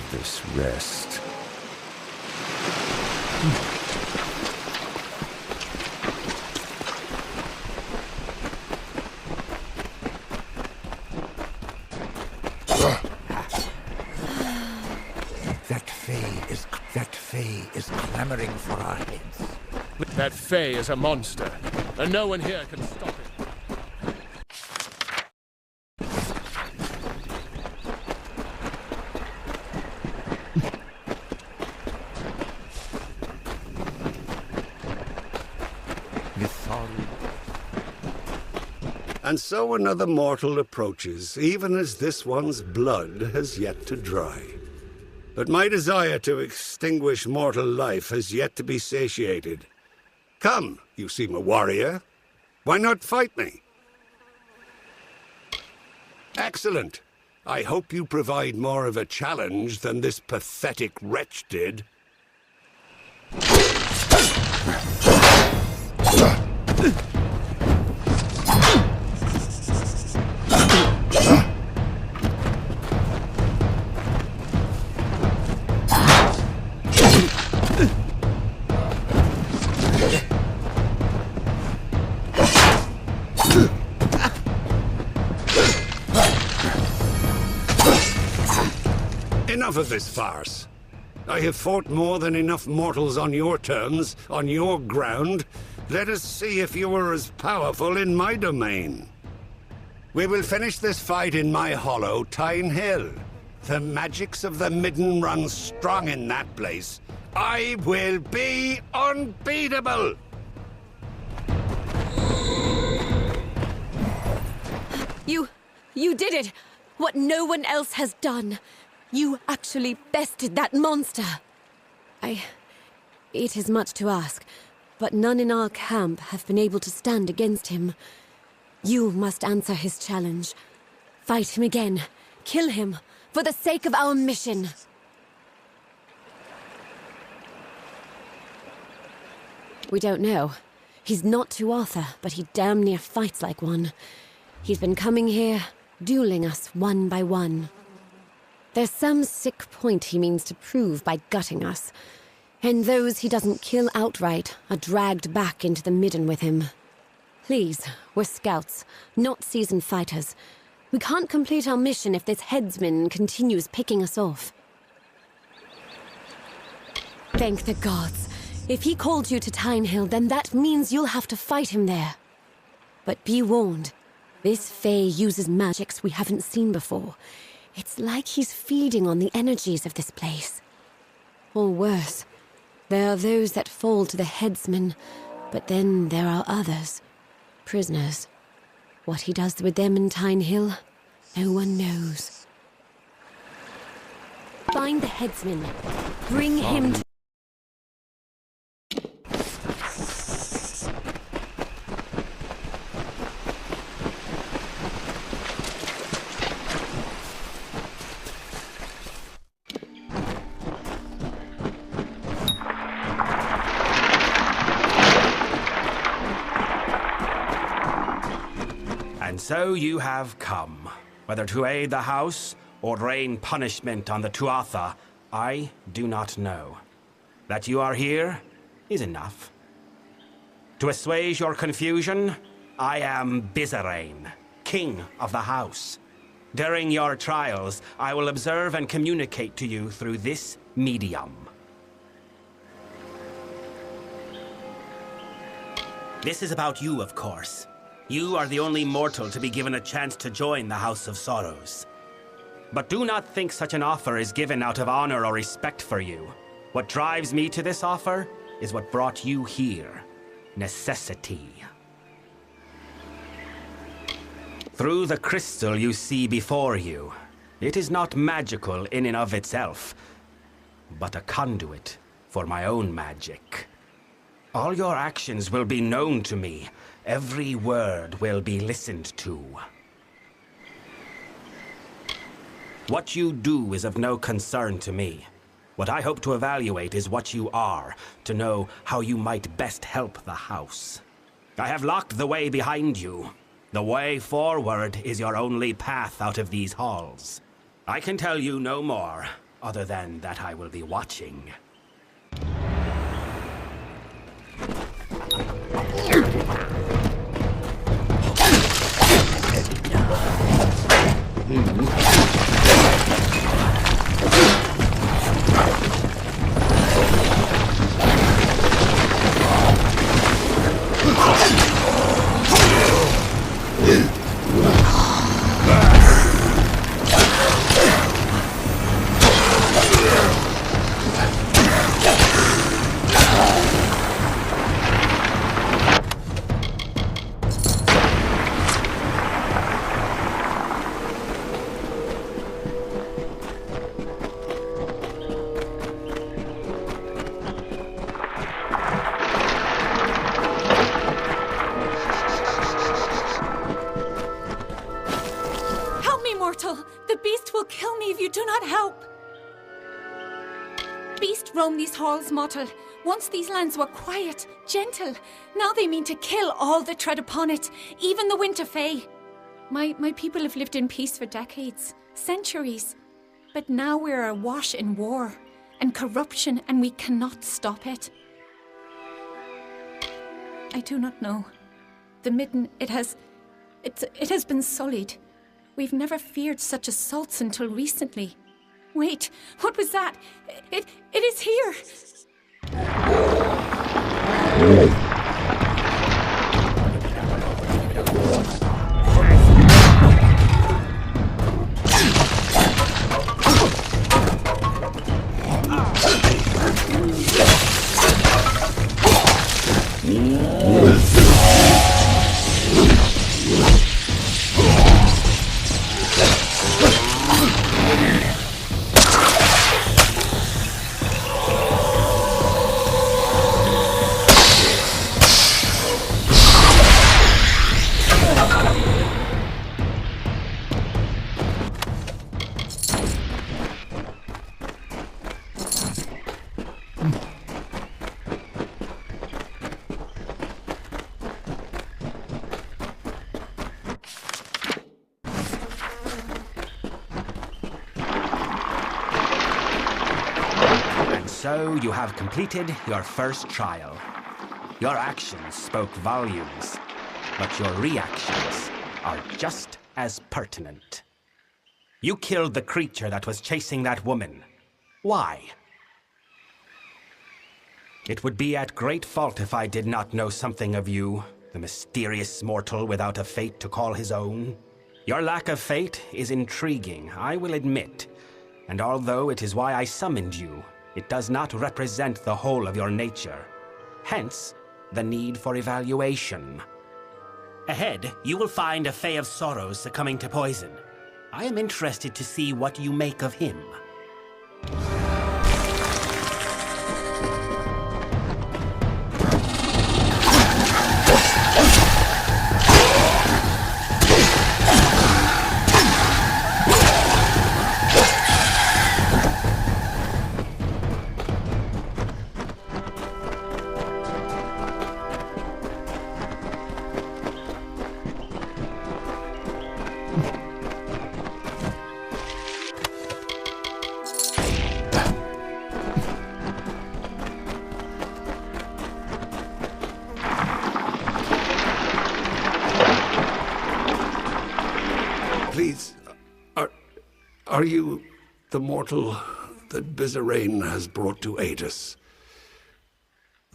of this rest. That Fae is clamoring for our heads. That Fae is a monster, and no one here can stop it. And so another mortal approaches, even as this one's blood has yet to dry. But my desire to extinguish mortal life has yet to be satiated. Come, you seem a warrior. Why not fight me? Excellent. I hope you provide more of a challenge than this pathetic wretch did. Enough of this farce. I have fought more than enough mortals on your terms, on your ground. Let us see if you are as powerful in my domain. We will finish this fight in my hollow, Tyne Hill. The magics of the Midden run strong in that place. I will be unbeatable! You did it! What no one else has done. You actually bested that monster. It is much to ask, but none in our camp have been able to stand against him. You must answer his challenge. Fight him again. Kill him, for the sake of our mission. We don't know. He's not Tuatha, but he damn near fights like one. He's been coming here, dueling us one by one. There's some sick point he means to prove by gutting us. And those he doesn't kill outright are dragged back into the Midden with him. Please, we're scouts, not seasoned fighters. We can't complete our mission if this headsman continues picking us off. Thank the gods. If he called you to Tyne Hill, then that means you'll have to fight him there. But be warned, this Fae uses magics we haven't seen before. It's like he's feeding on the energies of this place. Or worse, there are those that fall to the headsman, but then there are others, prisoners. What he does with them in Tyne Hill, no one knows. Find the headsman. Bring him to... And so you have come. Whether to aid the house or rain punishment on the Tuatha, I do not know. That you are here is enough. To assuage your confusion, I am Bizarane, king of the house. During your trials, I will observe and communicate to you through this medium. This is about you, of course. You are the only mortal to be given a chance to join the House of Sorrows. But do not think such an offer is given out of honor or respect for you. What drives me to this offer is what brought you here. Necessity. Through the crystal you see before you, it is not magical in and of itself, but a conduit for my own magic. All your actions will be known to me. Every word will be listened to. What you do is of no concern to me. What I hope to evaluate is what you are, to know how you might best help the house. I have locked the way behind you. The way forward is your only path out of these halls. I can tell you no more. other than that I will be watching. The beast will kill me if you do not help. Beast roam these halls, mortal. Once these lands were quiet, gentle. Now they mean to kill all that tread upon it, even the Winter Fae. My people have lived in peace for decades, centuries. But now we're awash in war and corruption, and we cannot stop it. I do not know. The Midden, it has been sullied. We've never feared such assaults until recently. Wait, what was that? It is here! So you have completed your first trial. Your actions spoke volumes, but your reactions are just as pertinent. You killed the creature that was chasing that woman. Why? It would be at great fault if I did not know something of you, the mysterious mortal without a fate to call his own. Your lack of fate is intriguing, I will admit, and although it is why I summoned you, it does not represent the whole of your nature. Hence, the need for evaluation. Ahead, you will find a Fae of Sorrows succumbing to poison. I am interested to see what you make of him. Please, are you the mortal that Bizarrain has brought to aid us?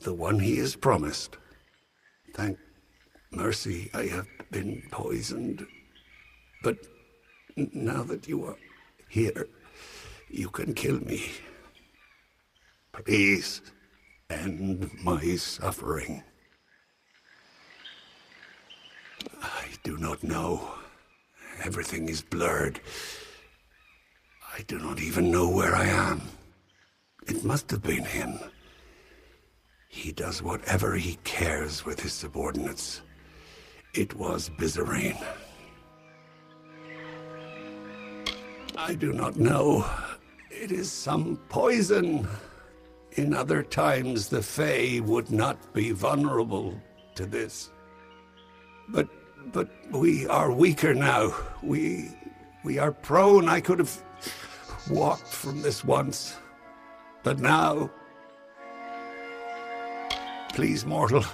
The one he is promised? Thank mercy I have been poisoned. But now that you are here, you can kill me. Please, end my suffering. I do not know. Everything is blurred. I do not even know where I am. It must have been him. He does whatever he cares with his subordinates. It was Bizarrain. I do not know. It is some poison. In other times, the Fae would not be vulnerable to this. But we are weaker now. We are prone. I could have walked from this once, but now... Please, mortal.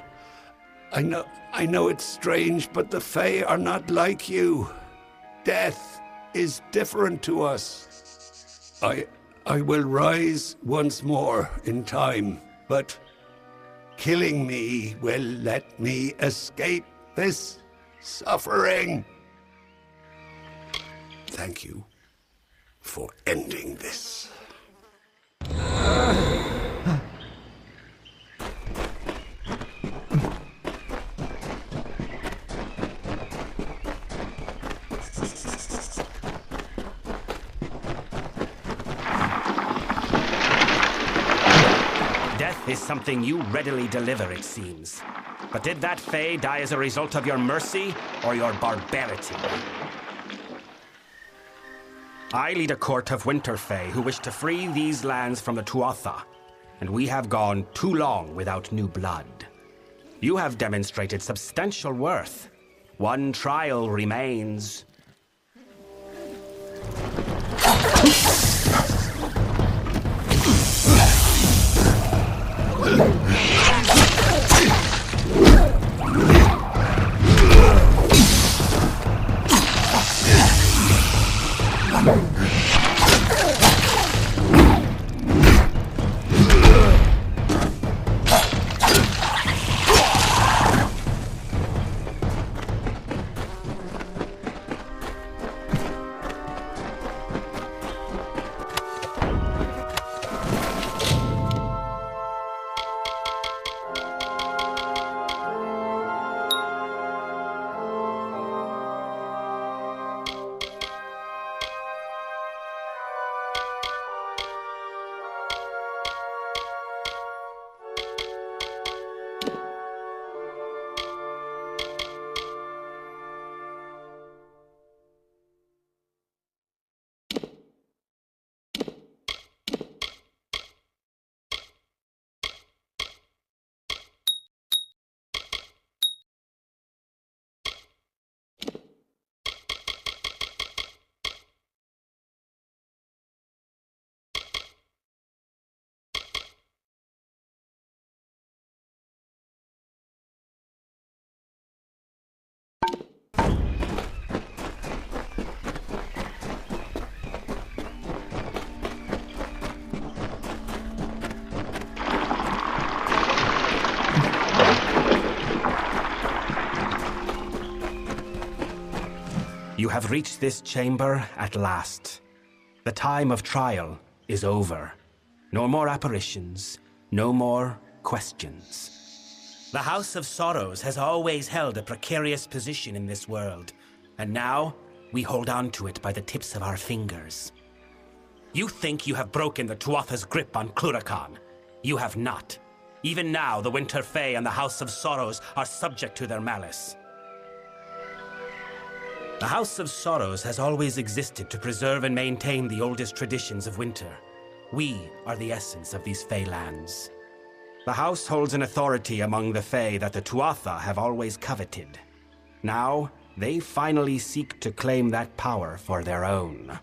I know it's strange, but the Fae are not like you. Death is different to us. I will rise once more in time, but killing me will let me escape this suffering. Thank you for ending this. Death is something you readily deliver, it seems. But did that Fae die as a result of your mercy or your barbarity? I lead a court of Winter Fae who wish to free these lands from the Tuatha, and we have gone too long without new blood. You have demonstrated substantial worth. One trial remains. You have reached this chamber at last. The time of trial is over. No more apparitions, no more questions. The House of Sorrows has always held a precarious position in this world, and now we hold on to it by the tips of our fingers. You think you have broken the Tuatha's grip on Cluracan. You have not. Even now, the Winter Fae and the House of Sorrows are subject to their malice. The House of Sorrows has always existed to preserve and maintain the oldest traditions of winter. We are the essence of these Fae lands. The House holds an authority among the Fae that the Tuatha have always coveted. Now, they finally seek to claim that power for their own.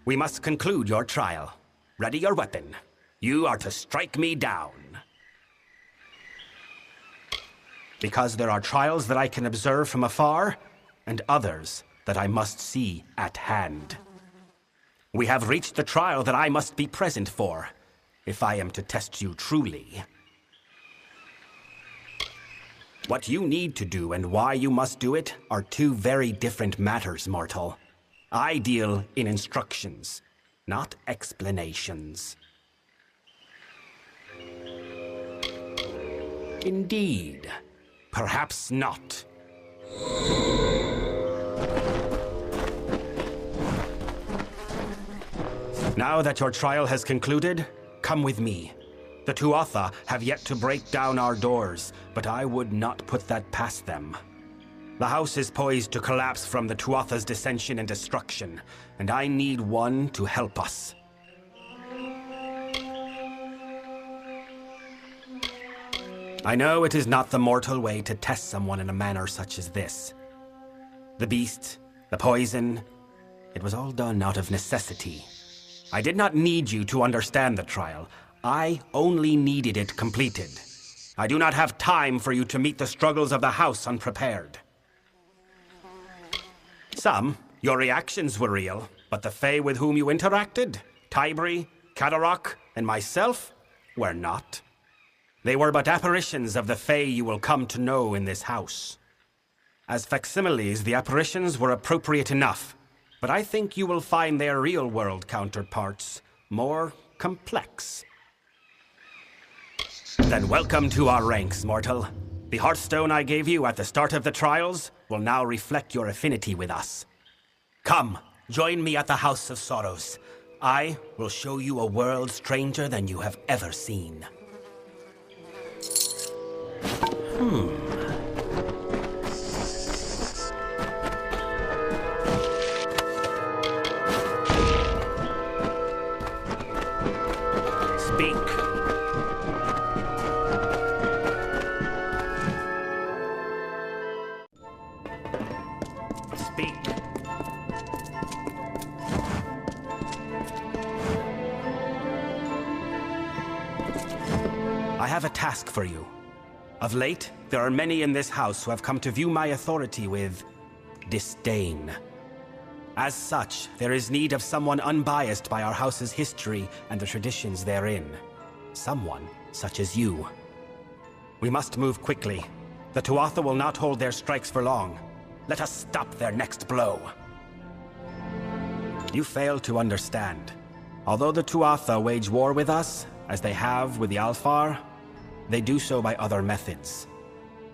We must conclude your trial. Ready your weapon. You are to strike me down. Because there are trials that I can observe from afar, and others that I must see at hand. We have reached the trial that I must be present for, if I am to test you truly. What you need to do and why you must do it are two very different matters, mortal. I deal in instructions, not explanations. Indeed. Perhaps not. Now that your trial has concluded, come with me. The Tuatha have yet to break down our doors, but I would not put that past them. The house is poised to collapse from the Tuatha's dissension and destruction, and I need one to help us. I know it is not the mortal way to test someone in a manner such as this. The beast, the poison, it was all done out of necessity. I did not need you to understand the trial. I only needed it completed. I do not have time for you to meet the struggles of the house unprepared. Your reactions were real, but the Fae with whom you interacted, Tybri, Kadarok, and myself, were not. They were but apparitions of the Fae you will come to know in this house. As facsimiles, the apparitions were appropriate enough, but I think you will find their real-world counterparts more complex. Then welcome to our ranks, mortal. The Hearthstone I gave you at the start of the trials will now reflect your affinity with us. Come, join me at the House of Sorrows. I will show you a world stranger than you have ever seen. Speak. Speak. I have a task for you. Of late, there are many in this house who have come to view my authority with disdain. As such, there is need of someone unbiased by our house's history and the traditions therein. Someone such as you. We must move quickly. The Tuatha will not hold their strikes for long. Let us stop their next blow. You fail to understand. Although the Tuatha wage war with us, as they have with the Alfar, they do so by other methods.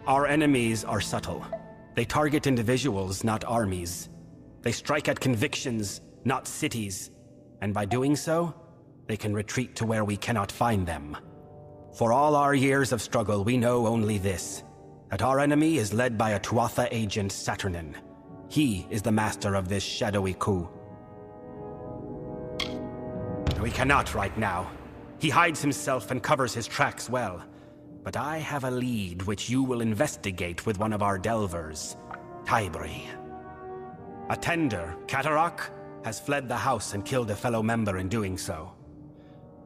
Our enemies are subtle. They target individuals, not armies. They strike at convictions, not cities. And by doing so, they can retreat to where we cannot find them. For all our years of struggle, we know only this, that our enemy is led by a Tuatha agent, Saturnin. He is the master of this shadowy coup. We cannot right now. He hides himself and covers his tracks well. But I have a lead which you will investigate with one of our delvers, Tybri. A tender, Kadarok, has fled the house and killed a fellow member in doing so.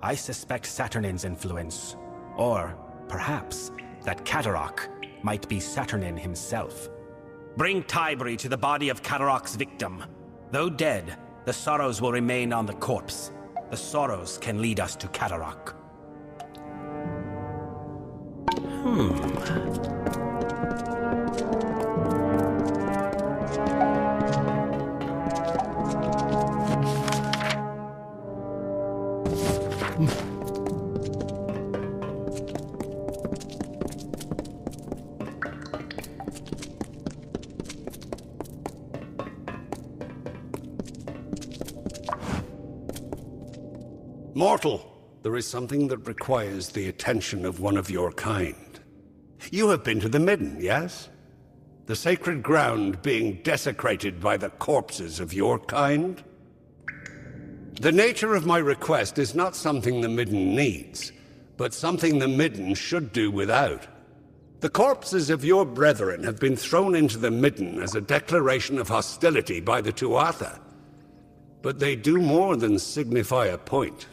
I suspect Saturnin's influence, or perhaps that Kadarok might be Saturnin himself. Bring Tybri to the body of Kadarok's victim. Though dead, the sorrows will remain on the corpse. The sorrows can lead us to Kadarok. Mortal, there is something that requires the attention of one of your kind. You have been to the Midden, yes? The sacred ground being desecrated by the corpses of your kind? The nature of my request is not something the Midden needs, but something the Midden should do without. The corpses of your brethren have been thrown into the Midden as a declaration of hostility by the Tuatha. But they do more than signify a point.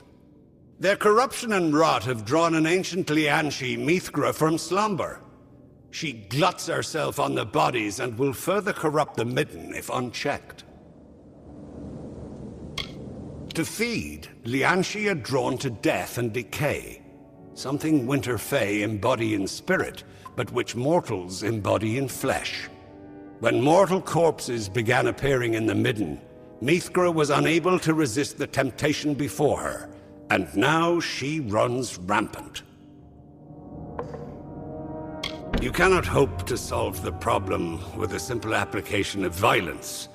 Their corruption and rot have drawn an ancient Lianshi Mithra from slumber. She gluts herself on the bodies and will further corrupt the Midden if unchecked. To feed, Lianshi are drawn to death and decay, something Winter Fae embody in spirit, but which mortals embody in flesh. When mortal corpses began appearing in the Midden, Mithra was unable to resist the temptation before her, and now she runs rampant. You cannot hope to solve the problem with a simple application of violence.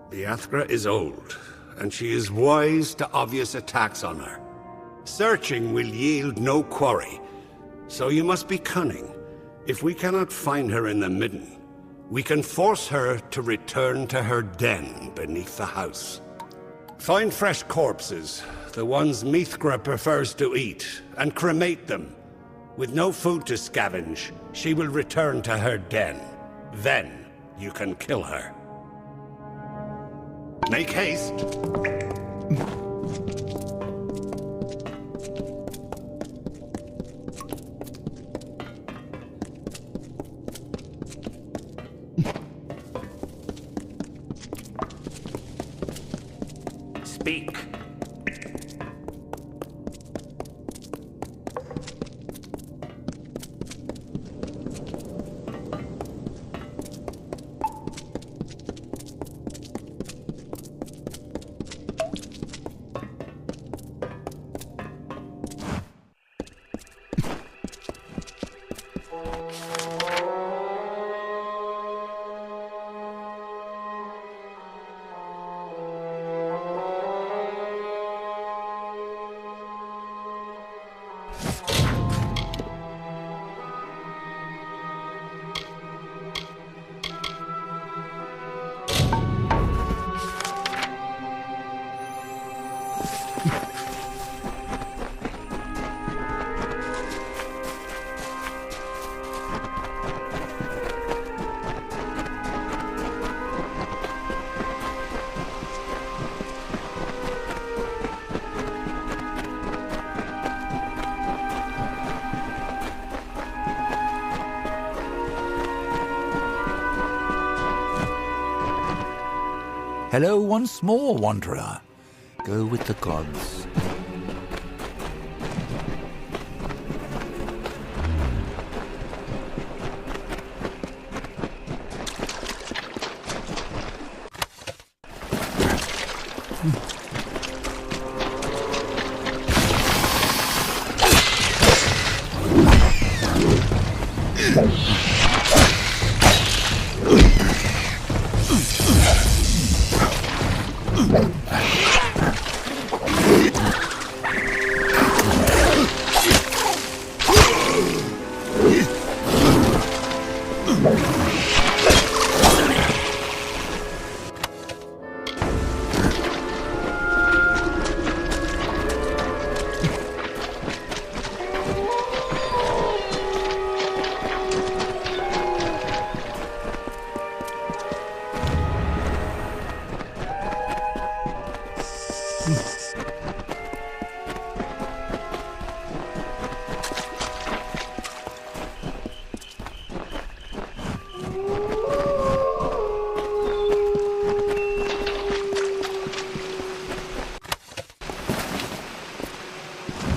The Athra is old, and she is wise to obvious attacks on her. Searching will yield no quarry, so you must be cunning. If we cannot find her in the Midden, we can force her to return to her den beneath the house. Find fresh corpses, the ones Mithra prefers to eat, and cremate them. With no food to scavenge, she will return to her den. Then you can kill her. Make haste. Hello once more, wanderer. Go with the gods.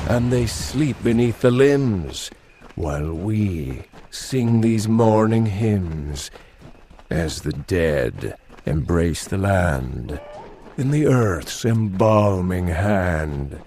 And they sleep beneath the limbs, while we sing these mourning hymns, as the dead embrace the land in the earth's embalming hand.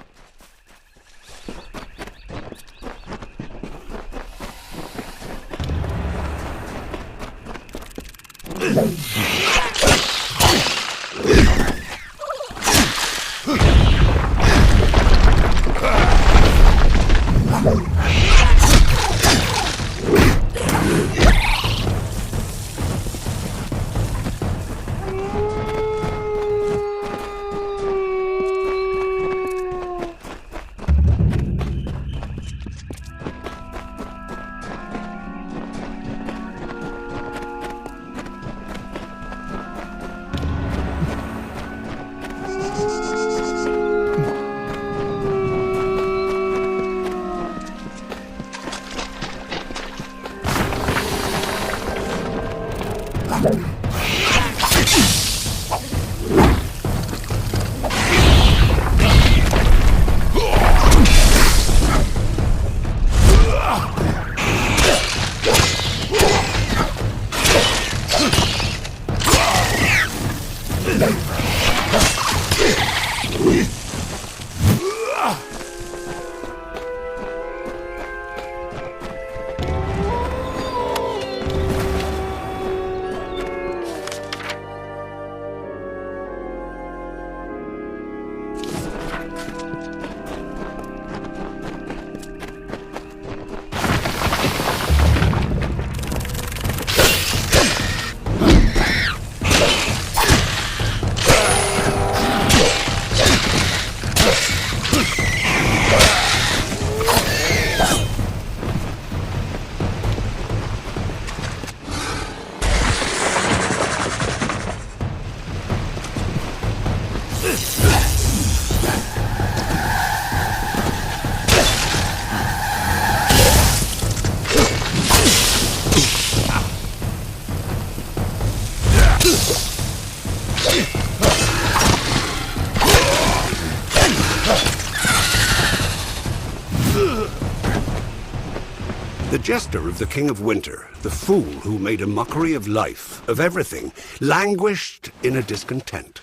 The jester of the King of Winter, the fool who made a mockery of life, of everything, languished in a discontent.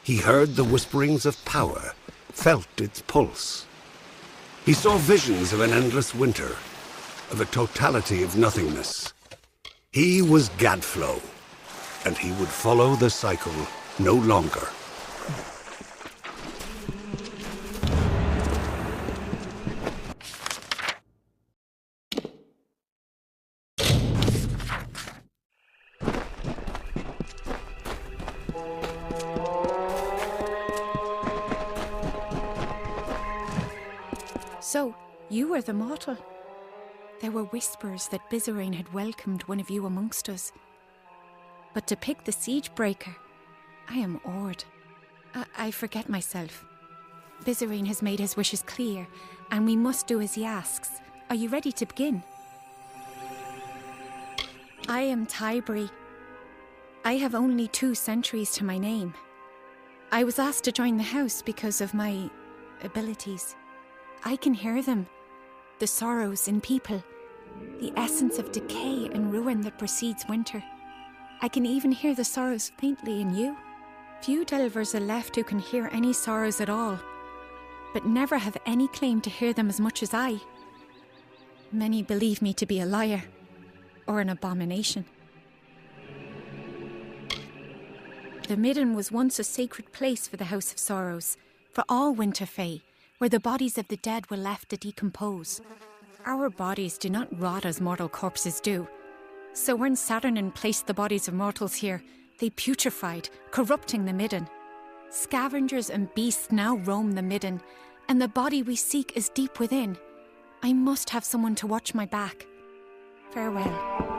He heard the whisperings of power, felt its pulse. He saw visions of an endless winter, of a totality of nothingness. He was Gadflow, and he would follow the cycle no longer. So, you were the mortal. There were whispers that Bizarine had welcomed one of you amongst us. But to pick the siege breaker, I am awed. I forget myself. Bizarine has made his wishes clear, and we must do as he asks. Are you ready to begin? I am Tybri. I have only 2 centuries to my name. I was asked to join the house because of my abilities. I can hear them. The sorrows in people. The essence of decay and ruin that precedes winter. I can even hear the sorrows faintly in you. Few delvers are left who can hear any sorrows at all, but never have any claim to hear them as much as I. Many believe me to be a liar, or an abomination. The Midden was once a sacred place for the House of Sorrows, for all winter fae, where the bodies of the dead were left to decompose. Our bodies do not rot as mortal corpses do. So when Saturnin placed the bodies of mortals here, they putrefied, corrupting the Midden. Scavengers and beasts now roam the Midden, and the body we seek is deep within. I must have someone to watch my back. Farewell.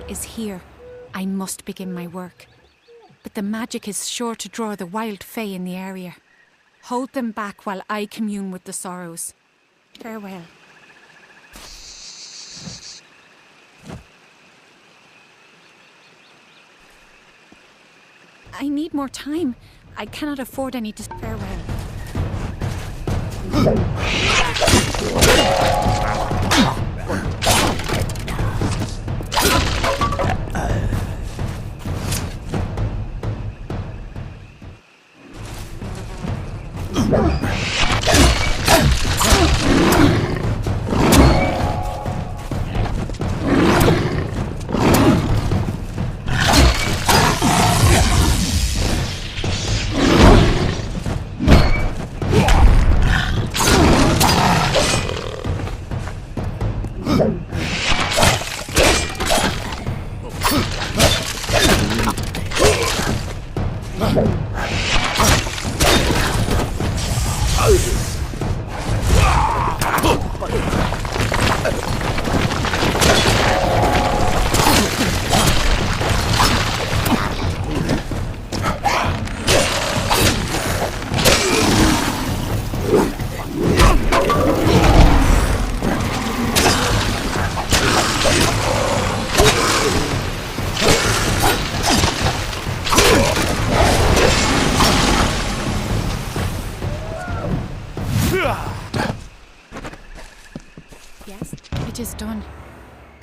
Is here. I must begin my work. But the magic is sure to draw the wild fae in the area. Hold them back while I commune with the sorrows. Farewell. I need more time. I cannot afford any farewell.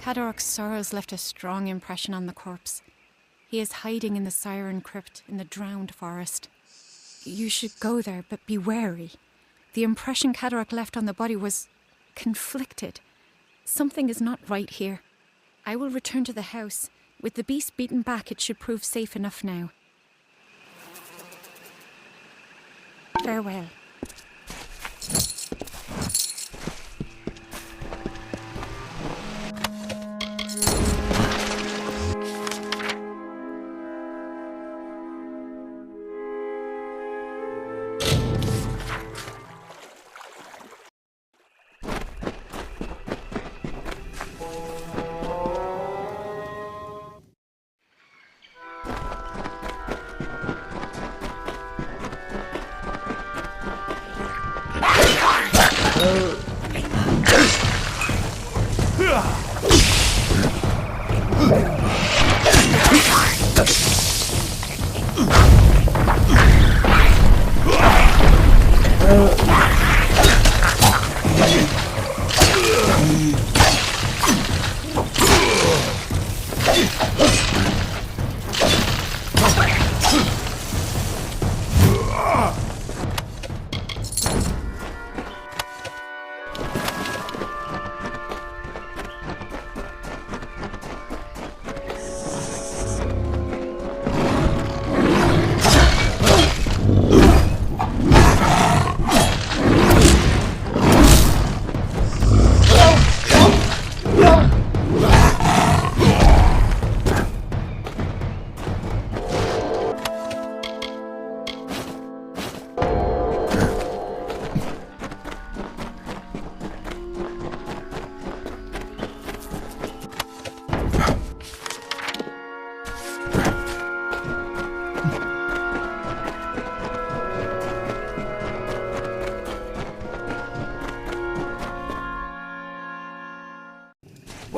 Cadoric's sorrows left a strong impression on the corpse. He is hiding in the Siren Crypt in the drowned forest. You should go there, but be wary. The impression Cadoric left on the body was conflicted. Something is not right here. I will return to the house. With the beast beaten back, it should prove safe enough now. Farewell.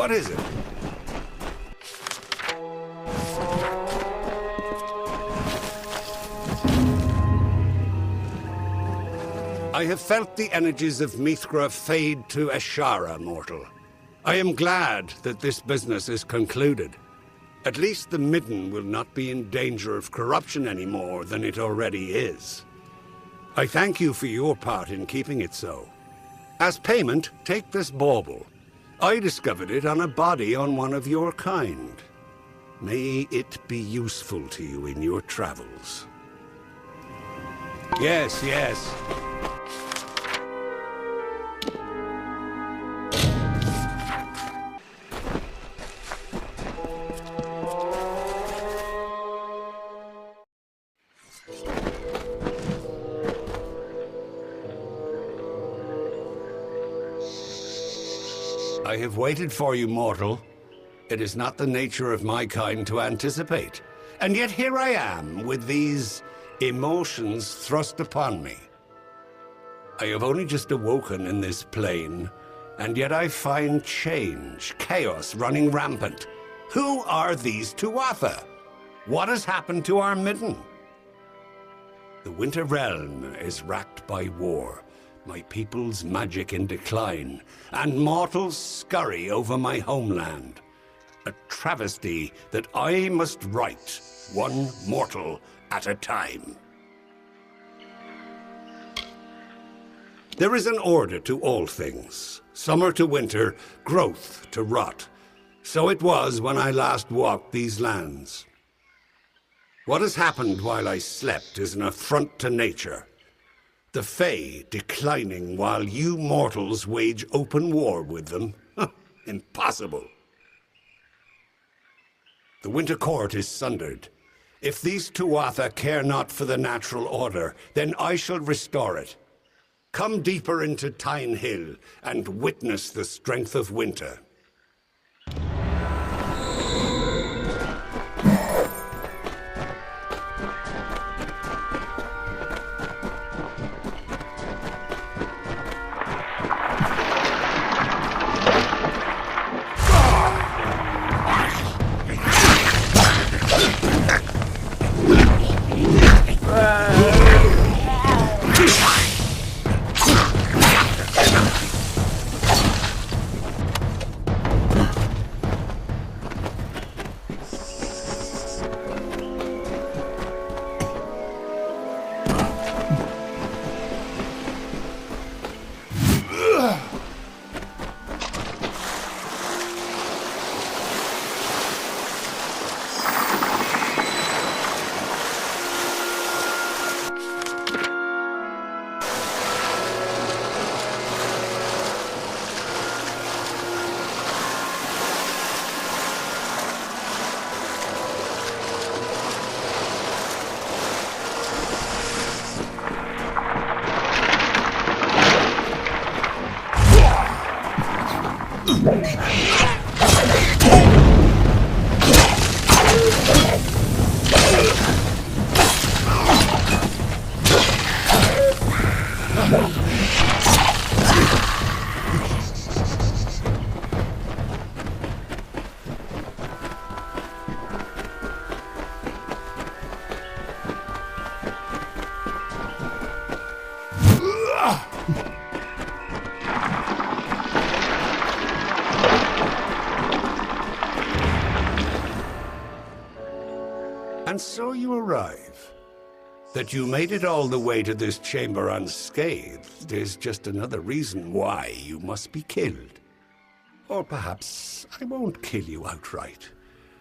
What is it? I have felt the energies of Mithra fade to Ashara, mortal. I am glad that this business is concluded. At least the Midden will not be in danger of corruption any more than it already is. I thank you for your part in keeping it so. As payment, take this bauble. I discovered it on a body on one of your kind. May it be useful to you in your travels. Yes, yes. I have waited for you, mortal. It is not the nature of my kind to anticipate. And yet here I am, with these emotions thrust upon me. I have only just awoken in this plane, and yet I find change, chaos running rampant. Who are these Tuatha? What has happened to our Midden? The Winter Realm is racked by war. My people's magic in decline, and mortals scurry over my homeland. A travesty that I must right, one mortal at a time. There is an order to all things. Summer to winter, growth to rot. So it was when I last walked these lands. What has happened while I slept is an affront to nature. The Fae declining while you mortals wage open war with them? Impossible. The Winter Court is sundered. If these Tuatha care not for the natural order, then I shall restore it. Come deeper into Tyne Hill and witness the strength of winter. And so you arrive. That you made it all the way to this chamber unscathed is just another reason why you must be killed. Or perhaps I won't kill you outright.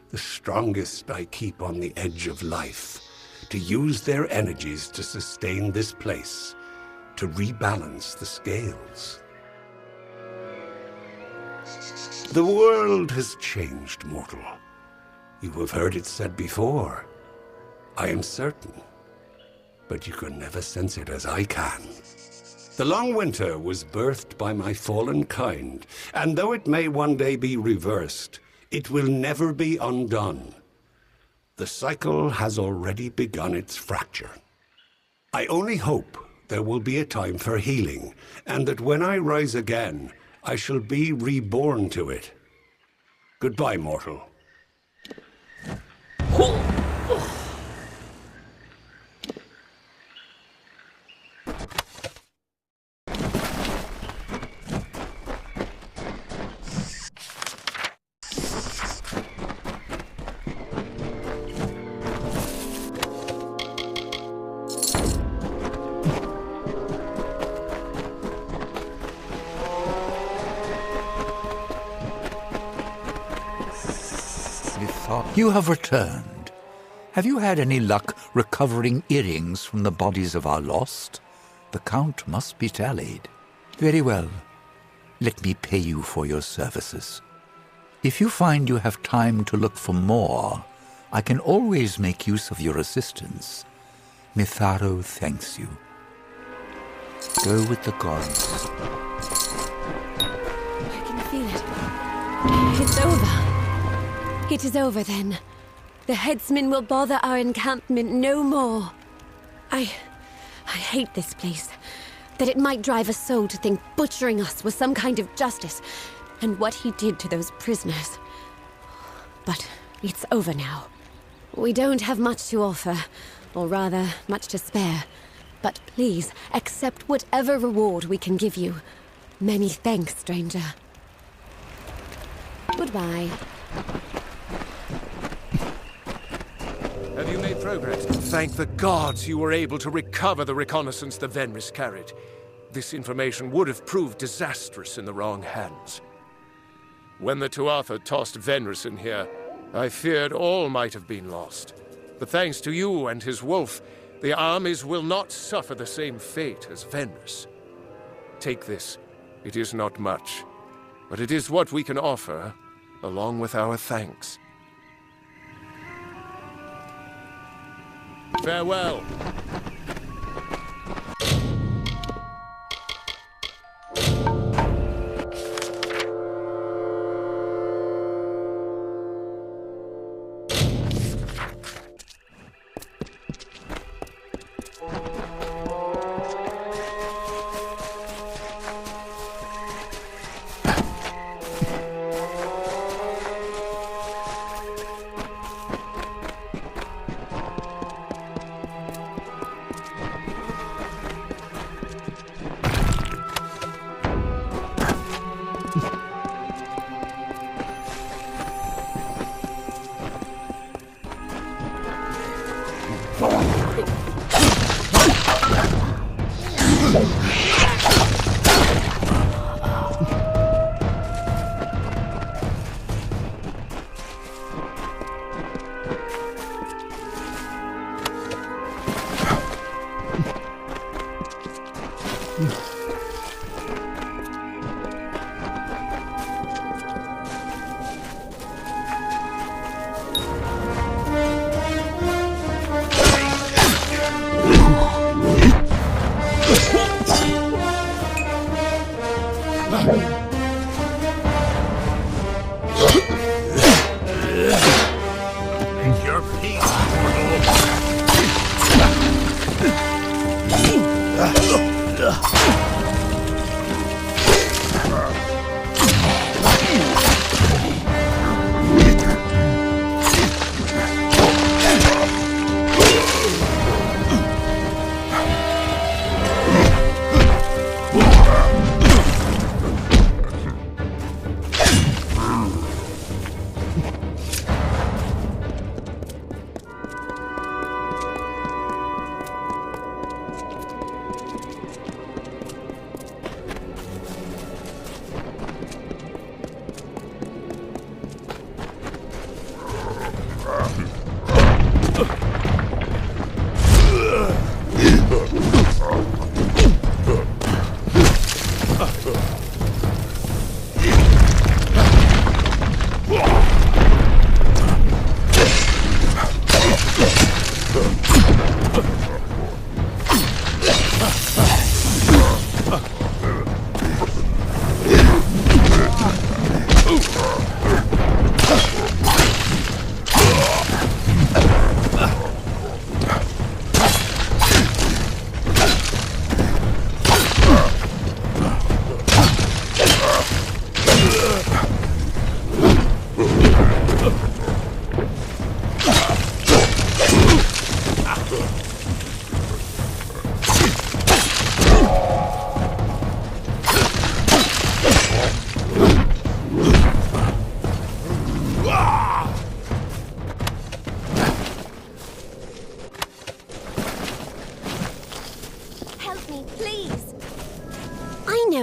The strongest I keep on the edge of life, to use their energies to sustain this place, to rebalance the scales. The world has changed, mortal. You have heard it said before. I am certain. But you can never sense it as I can. The long winter was birthed by my fallen kind, and though it may one day be reversed, it will never be undone. The cycle has already begun its fracture. I only hope there will be a time for healing, and that when I rise again, I shall be reborn to it. Goodbye, mortal. You have returned. Have you had any luck recovering earrings from the bodies of our lost? The count must be tallied. Very well. Let me pay you for your services. If you find you have time to look for more, I can always make use of your assistance. Mitharo thanks you. Go with the gods. I can feel it. It's over. It is over then. The headsman will bother our encampment no more. I hate this place. That it might drive us so to think butchering us was some kind of justice, and what he did to those prisoners. But it's over now. We don't have much to offer, or rather, much to spare. But please, accept whatever reward we can give you. Many thanks, stranger. Goodbye. Have you made progress? Thank the gods you were able to recover the reconnaissance the Venris carried. This information would have proved disastrous in the wrong hands. When the Tuatha tossed Venris in here, I feared all might have been lost. But thanks to you and his wolf, the armies will not suffer the same fate as Venris. Take this. It is not much, but it is what we can offer, along with our thanks. Farewell.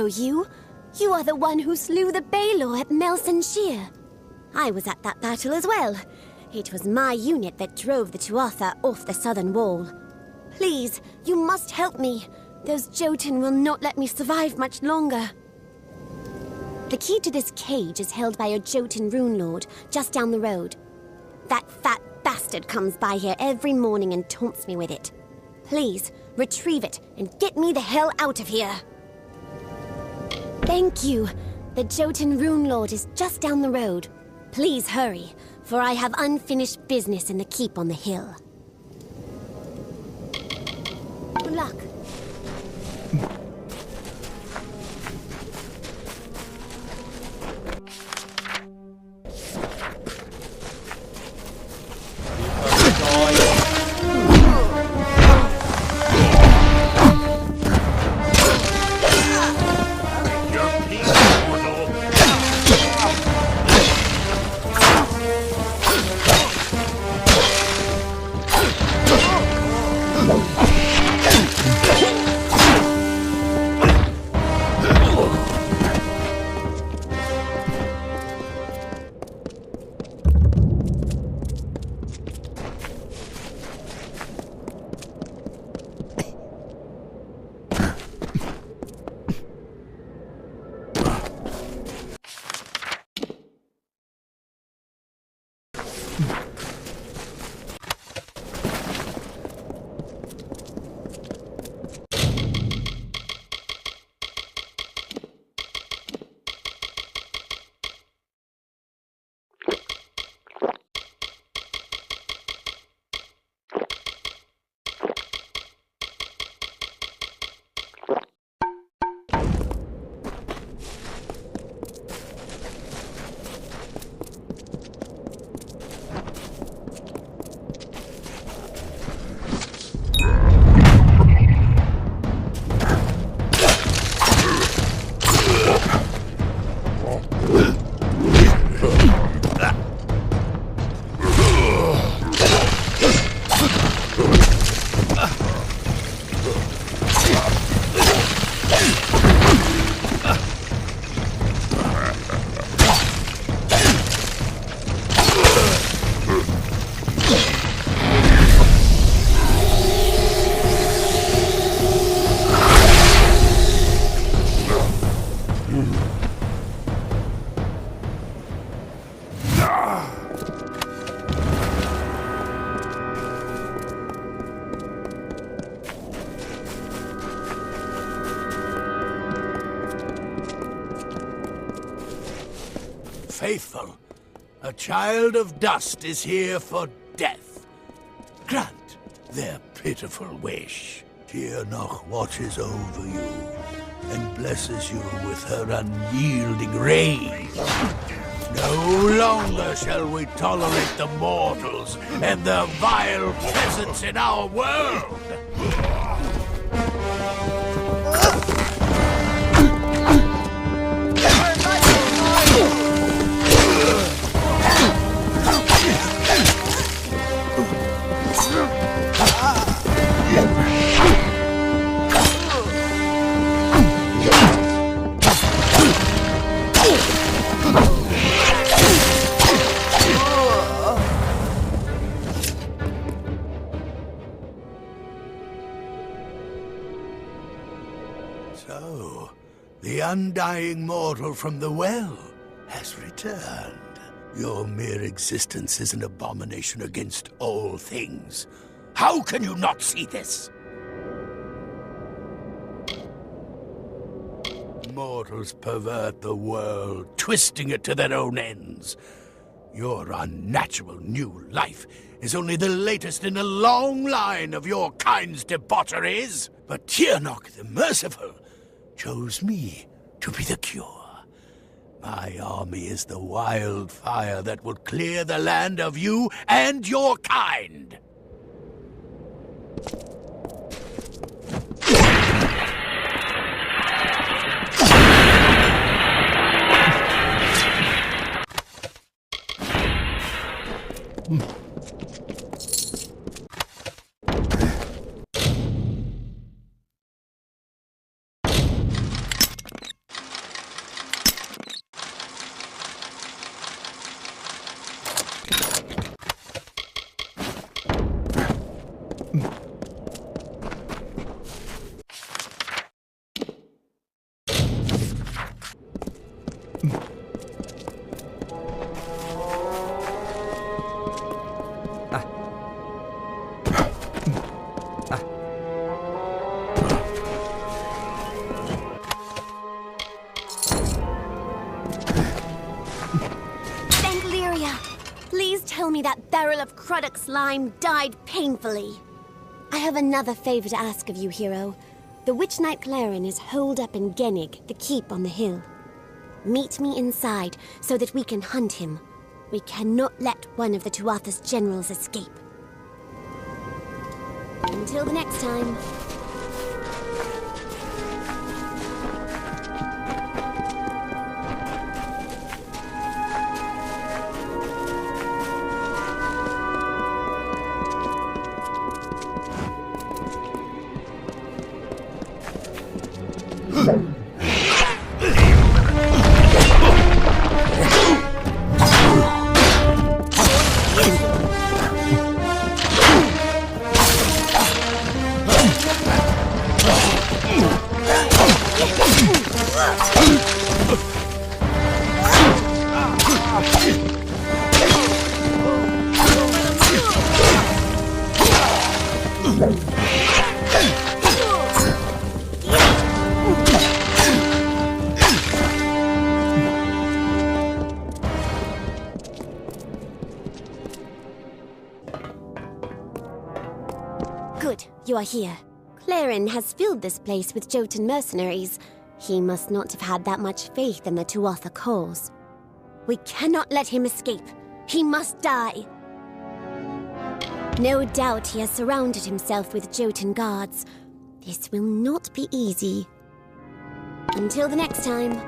you. You are the one who slew the Baelor at Melsenshire. I was at that battle as well. It was my unit that drove the Tuatha off the southern wall. Please, you must help me. Those Jotun will not let me survive much longer. The key to this cage is held by a Jotun rune lord just down the road. That fat bastard comes by here every morning and taunts me with it. Please, retrieve it and get me the hell out of here. Thank you. The Jotun rune lord is just down the road. Please hurry, for I have unfinished business in the keep on the hill. Good luck. Faithful, a child of dust is here for death. Grant their pitiful wish. Tirnoch watches over you and blesses you with her unyielding rays. No longer shall we tolerate the mortals and their vile presence in our world. So, the undying mortal from the well has returned. Your mere existence is an abomination against all things. How can you not see this? Mortals pervert the world, twisting it to their own ends. Your unnatural new life is only the latest in a long line of your kind's debaucheries. But Tirnoch the Merciful chose me to be the cure. My army is the wildfire that will clear the land of you and your kind. Please tell me that barrel of Cruddock slime died painfully. I have another favor to ask of you, hero. The Witch Knight Claren is holed up in Gennig, the keep on the hill. Meet me inside so that we can hunt him. We cannot let one of the Tuatha's generals escape. Until the next time. Good, you are here. Claren has filled this place with Jotun mercenaries. He must not have had that much faith in the Tuatha cause. We cannot let him escape. He must die. No doubt he has surrounded himself with Jotun guards. This will not be easy. Until the next time.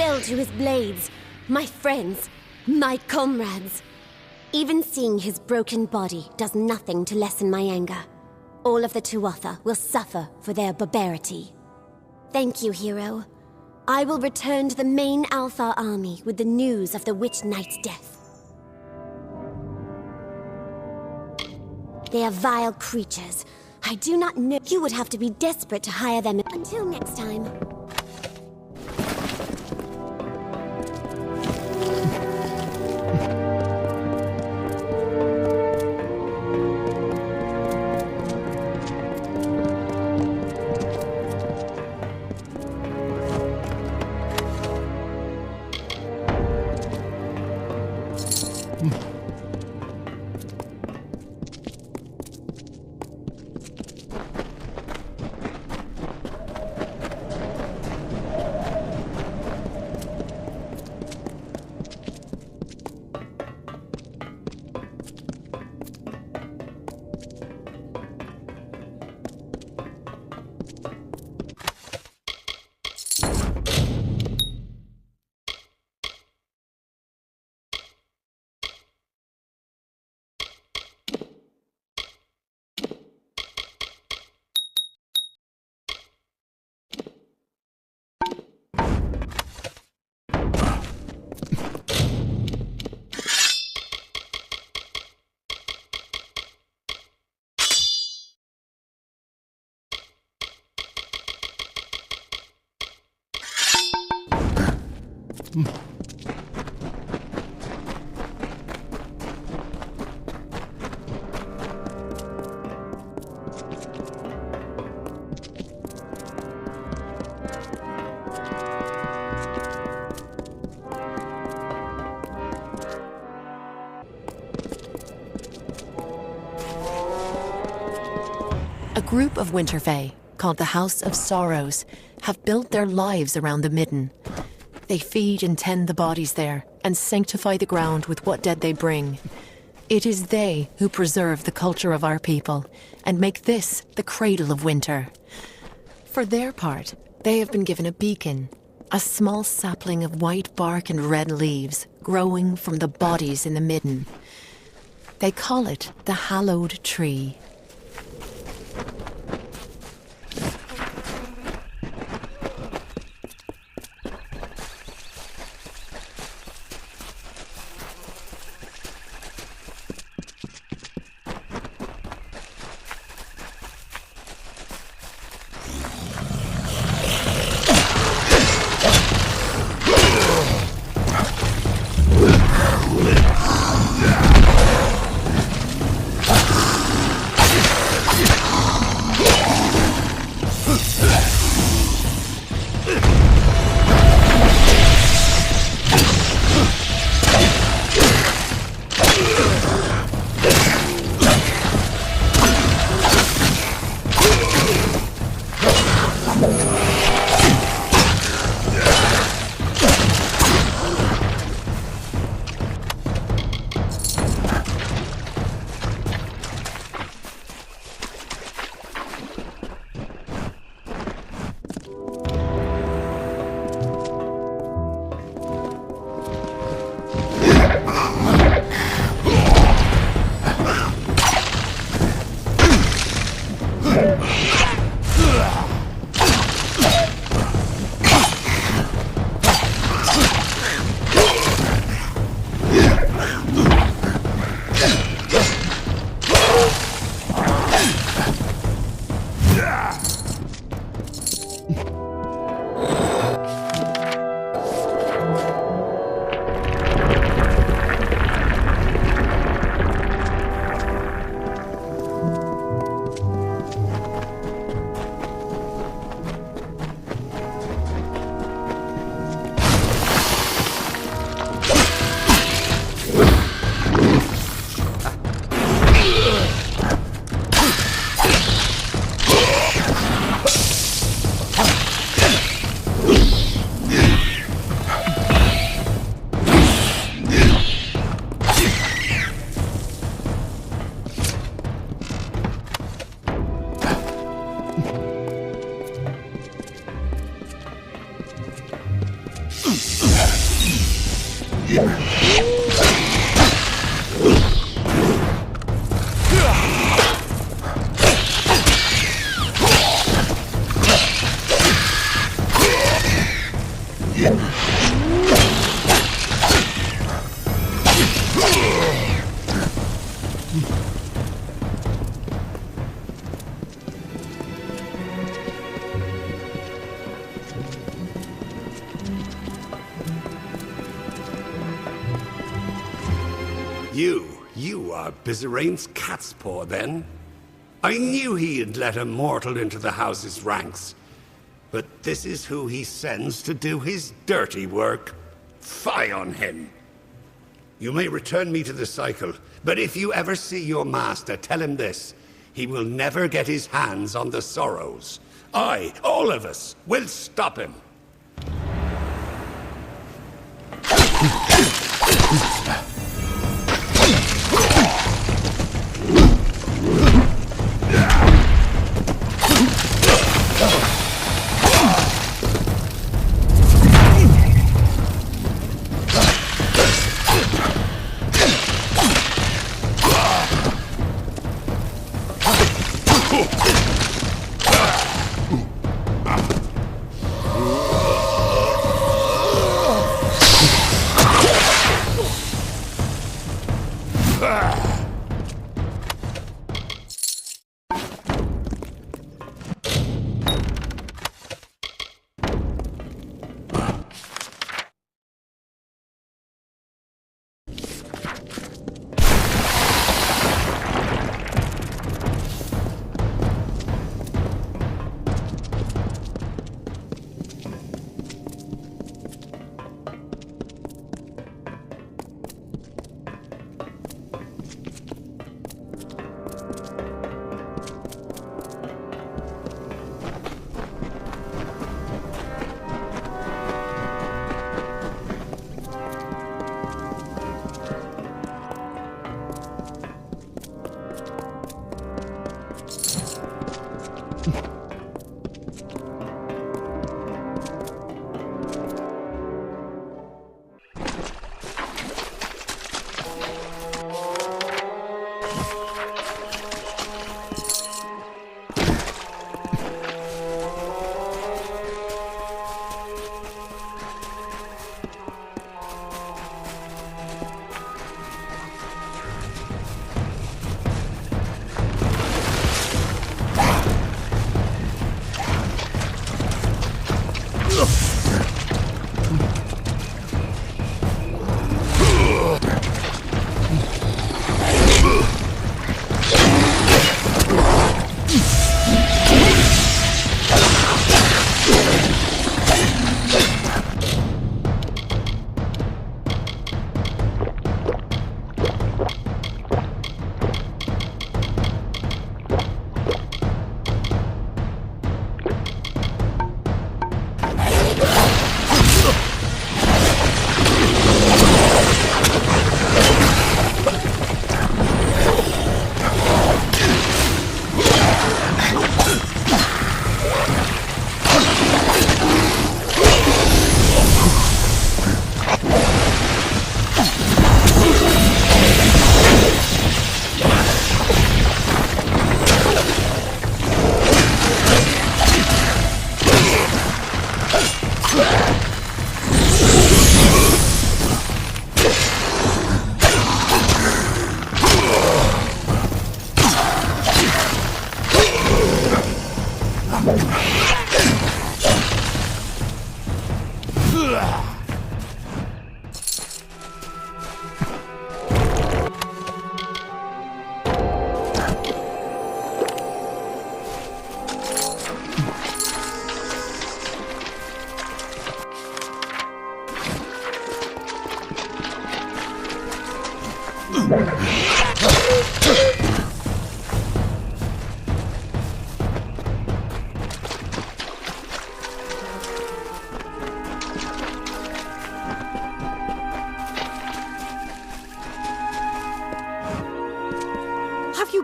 fell to his blades. My friends, my comrades. Even seeing his broken body does nothing to lessen my anger. All of the Tuatha will suffer for their barbarity. Thank you, hero. I will return to the main Alpha army with the news of the Witch Knight's death. They are vile creatures. I do not know. You would have to be desperate to hire them. Until next time. A group of Winter Fae, called the House of Sorrows, have built their lives around the Midden. They feed and tend the bodies there, and sanctify the ground with what dead they bring. It is they who preserve the culture of our people, and make this the cradle of winter. For their part, they have been given a beacon, a small sapling of white bark and red leaves growing from the bodies in the Midden. They call it the Hallowed Tree. You are Bizerain's cat's paw, then? I knew he had let a mortal into the house's ranks. But this is who he sends to do his dirty work. Fie on him! You may return me to the cycle, but if you ever see your master, tell him this. He will never get his hands on the Sorrows. I, all of us, will stop him.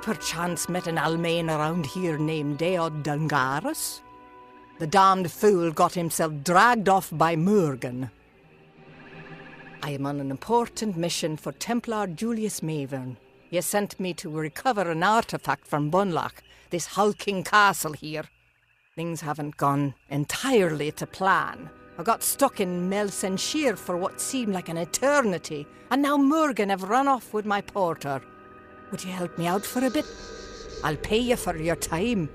perchance met an Almain around here named Deod Dungaris? The damned fool got himself dragged off by Murgan. I am on an important mission for Templar Julius Mavern. He has sent me to recover an artifact from Bunlock, this hulking castle here. Things haven't gone entirely to plan. I got stuck in Melsenshire for what seemed like an eternity, and now Murgan have run off with my porter. Would you help me out for a bit? I'll pay you for your time.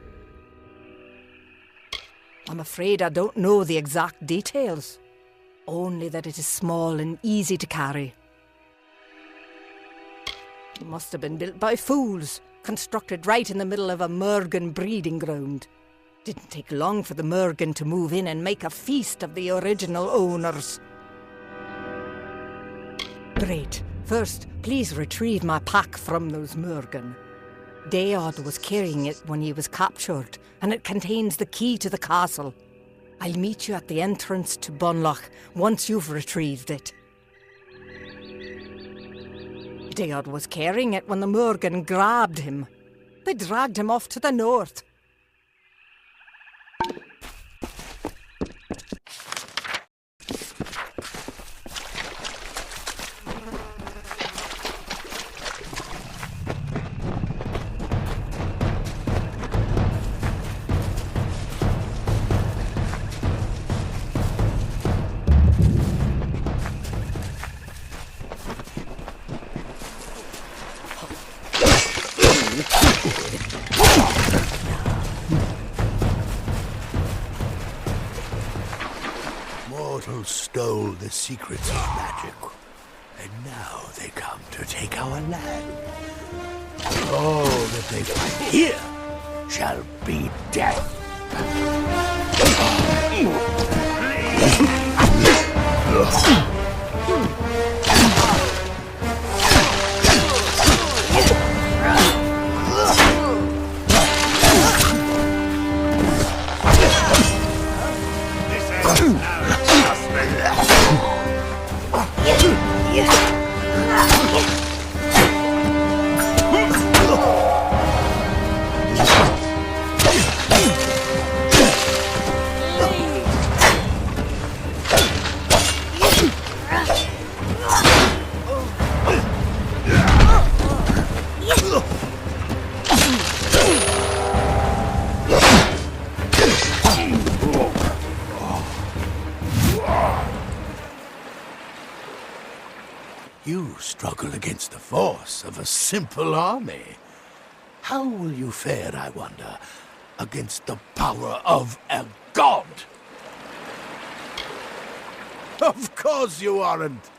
I'm afraid I don't know the exact details. Only that it is small and easy to carry. It must have been built by fools, constructed right in the middle of a Murgan breeding ground. Didn't take long for the Murgan to move in and make a feast of the original owners. Great. First, please retrieve my pack from those Murgan. Deod was carrying it when he was captured, and it contains the key to the castle. I'll meet you at the entrance to Bunlock once you've retrieved it. Deod was carrying it when the Murgan grabbed him. They dragged him off to the north. Mortals stole the secrets of magic, and now they come to take our land. All that they find here shall be death. You struggle against the force of a simple army. How will you fare, I wonder, against the power of a god? Of course you aren't.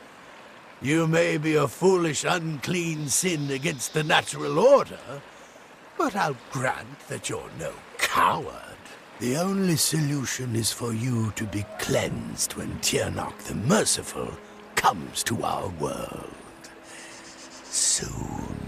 You may be a foolish, unclean sin against the natural order, but I'll grant that you're no coward. The only solution is for you to be cleansed when Tiernach the Merciful comes to our world. Soon.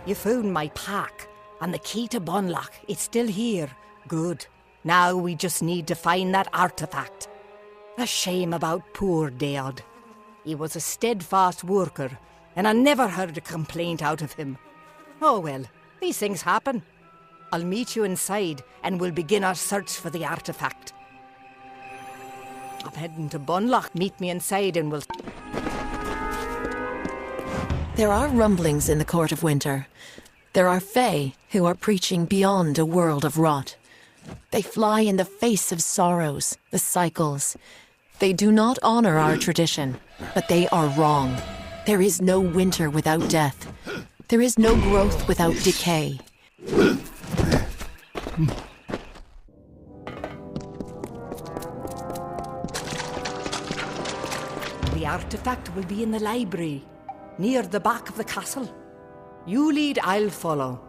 You found my pack. And the key to Bunlock, it's still here. Good. Now we just need to find that artifact. A shame about poor Deod. He was a steadfast worker, and I never heard a complaint out of him. Oh well, these things happen. I'll meet you inside, and we'll begin our search for the artifact. I'm heading to Bunlock. Meet me inside and we'll... There are rumblings in the Court of Winter. There are Fae who are preaching beyond a world of rot. They fly in the face of sorrows, the cycles. They do not honor our tradition, but they are wrong. There is no winter without death. There is no growth without decay. The artifact will be in the library, near the back of the castle. You lead, I'll follow.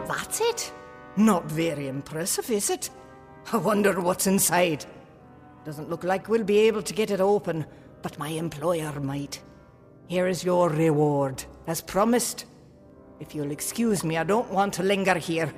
That's it? Not very impressive, is it? I wonder what's inside. Doesn't look like we'll be able to get it open, but my employer might. Here is your reward, as promised. If you'll excuse me, I don't want to linger here.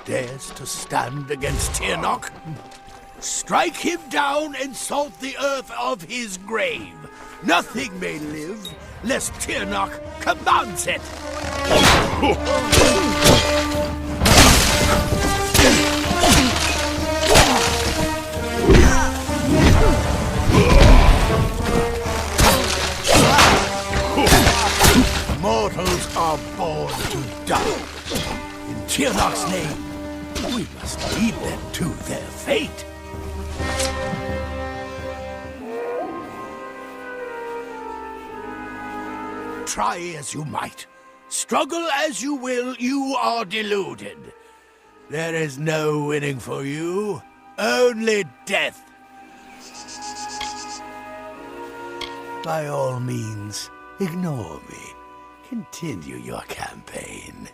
Dares to stand against Tirnoch? Strike him down and salt the earth of his grave. Nothing may live, lest Tirnoch commands it. Mortals are born to die. In Tirnoch's name, we must lead them to their fate. try as you might, struggle as you will, you are deluded. There is no winning for you, only death. By all means, ignore me. Continue your campaign.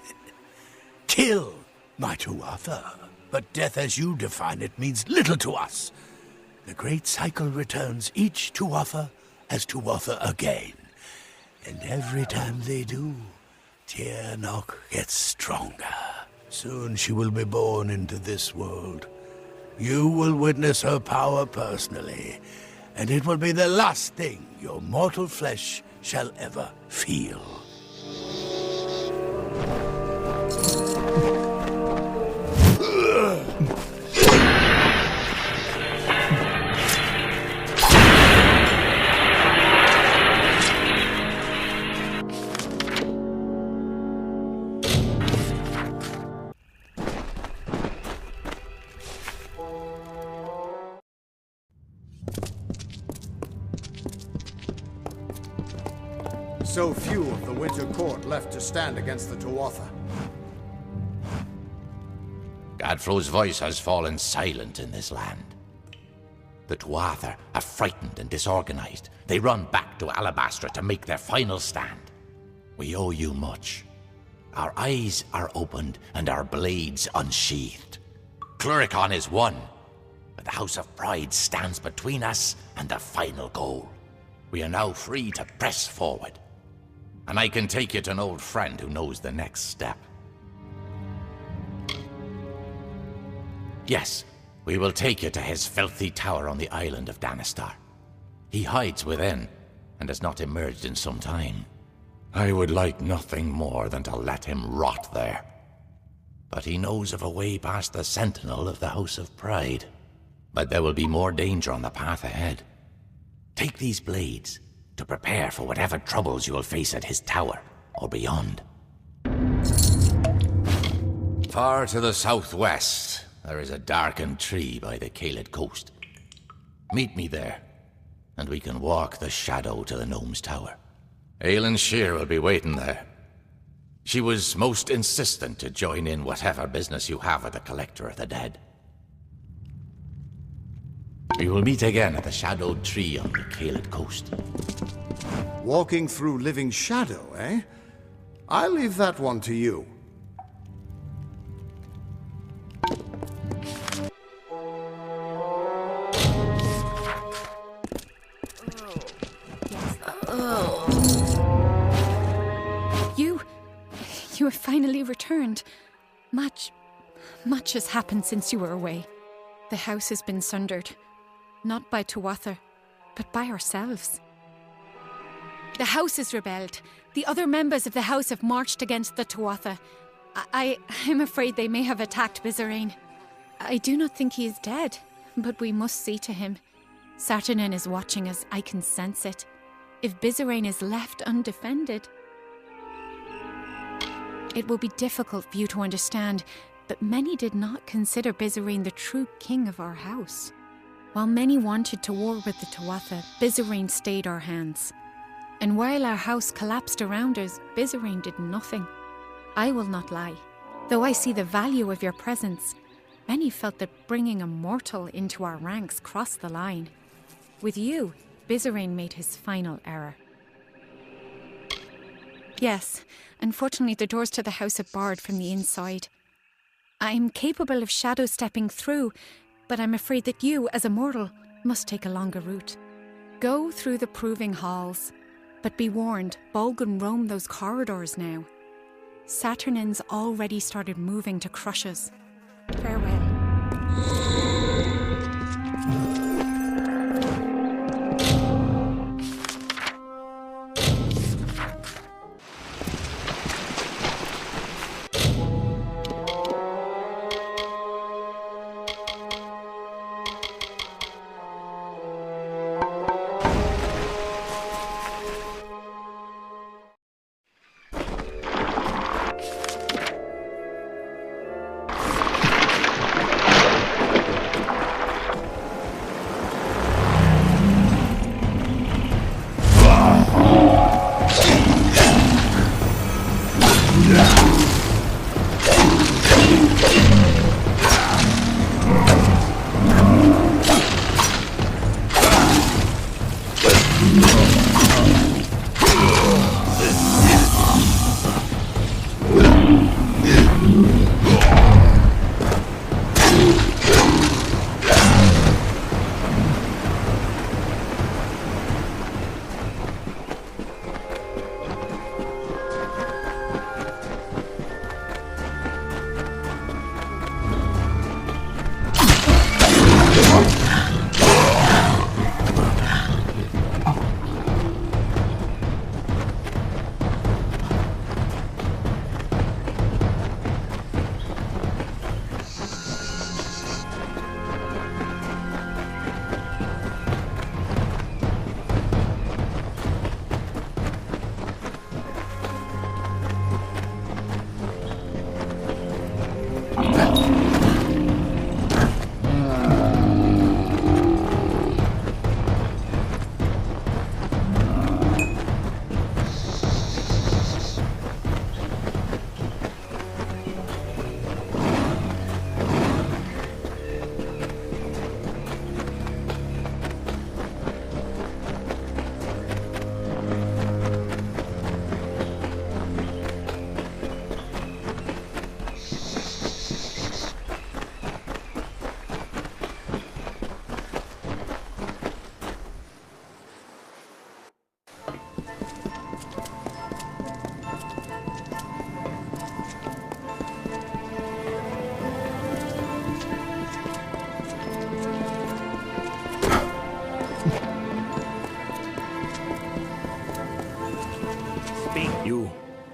Kill my Tuatha. But death as you define it means little to us. The great cycle returns each Tuatha as Tuatha again. And every time they do, Tiernok gets stronger. Soon she will be born into this world. You will witness her power personally, and it will be the last thing your mortal flesh shall ever feel. So few of the Winter Court left to stand against the Tuatha. Godfrey's voice has fallen silent in this land. The Tuatha are frightened and disorganized. They run back to Alabastra to make their final stand. We owe you much. Our eyes are opened and our blades unsheathed. Cluricon is won, but the House of Pride stands between us and the final goal. We are now free to press forward. And I can take you to an old friend who knows the next step. Yes, we will take you to his filthy tower on the island of Danistar. He hides within, and has not emerged in some time. I would like nothing more than to let him rot there. But he knows of a way past the sentinel of the House of Pride. But there will be more danger on the path ahead. Take these blades to prepare for whatever troubles you will face at his tower or beyond. Far to the southwest, there is a darkened tree by the Caelid coast. Meet me there, and we can walk the shadow to the gnome's tower. Aelin Shear will be waiting there. She was most insistent to join in whatever business you have with the Collector of the Dead. We will meet again at the shadowed tree on the Caelid coast. Walking through living shadow, eh? I'll leave that one to you. You have finally returned. Much has happened since you were away. The house has been sundered. Not by Tuatha, but by ourselves. The house has rebelled. The other members of the house have marched against the Tuatha. I'm afraid they may have attacked Bizarane. I do not think he is dead, but we must see to him. Saturnin is watching us, I can sense it. If Bizarane is left undefended, it will be difficult for you to understand, but many did not consider Bizarane the true king of our house. While many wanted to war with the Tuatha, Bizarane stayed our hands. And while our house collapsed around us, Bizarane did nothing. I will not lie. Though I see the value of your presence, many felt that bringing a mortal into our ranks crossed the line. With you, Bizarane made his final error. Yes, unfortunately the doors to the house are barred from the inside. I am capable of shadow stepping through, but I'm afraid that you, as a mortal, must take a longer route. Go through the proving halls, but be warned, Bolgan roam those corridors now. Saturnin's already started moving to crush us. Farewell.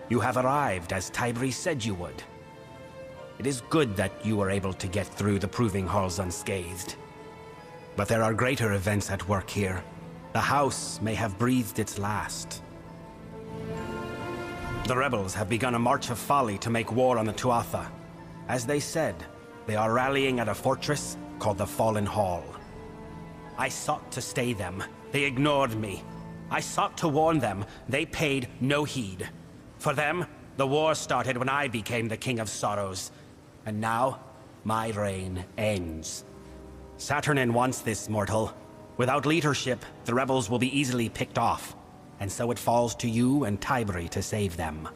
You have arrived as Tybri said you would. It is good that you were able to get through the proving halls unscathed. But there are greater events at work here. The house may have breathed its last. The rebels have begun a march of folly to make war on the Tuatha. As they said, they are rallying at a fortress called the Fallen Hall. I sought to stay them. They ignored me. I sought to warn them. They paid no heed. For them, the war started when I became the King of Sorrows. And now, my reign ends. Saturnin wants this, mortal. Without leadership, the rebels will be easily picked off. And so it falls to you and Tybri to save them.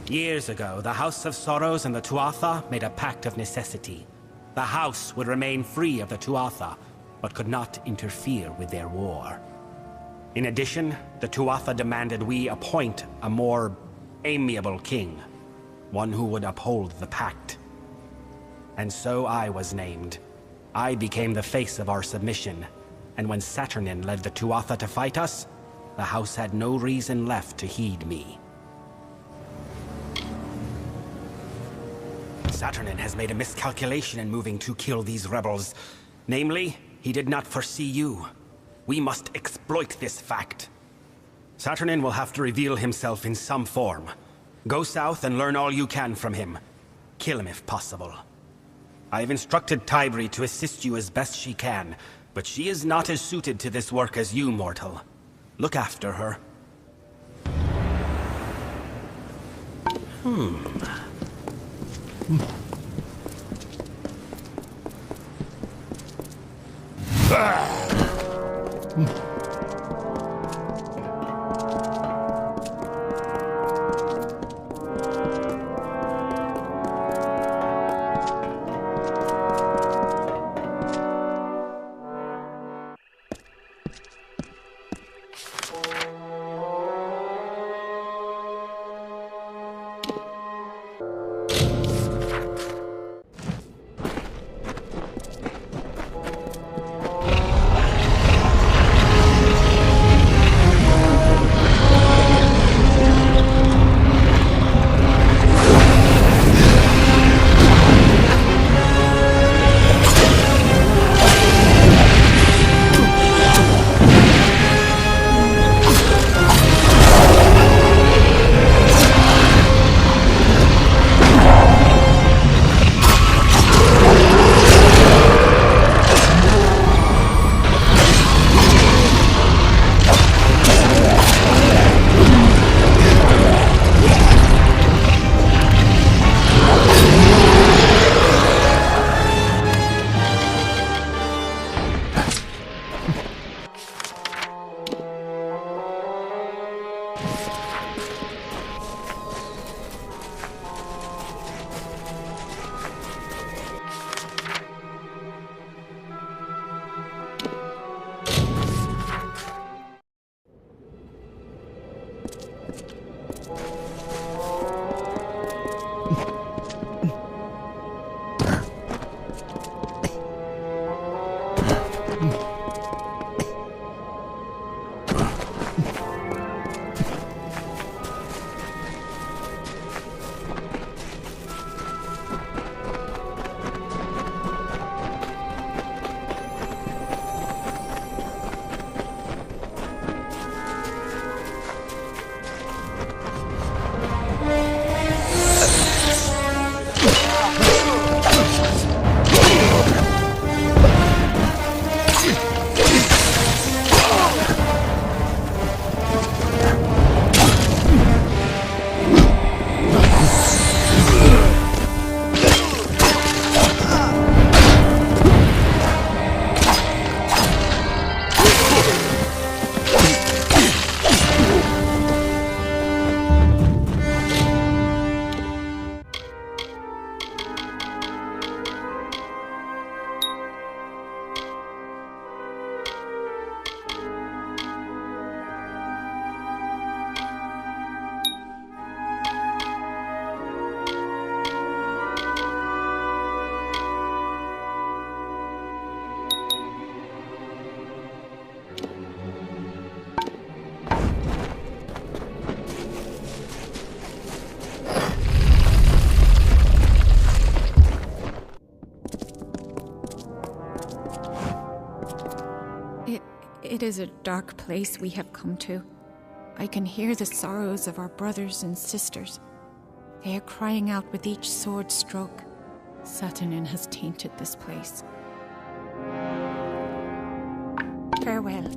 Years ago, the House of Sorrows and the Tuatha made a pact of necessity. The house would remain free of the Tuatha, but could not interfere with their war. In addition, the Tuatha demanded we appoint a more amiable king, one who would uphold the pact. And so I was named. I became the face of our submission, and when Saturnin led the Tuatha to fight us, the house had no reason left to heed me. Saturnin has made a miscalculation in moving to kill these rebels. Namely, he did not foresee you. We must exploit this fact. Saturnin will have to reveal himself in some form. Go south and learn all you can from him. Kill him if possible. I have instructed Tybri to assist you as best she can, but she is not as suited to this work as you, mortal. Look after her. It is a dark place we have come to. I can hear the sorrows of our brothers and sisters. They are crying out with each sword stroke. Satanin has tainted this place. Farewell.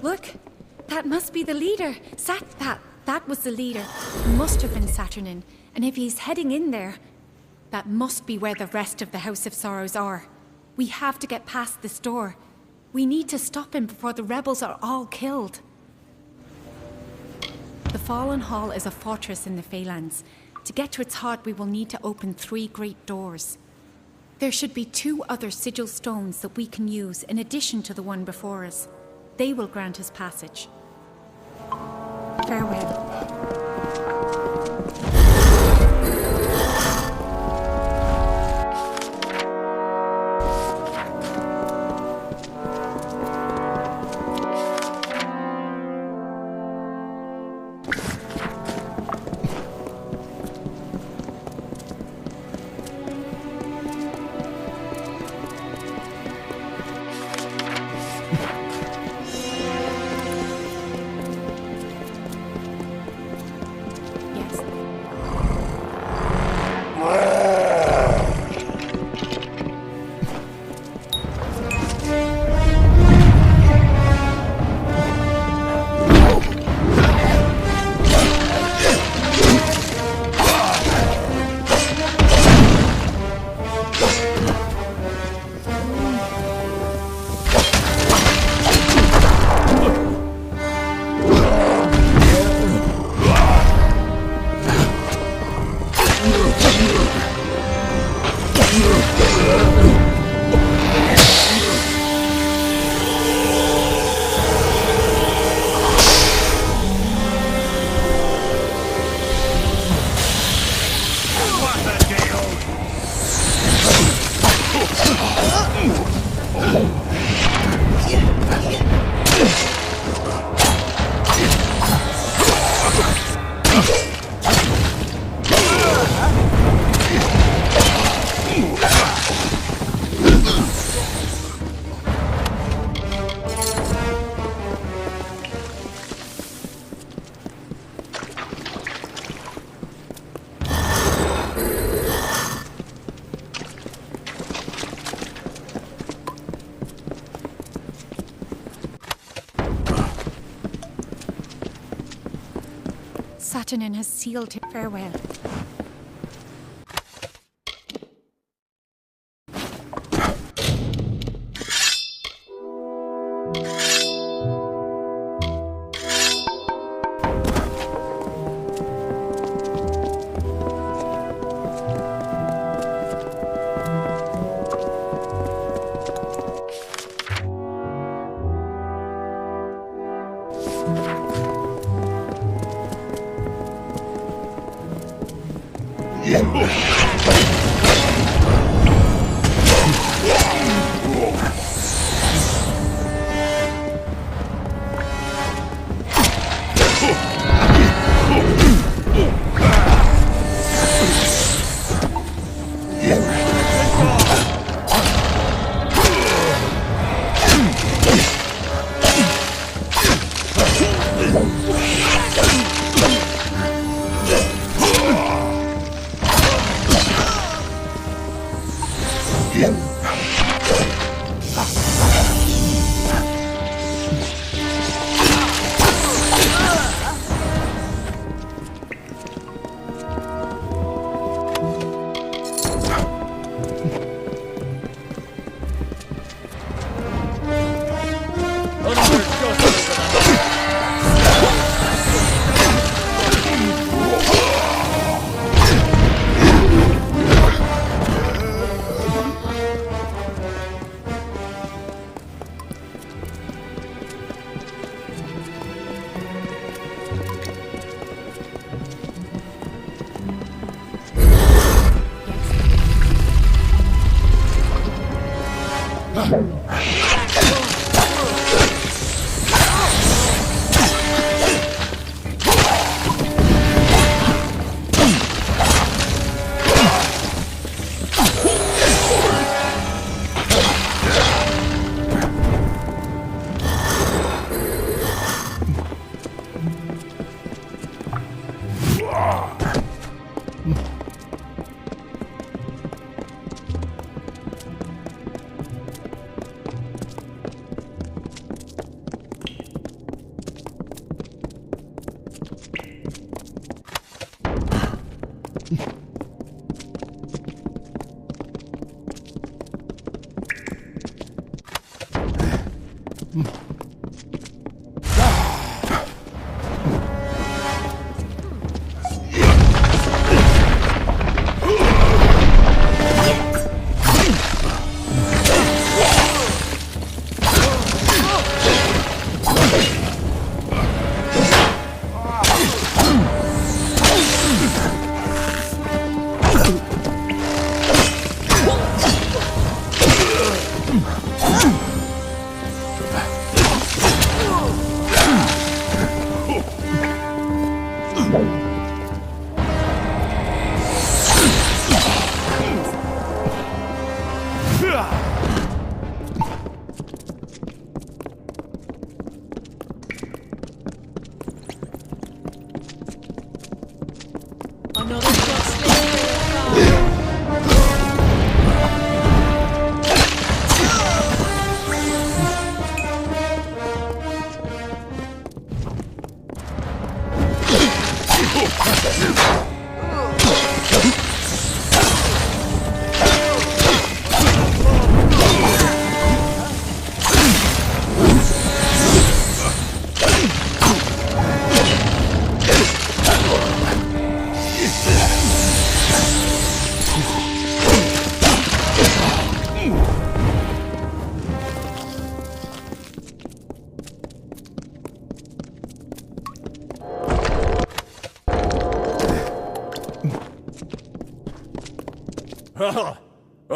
Look! That must be the leader. That was the leader. Must have been Saturnin. And if he's heading in there, that must be where the rest of the House of Sorrows are. We have to get past this door. We need to stop him before the rebels are all killed. The Fallen Hall is a fortress in the Feylands. To get to its heart, we will need to open 3 great doors. There should be 2 other sigil stones that we can use in addition to the one before us. They will grant us passage. Farewell. Saturnin has sealed him farewell.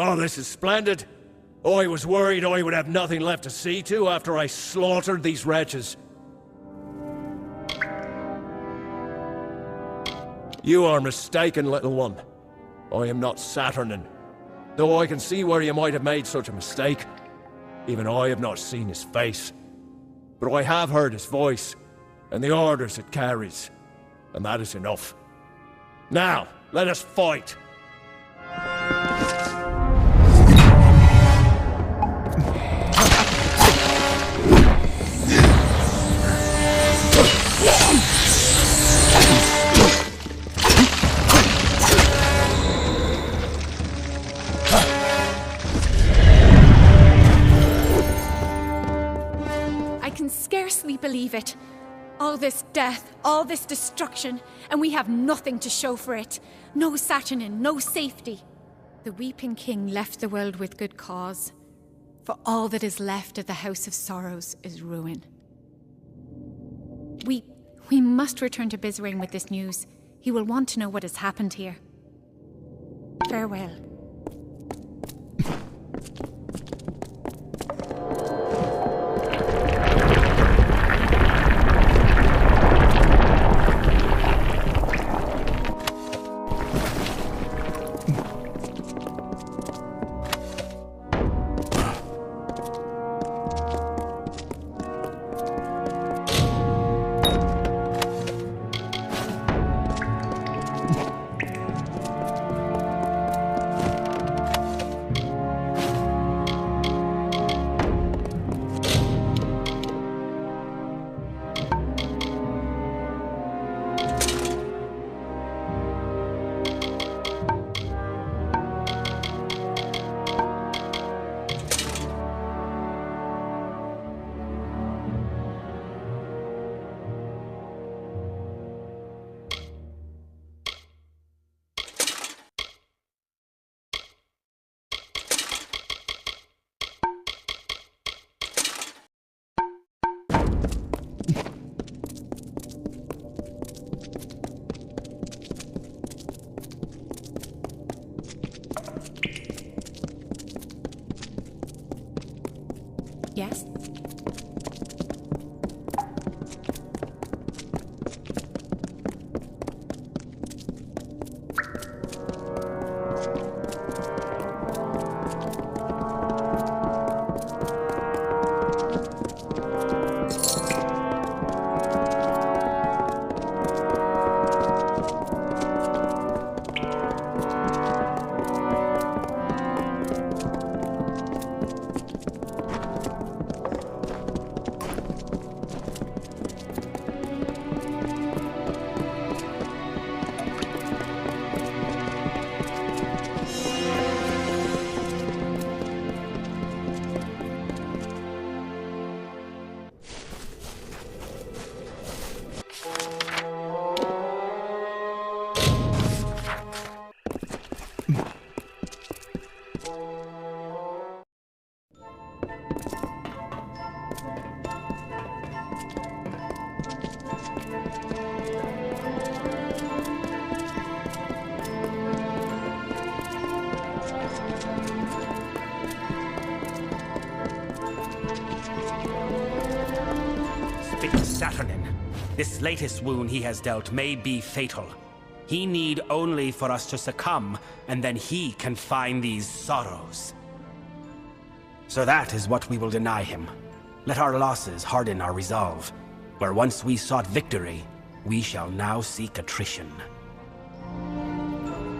Oh, this is splendid. I was worried I would have nothing left to see to after I slaughtered these wretches. You are mistaken, little one. I am not Saturnin. Though I can see where you might have made such a mistake, even I have not seen his face. But I have heard his voice, and the orders it carries, and that is enough. Now, let us fight! I can scarcely believe it. All this death, all this destruction, and we have nothing to show for it. No Saturnin, no safety. The Weeping King left the world with good cause, for all that is left of the House of Sorrows is ruin. We must return to Bizrain with this news. He will want to know what has happened here. Farewell. Yes? defeat Saturnin. This latest wound he has dealt may be fatal. He need only for us to succumb, and then he can find these sorrows. So that is what we will deny him. Let our losses harden our resolve. Where once we sought victory, we shall now seek attrition.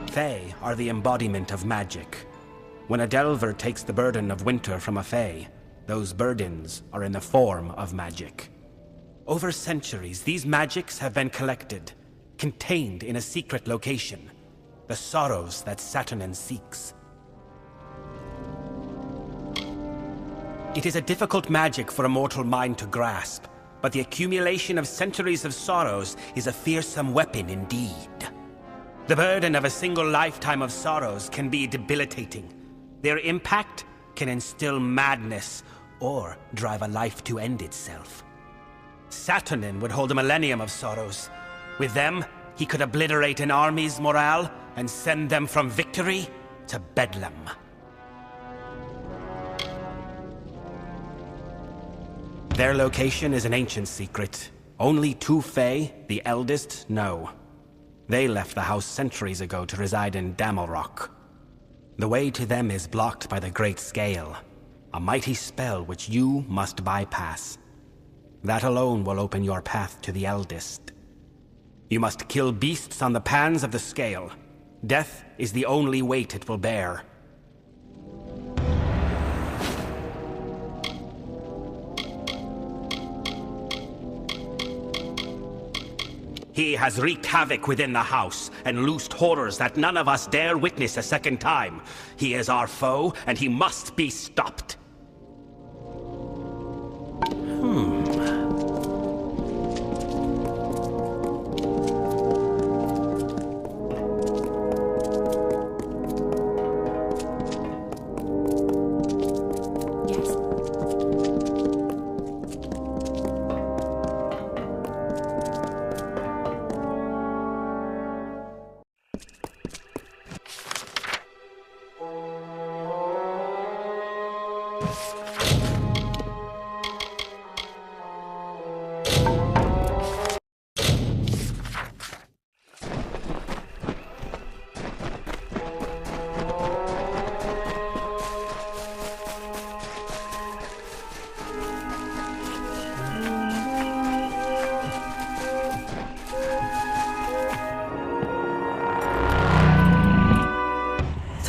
Fae are the embodiment of magic. When a Delver takes the burden of winter from a Fae, those burdens are in the form of magic. Over centuries, these magics have been collected, contained in a secret location, the sorrows that Saturnin seeks. It is a difficult magic for a mortal mind to grasp, but the accumulation of centuries of sorrows is a fearsome weapon indeed. The burden of a single lifetime of sorrows can be debilitating. Their impact can instill madness or drive a life to end itself. Saturnin would hold a millennium of sorrows. With them, he could obliterate an army's morale and send them from victory to bedlam. Their location is an ancient secret. Only two Fae, the eldest, know. They left the house centuries ago to reside in Damelrock. The way to them is blocked by the Great Scale, a mighty spell which you must bypass. That alone will open your path to the eldest. You must kill beasts on the pans of the scale. Death is the only weight it will bear. He has wreaked havoc within the house, and loosed horrors that none of us dare witness a second time. He is our foe, and he must be stopped.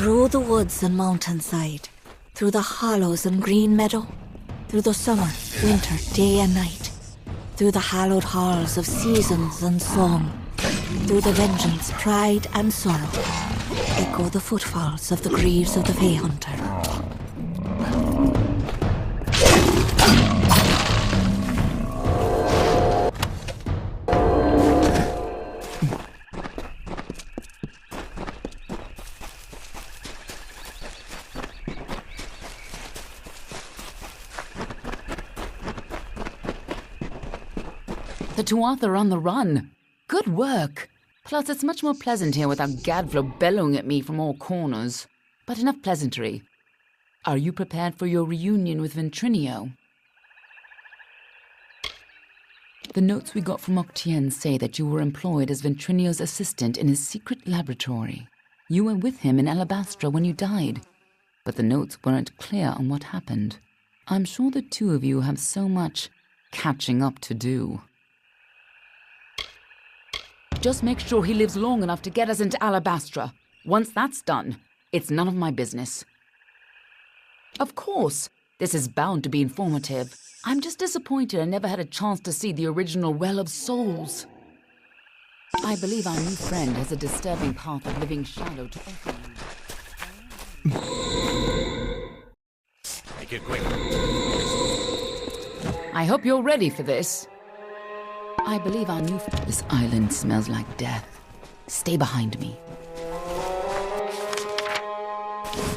Through the woods and mountainside, through the hollows and green meadow, through the summer, winter, day and night, through the hallowed halls of seasons and song, through the vengeance, pride and sorrow, echo the footfalls of the greaves of the Fae Hunter. The Tuatha are on the run. Good work. Plus, it's much more pleasant here without Gadflo bellowing at me from all corners. But enough pleasantry. Are you prepared for your reunion with Ventrinio? The notes we got from Octien say that you were employed as Ventrinio's assistant in his secret laboratory. You were with him in Alabastra when you died, but the notes weren't clear on what happened. I'm sure the two of you have so much catching up to do. Just make sure he lives long enough to get us into Alabastra. Once that's done, it's none of my business. Of course, this is bound to be informative. I'm just disappointed I never had a chance to see the original Well of Souls. I believe our new friend has a disturbing path of living shadow to offer you. Make it quick. I hope you're ready for this. I believe our new... This island smells like death. Stay behind me.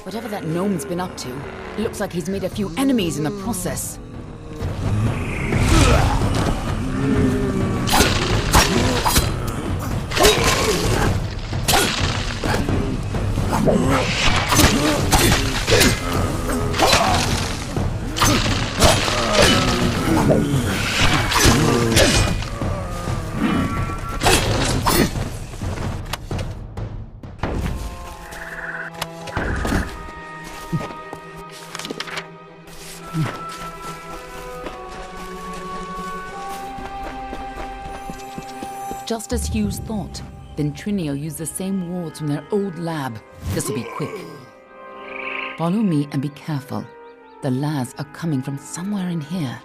Whatever that gnome's been up to, it looks like he's made a few enemies in the process. Just as Hughes thought. Ventrinio used the same wards from their old lab. This'll be quick. Follow me and be careful. The Laz are coming from somewhere in here.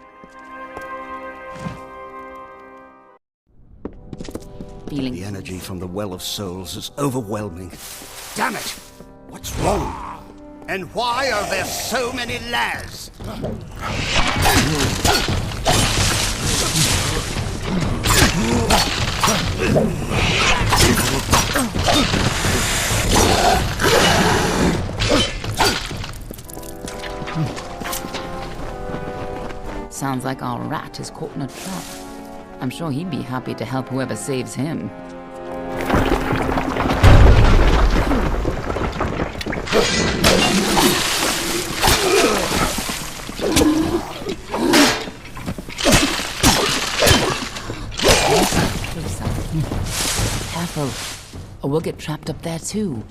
Feeling... The energy from the Well of Souls is overwhelming. Damn it! What's wrong? And why are there so many Laz? Sounds like our rat is caught in a trap. I'm sure he'd be happy to help whoever saves him. Careful, or we'll get trapped up there too.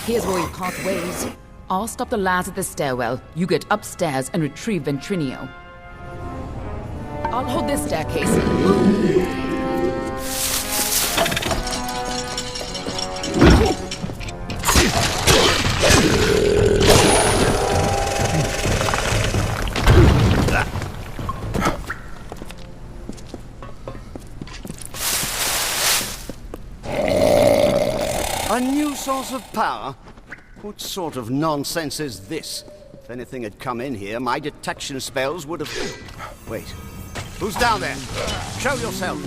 Here's where we part ways. I'll stop the Laz at the stairwell. You get upstairs and retrieve Ventrinio. I'll hold this staircase. A new source of power? What sort of nonsense is this? If anything had come in here, my detection spells would have... Wait. Who's down there? Show yourself.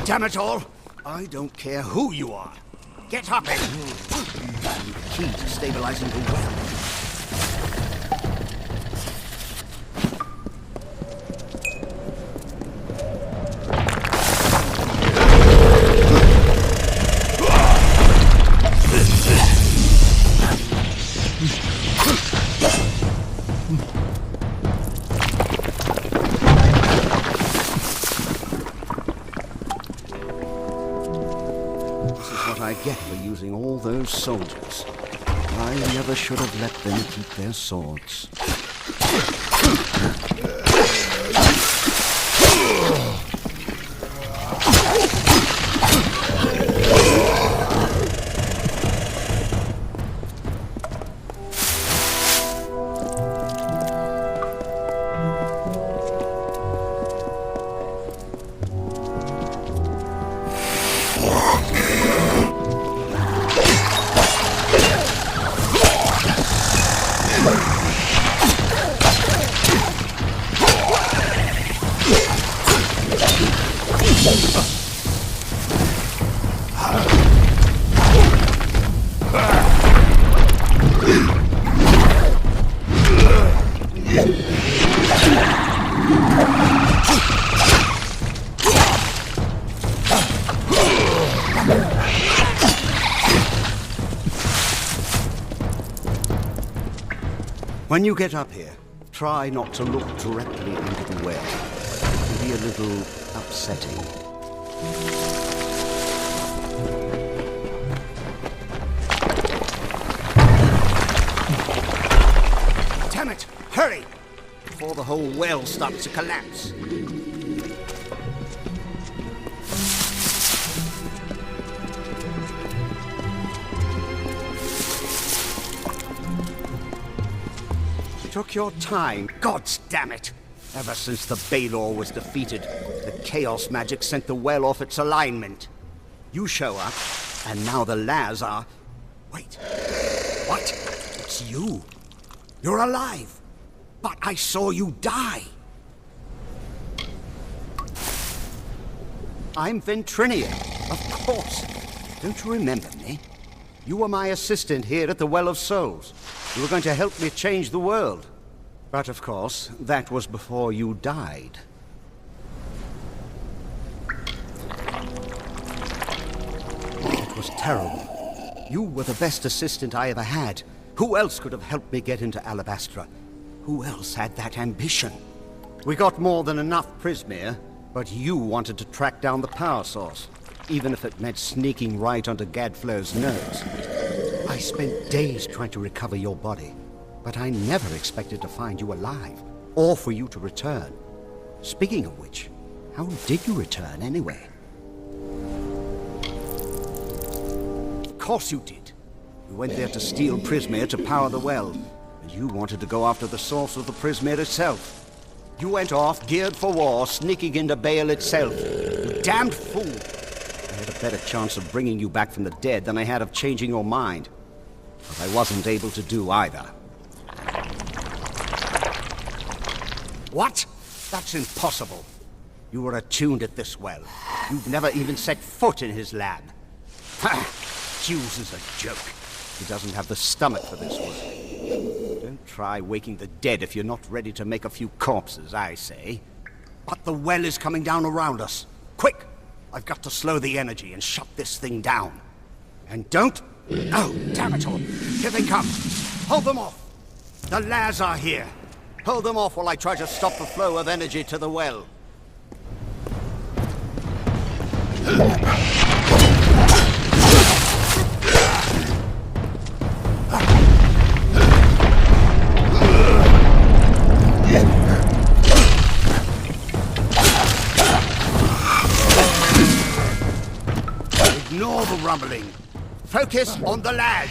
Damn it all! I don't care who you are. Get up here! The key to stabilizing the well. I get for using all those soldiers. I never should have let them keep their swords. When you get up here, try not to look directly into the well. It can be a little upsetting. Damn it! Hurry! Before the whole well starts to collapse. Took your time. Gods damn it! Ever since the Balor was defeated, the Chaos magic sent the well off its alignment. You show up, and now the Laz are... Wait. What? It's you. You're alive. But I saw you die. I'm Ventrinio, of course. Don't you remember me? You were my assistant here at the Well of Souls. You were going to help me change the world. But of course, that was before you died. It was terrible. You were the best assistant I ever had. Who else could have helped me get into Alabastra? Who else had that ambition? We got more than enough Prismere, but you wanted to track down the power source, even if it meant sneaking right onto Gadflow's nose. I spent days trying to recover your body, but I never expected to find you alive, or for you to return. Speaking of which, how did you return anyway? Of course you did. You went there to steal Prismere to power the well, and you wanted to go after the source of the Prismere itself. You went off, geared for war, sneaking into Baal itself. You damned fool! I had a better chance of bringing you back from the dead than I had of changing your mind. But I wasn't able to do either. What? That's impossible. You were attuned at this well. You've never even set foot in his lab. Ha! Hughes is a joke. He doesn't have the stomach for this work. Don't try waking the dead if you're not ready to make a few corpses, I say. But the well is coming down around us. Quick! I've got to slow the energy and shut this thing down. And don't... Oh, damn it all! Here they come! Hold them off! The Laz are here! Hold them off while I try to stop the flow of energy to the well. Ignore the rumbling. Focus on the lad.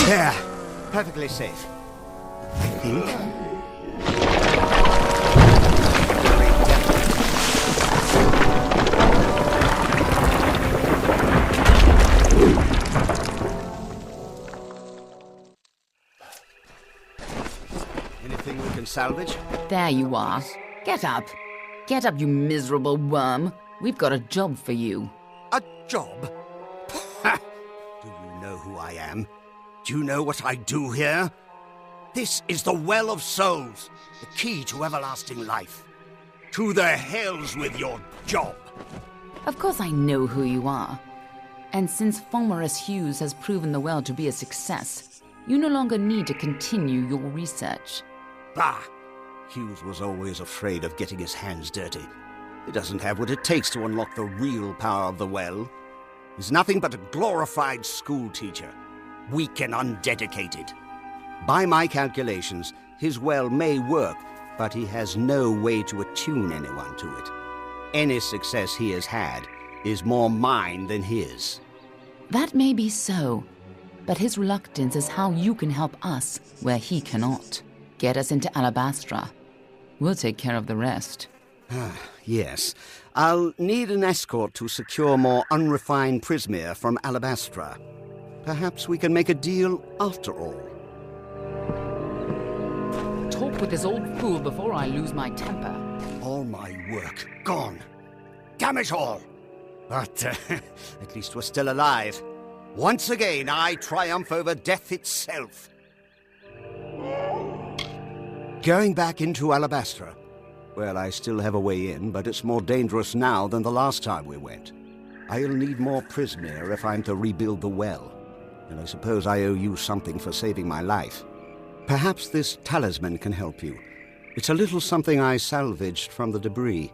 There. Perfectly safe. I think. Anything we can salvage? There you are. Get up. Get up, you miserable worm. We've got a job for you. A job? Ha! Do you know who I am? Do you know what I do here? This is the Well of Souls, the key to everlasting life. To the hells with your job! Of course I know who you are. And since Fulmarus Hughes has proven the well to be a success, you no longer need to continue your research. Bah! Hughes was always afraid of getting his hands dirty. He doesn't have what it takes to unlock the real power of the well. He's nothing but a glorified school teacher, weak and undedicated. By my calculations, his well may work, but he has no way to attune anyone to it. Any success he has had is more mine than his. That may be so, but his reluctance is how you can help us where he cannot. Get us into Alabastra. We'll take care of the rest. Yes. I'll need an escort to secure more unrefined Prismere from Alabastra. Perhaps we can make a deal after all. Talk with this old fool before I lose my temper. All my work gone. Damn it all! But at least we're still alive. Once again, I triumph over death itself. Going back into Alabastra. Well, I still have a way in, but it's more dangerous now than the last time we went. I'll need more Prismere if I'm to rebuild the well. And I suppose I owe you something for saving my life. Perhaps this talisman can help you. It's a little something I salvaged from the debris.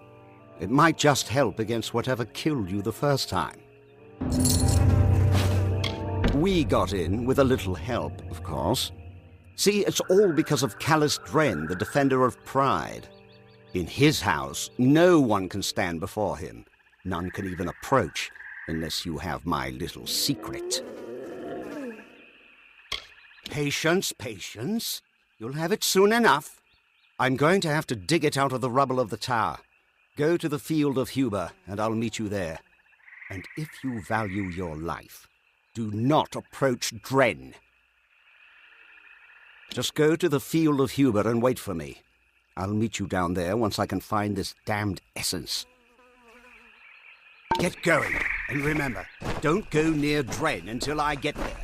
It might just help against whatever killed you the first time. We got in with a little help, of course. See, it's all because of Callous Dren, the Defender of Pride. In his house, no one can stand before him. None can even approach, unless you have my little secret. Patience, patience. You'll have it soon enough. I'm going to have to dig it out of the rubble of the tower. Go to the field of Huber, and I'll meet you there. And if you value your life, do not approach Dren. Just go to the field of Huber and wait for me. I'll meet you down there once I can find this damned essence. Get going, and remember, don't go near Dren until I get there.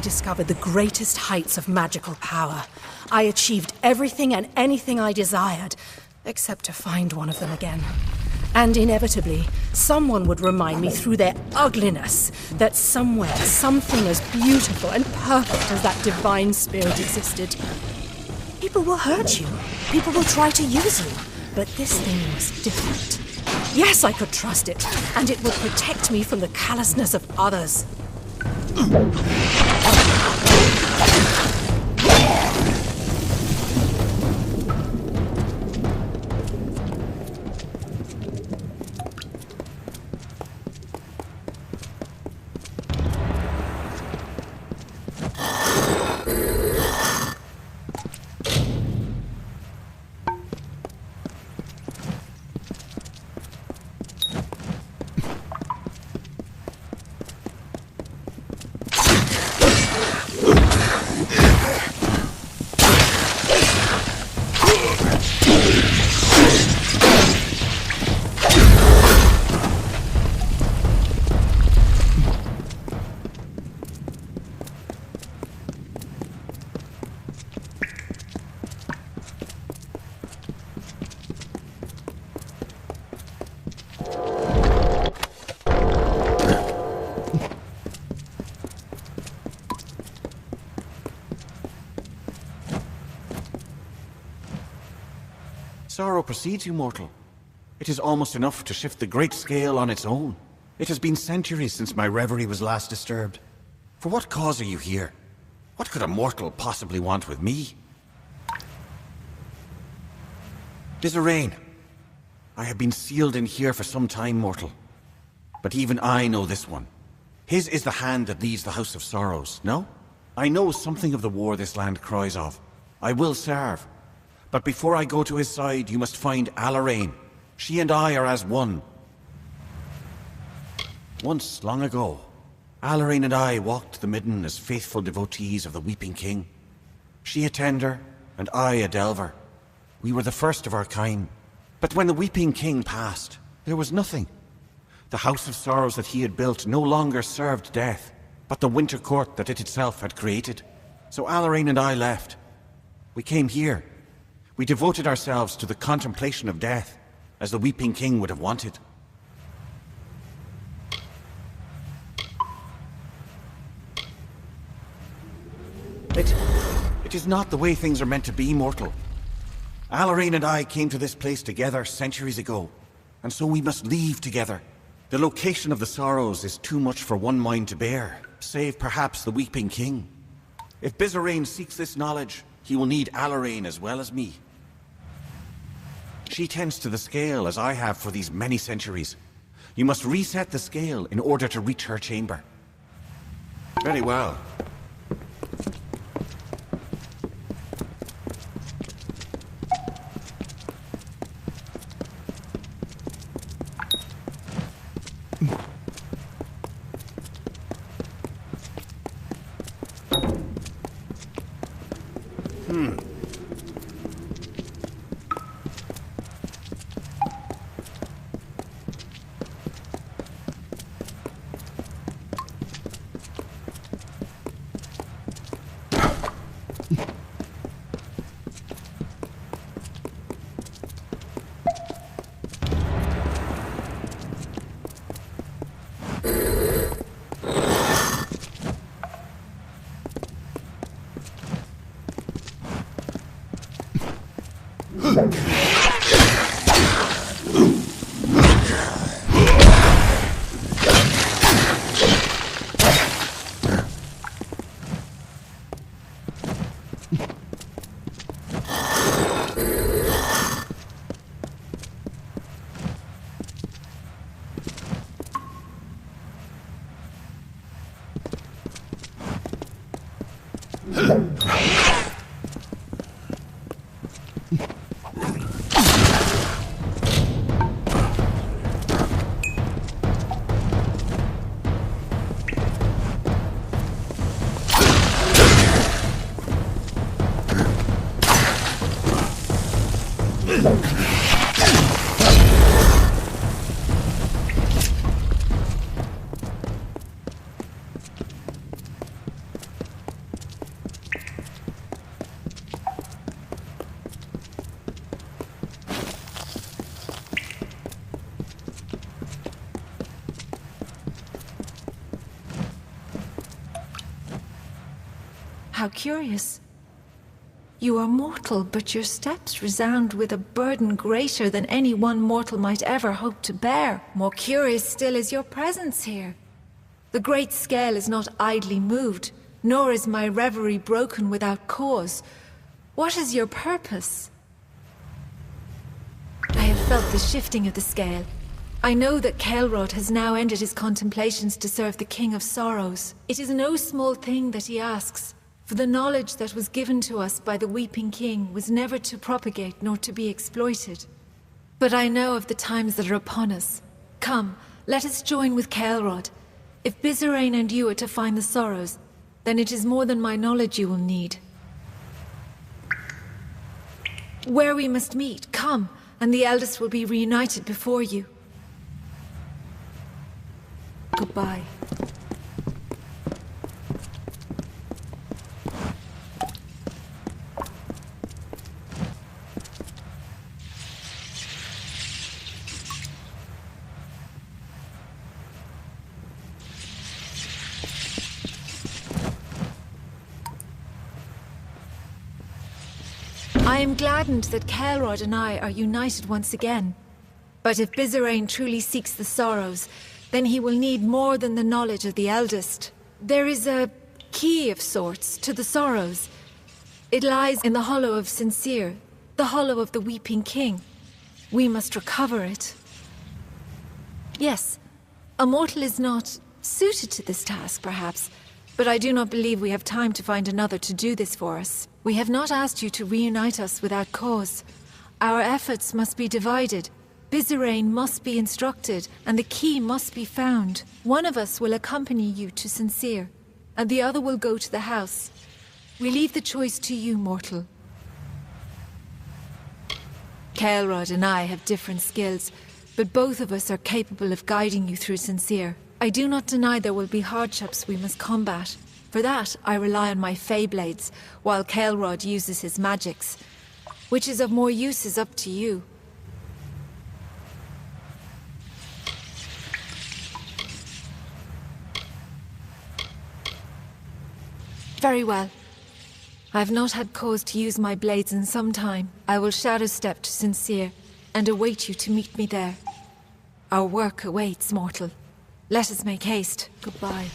Discovered the greatest heights of magical power. I achieved everything and anything I desired, except to find one of them again. And inevitably, someone would remind me through their ugliness that somewhere, something as beautiful and perfect as that divine spirit existed. People will hurt you. People will try to use you. But this thing was different. Yes, I could trust it, and it would protect me from the callousness of others. sorrow precedes you, mortal. It is almost enough to shift the great scale on its own. It has been centuries since my reverie was last disturbed. For what cause are you here? What could a mortal possibly want with me? Bizarrain, I have been sealed in here for some time, mortal. But even I know this one. His is the hand that leads the House of Sorrows, no? I know something of the war this land cries of. I will serve. But before I go to his side, you must find Alarain. She and I are as one. Once, long ago, Alarain and I walked the Midden as faithful devotees of the Weeping King. She a tender, and I a delver. We were the first of our kind. But when the Weeping King passed, there was nothing. The House of Sorrows that he had built no longer served death, but the winter court that it itself had created. So Alarain and I left. We came here. We devoted ourselves to the contemplation of death, as the Weeping King would have wanted. It is not the way things are meant to be, mortal. Alarain and I came to this place together centuries ago, and so we must leave together. The location of the Sorrows is too much for one mind to bear, save perhaps the Weeping King. If Bizarrain seeks this knowledge, he will need Alarain as well as me. She tends to the scale as I have for these many centuries. You must reset the scale in order to reach her chamber. Very well. How curious. You are mortal, but your steps resound with a burden greater than any one mortal might ever hope to bear. More curious still is your presence here. The great scale is not idly moved, nor is my reverie broken without cause. What is your purpose? I have felt the shifting of the scale. I know that Caelrod has now ended his contemplations to serve the King of Sorrows. It is no small thing that he asks. For the knowledge that was given to us by the Weeping King was never to propagate nor to be exploited. But I know of the times that are upon us. Come, let us join with Caelrod. If Bizarrain and you are to find the Sorrows, then it is more than my knowledge you will need. Where we must meet, come, and the eldest will be reunited before you. Goodbye. I am gladdened that Caelrod and I are united once again. But if Bizerain truly seeks the Sorrows, then he will need more than the knowledge of the eldest. There is a key of sorts to the Sorrows. It lies in the hollow of Sincere, the hollow of the Weeping King. We must recover it. Yes, a mortal is not suited to this task, perhaps, but I do not believe we have time to find another to do this for us. We have not asked you to reunite us without cause. Our efforts must be divided. Bizerain must be instructed, and the key must be found. One of us will accompany you to Sincere, and the other will go to the house. We leave the choice to you, mortal. Caelrod and I have different skills, but both of us are capable of guiding you through Sincere. I do not deny there will be hardships we must combat. For that, I rely on my Feyblades, while Caelrod uses his magics. Which is of more use is up to you. Very well. I have not had cause to use my blades in some time. I will shadow step to Sincere, and await you to meet me there. Our work awaits, mortal. Let us make haste. Goodbye.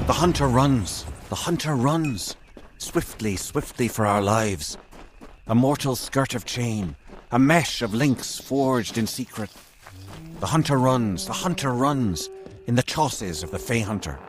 The hunter runs. The hunter runs. Swiftly, swiftly for our lives. A mortal skirt of chain. A mesh of links forged in secret. The hunter runs. The hunter runs. In the chausses of the Fey Hunter.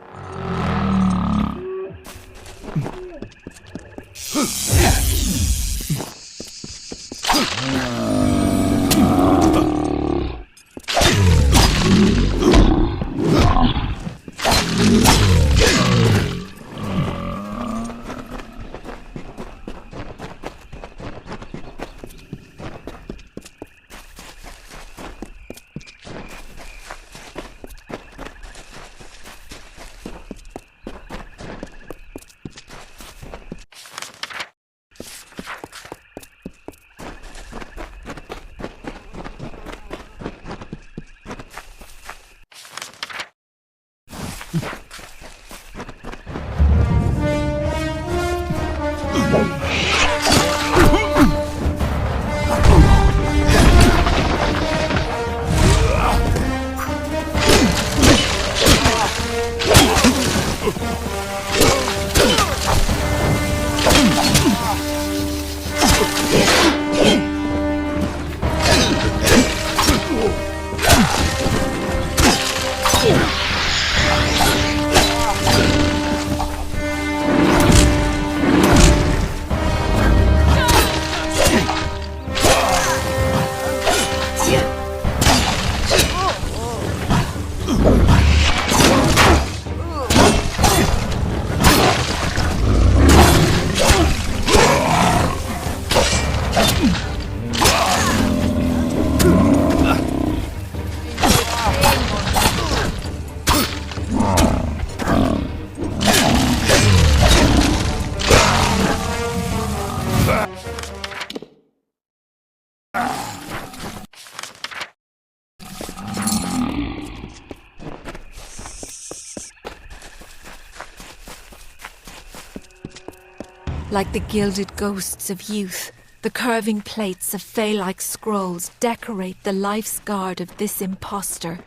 like the gilded ghosts of youth. The curving plates of fey-like scrolls decorate the life's guard of this impostor.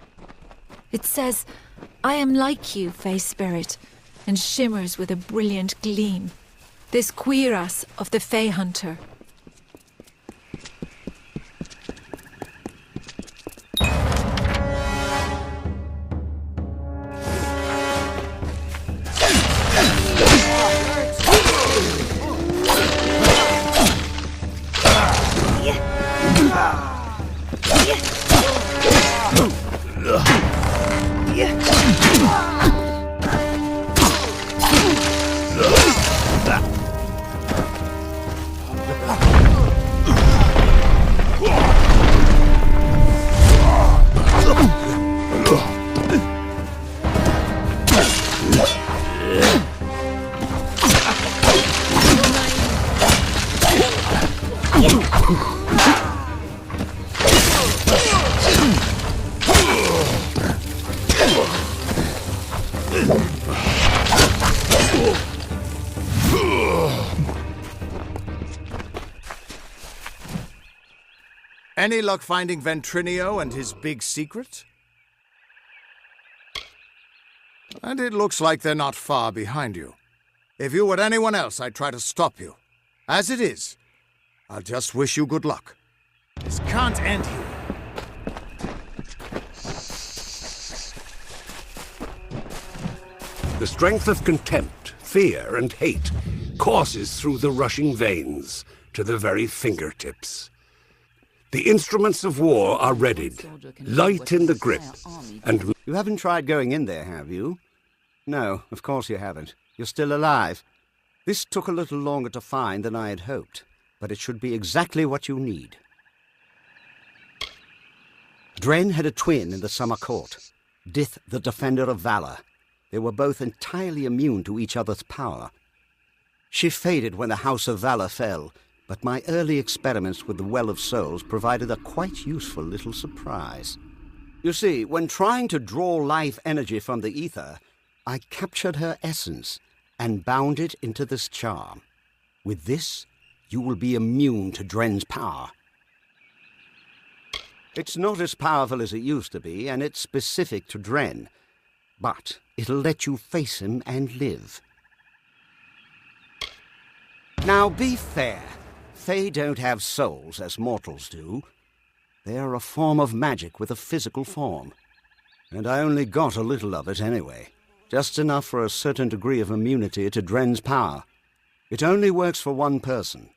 It says, "I am like you, fey spirit," and shimmers with a brilliant gleam. This cuirass of the fey hunter. Any luck finding Ventrinio and his big secret? And it looks like they're not far behind you. If you were anyone else, I'd try to stop you. As it is, I'll just wish you good luck. This can't end here. The strength of contempt, fear, and hate courses through the rushing veins to the very fingertips. The instruments of war are readied, light in the grip, and... You haven't tried going in there, have you? No, of course you haven't. You're still alive. This took a little longer to find than I had hoped, but it should be exactly what you need. Dren had a twin in the Summer Court, Dith the Defender of Valor. They were both entirely immune to each other's power. She faded when the House of Valor fell, but my early experiments with the Well of Souls provided a quite useful little surprise. You see, when trying to draw life energy from the ether, I captured her essence and bound it into this charm. With this, you will be immune to Dren's power. It's not as powerful as it used to be, and it's specific to Dren, but it'll let you face him and live. Now be fair. Fae don't have souls as mortals do. They are a form of magic with a physical form. And I only got a little of it anyway. Just enough for a certain degree of immunity to Dren's power. It only works for one person,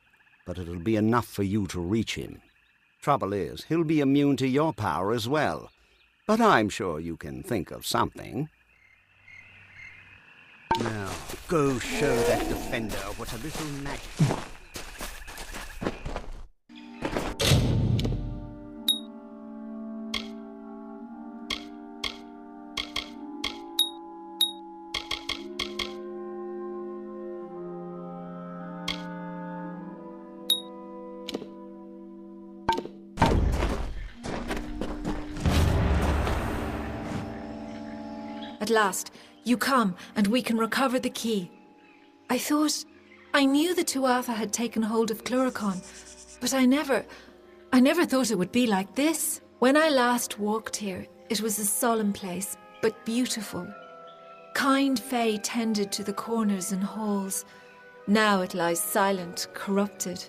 but it'll be enough for you to reach him. Trouble is, he'll be immune to your power as well. But I'm sure you can think of something. Now, go show that defender what a little magic... At last, you come, and we can recover the key. I knew the Tuatha had taken hold of Cluricon, but I never thought it would be like this. When I last walked here, it was a solemn place, but beautiful. Kind fae tended to the corners and halls. Now it lies silent, corrupted,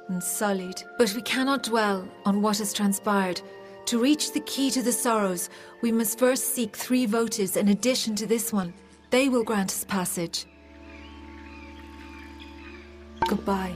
and sullied. But we cannot dwell on what has transpired. To reach the key to the Sorrows, we must first seek 3 votives in addition to this one. They will grant us passage. Goodbye.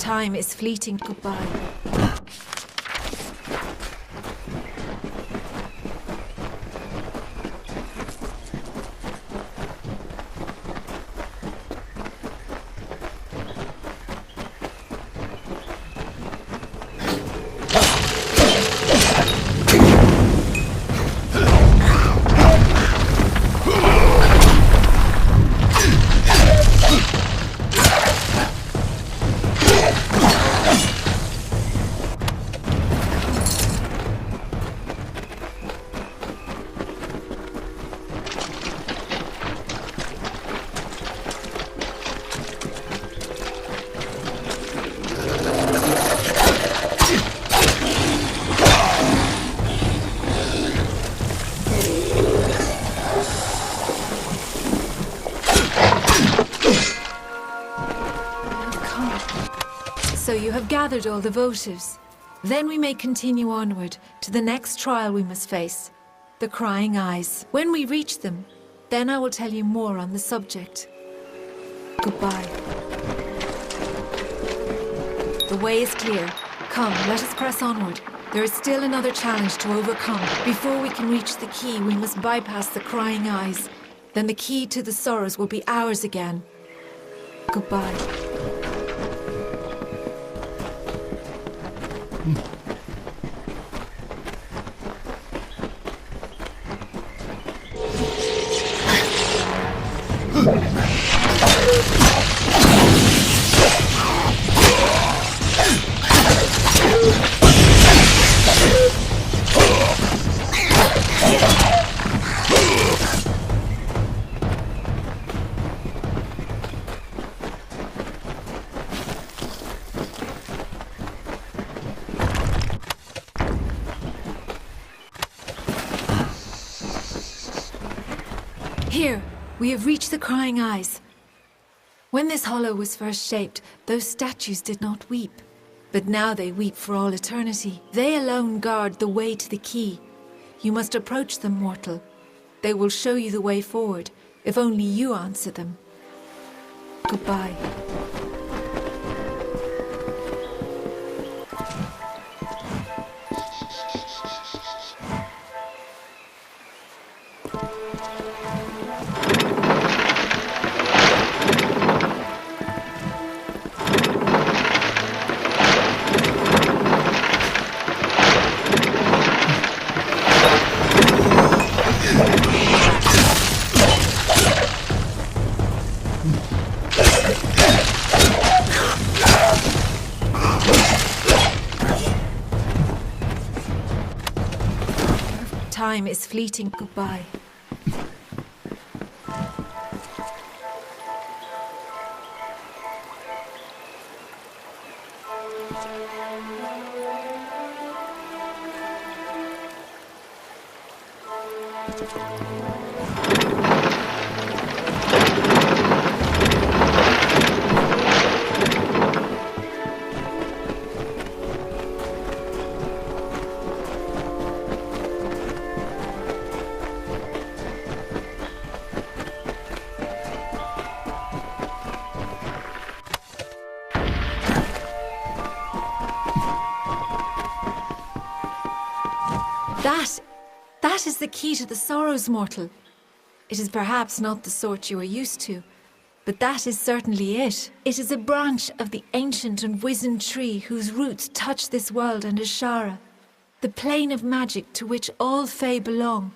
Time is fleeting. Goodbye. So you have gathered all the votives. Then we may continue onward to the next trial we must face, the Crying Eyes. When we reach them, then I will tell you more on the subject. Goodbye. The way is clear. Come, let us press onward. There is still another challenge to overcome. Before we can reach the key, we must bypass the Crying Eyes. Then the key to the Sorrows will be ours again. Goodbye. Here, we have reached the Crying Eyes. When this hollow was first shaped, those statues did not weep. But now they weep for all eternity. They alone guard the way to the key. You must approach them, mortal. They will show you the way forward, if only you answer them. Goodbye. Time is fleeting. Goodbye. That is the key to the Sorrows, mortal. It is perhaps not the sort you are used to, but that is certainly it. It is a branch of the ancient and wizened tree whose roots touch this world and Ashara, the plane of magic to which all Fae belong.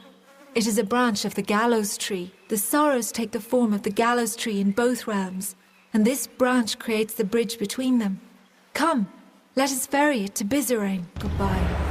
It is a branch of the Gallows Tree. The Sorrows take the form of the Gallows Tree in both realms, and this branch creates the bridge between them. Come, let us ferry it to Bizerain. Goodbye.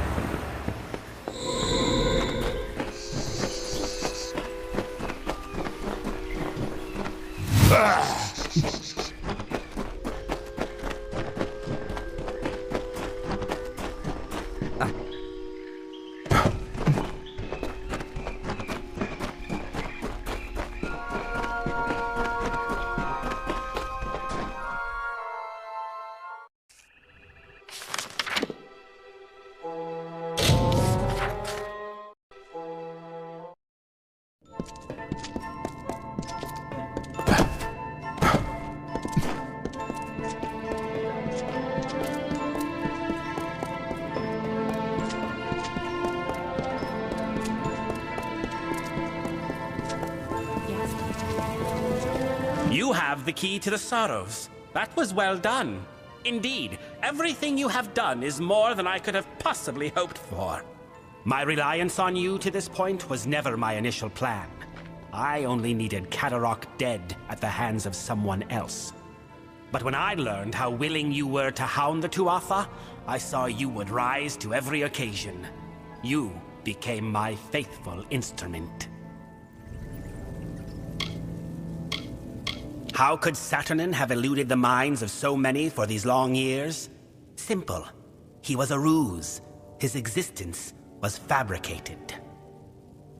have the key to the sorrows. That was well done. Indeed, everything you have done is more than I could have possibly hoped for. My reliance on you to this point was never my initial plan. I only needed Kadarok dead at the hands of someone else. But when I learned how willing you were to hound the Tuatha, I saw you would rise to every occasion. You became my faithful instrument. How could Saturnin have eluded the minds of so many for these long years? Simple. He was a ruse. His existence was fabricated.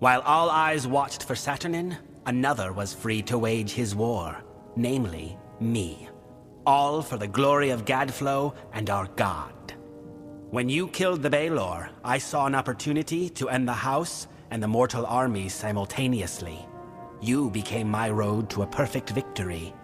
While all eyes watched for Saturnin, another was free to wage his war, namely me. All for the glory of Gadflow and our god. When you killed the Baelor, I saw an opportunity to end the house and the mortal armies simultaneously. You became my road to a perfect victory.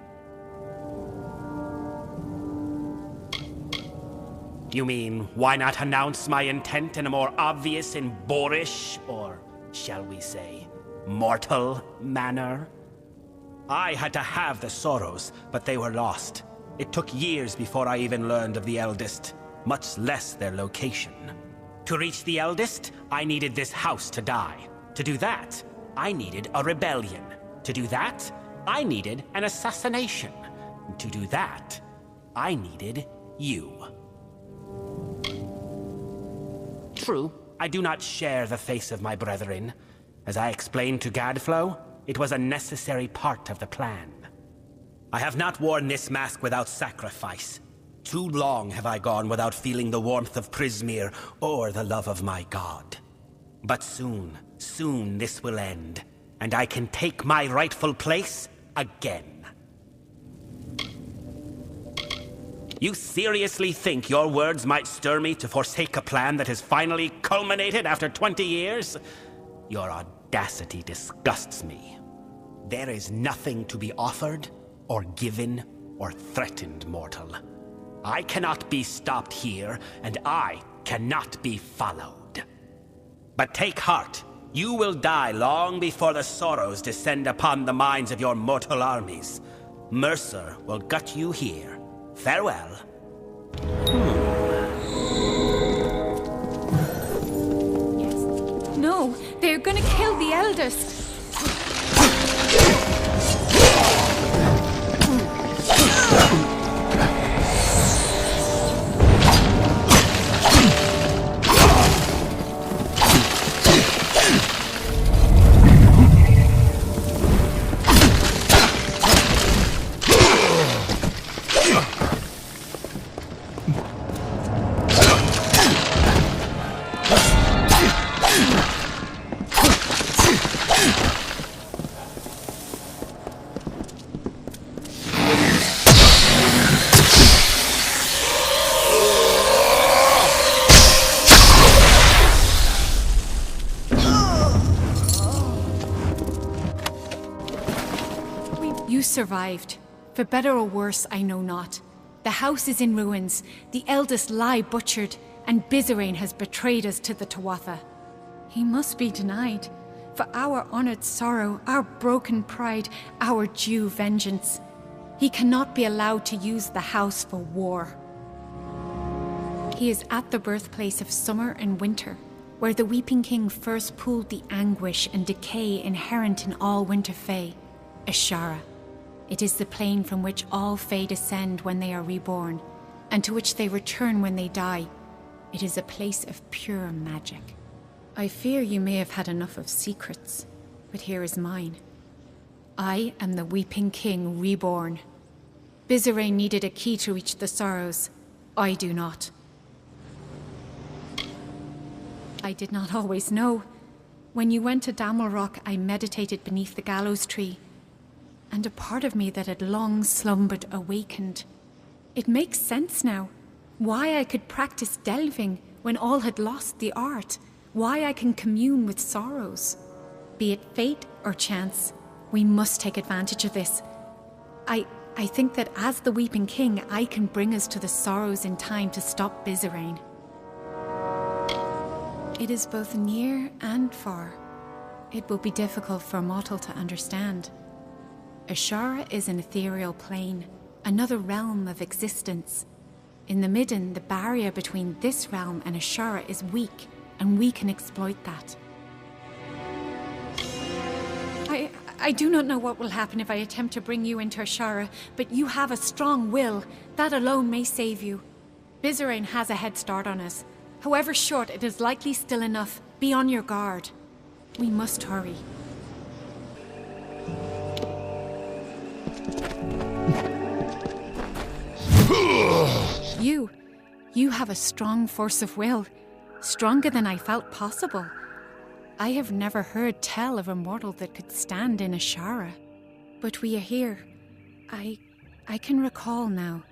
You mean, why not announce my intent in a more obvious and boorish, or shall we say, mortal manner? I had to have the sorrows, but they were lost. It took years before I even learned of the Eldest, much less their location. To reach the Eldest, I needed this house to die. To do that, I needed a rebellion. To do that, I needed an assassination. To do that, I needed you. True, I do not share the face of my brethren. As I explained to Gadflow, it was a necessary part of the plan. I have not worn this mask without sacrifice. Too long have I gone without feeling the warmth of Prismeer or the love of my god. But soon, soon this will end, and I can take my rightful place again. You seriously think your words might stir me to forsake a plan that has finally culminated after 20 years? Your audacity disgusts me. There is nothing to be offered, or given, or threatened, mortal. I cannot be stopped here, and I cannot be followed. But take heart. You will die long before the sorrows descend upon the minds of your mortal armies. Mercer will gut you here. Farewell. Yes. No, they're gonna kill the eldest. You survived. For better or worse, I know not. The house is in ruins, the eldest lie butchered, and Bizerain has betrayed us to the Tuatha. He must be denied. For our honored sorrow, our broken pride, our due vengeance. He cannot be allowed to use the house for war. He is at the birthplace of summer and winter, where the Weeping King first pooled the anguish and decay inherent in all Winter Fae, Ashara. It is the plane from which all Fae descend when they are reborn, and to which they return when they die. It is a place of pure magic. I fear you may have had enough of secrets, but here is mine. I am the Weeping King reborn. Bizerain needed a key to reach the sorrows. I do not. I did not always know. When you went to Damelrock, I meditated beneath the gallows tree, and a part of me that had long slumbered awakened. It makes sense now. Why I could practice delving when all had lost the art. Why I can commune with sorrows. Be it fate or chance, we must take advantage of this. I think that as the Weeping King, I can bring us to the sorrows in time to stop Bizerain. It is both near and far. It will be difficult for a mortal to understand. Ashara is an ethereal plane, another realm of existence. In the Midden, the barrier between this realm and Ashara is weak, and we can exploit that. I do not know what will happen if I attempt to bring you into Ashara, but you have a strong will. That alone may save you. Bizerain has a head start on us. However short, it is likely still enough. Be on your guard. We must hurry. You have a strong force of will. Stronger than I felt possible. I have never heard tell of a mortal that could stand in Ashara. But we are here. I can recall now,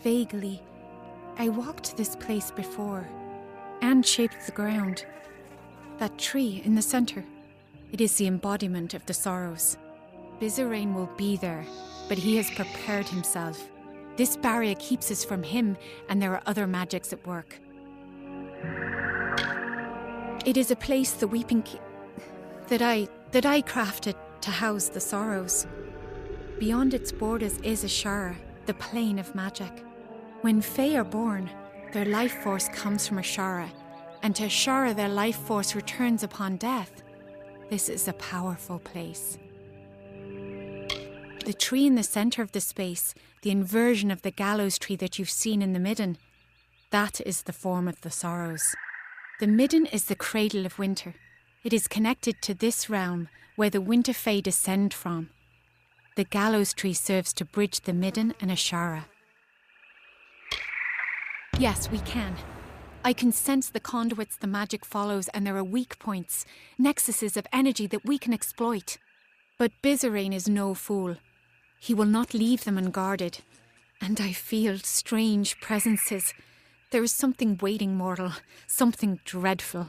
vaguely. I walked this place before, and shaped the ground. That tree in the center, it is the embodiment of the sorrows. Bizerain will be there, but he has prepared himself. This barrier keeps us from him, and there are other magics at work. It is a place the Weeping that I crafted to house the sorrows. Beyond its borders is Ashara, the plane of magic. When Fae are born, their life force comes from Ashara, and to Ashara their life force returns upon death. This is a powerful place. The tree in the center of the space, the inversion of the gallows tree that you've seen in the Midden, that is the form of the sorrows. The Midden is the cradle of winter. It is connected to this realm where the winter fae descend from. The gallows tree serves to bridge the Midden and Ashara. Yes, we can. I can sense the conduits the magic follows, and there are weak points, nexuses of energy that we can exploit. But Bizerain is no fool. He will not leave them unguarded. And I feel strange presences. There is something waiting, mortal. Something dreadful.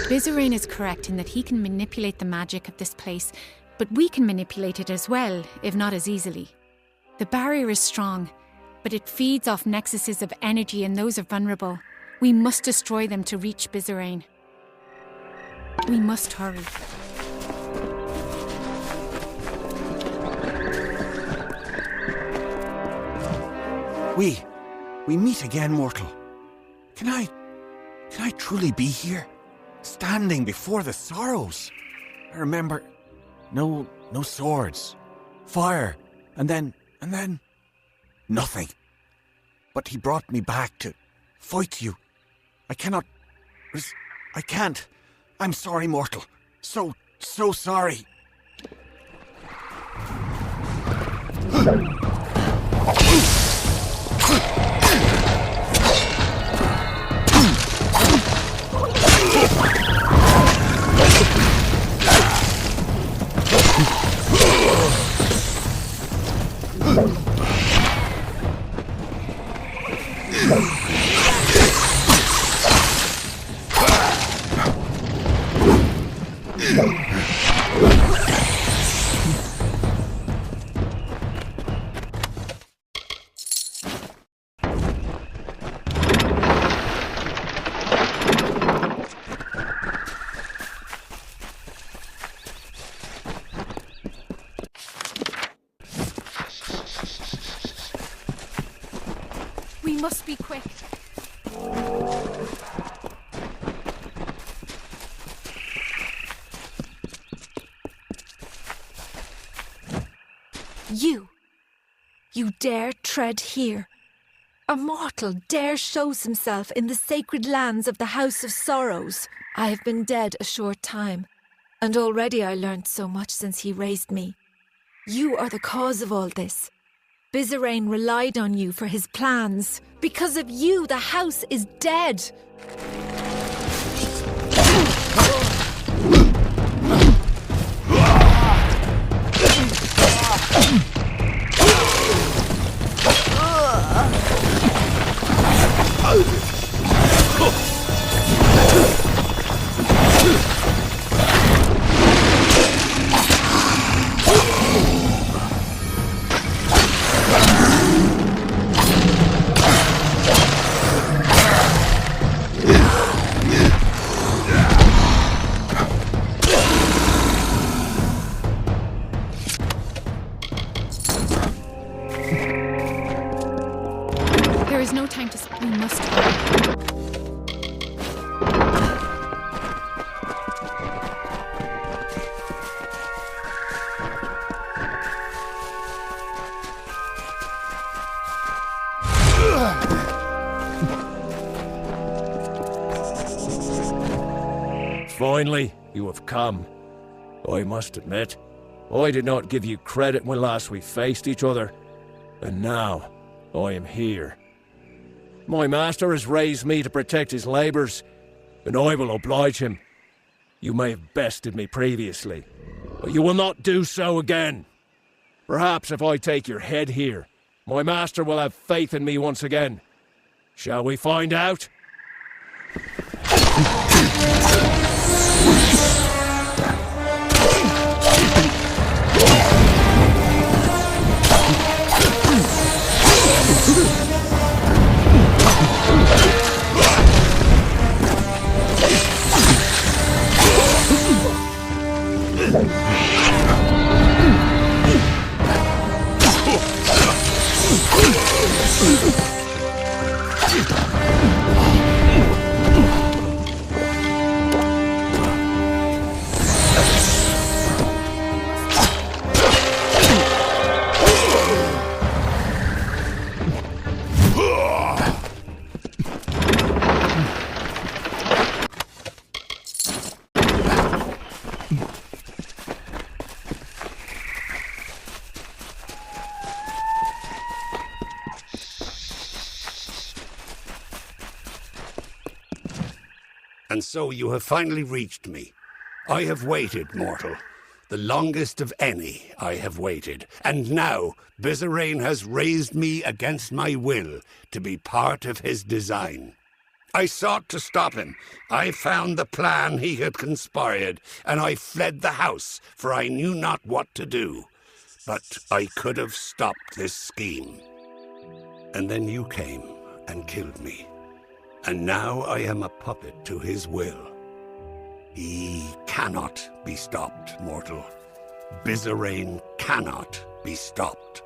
Bizerain is correct in that he can manipulate the magic of this place, but we can manipulate it as well, if not as easily. The barrier is strong, but it feeds off nexuses of energy, and those are vulnerable. We must destroy them to reach Bizerain. We must hurry. We meet again, mortal. Can I truly be here? Standing before the sorrows? I remember, no swords, fire, and then, nothing. But he brought me back to fight you. I can't. I'm sorry, mortal. So sorry. We must be quick. You dare tread here? A mortal dare shows himself in the sacred lands of the House of Sorrows. I have been dead a short time, and already I learned so much since he raised me. You are the cause of all this. Bizerain relied on you for his plans. Because of you, the house is dead. There is no time to... We must hurry. Finally, you have come. I must admit, I did not give you credit when last we faced each other, and now I am here. My master has raised me to protect his labours, and I will oblige him. You may have bested me previously, but you will not do so again. Perhaps if I take your head here, my master will have faith in me once again. Shall we find out? And so you have finally reached me. I have waited, mortal. The longest of any I have waited. And now Bizarane has raised me against my will to be part of his design. I sought to stop him. I found the plan he had conspired, and I fled the house, for I knew not what to do. But I could have stopped this scheme. And then you came and killed me. And now I am a puppet to his will. He cannot be stopped, mortal. Bizarane cannot be stopped.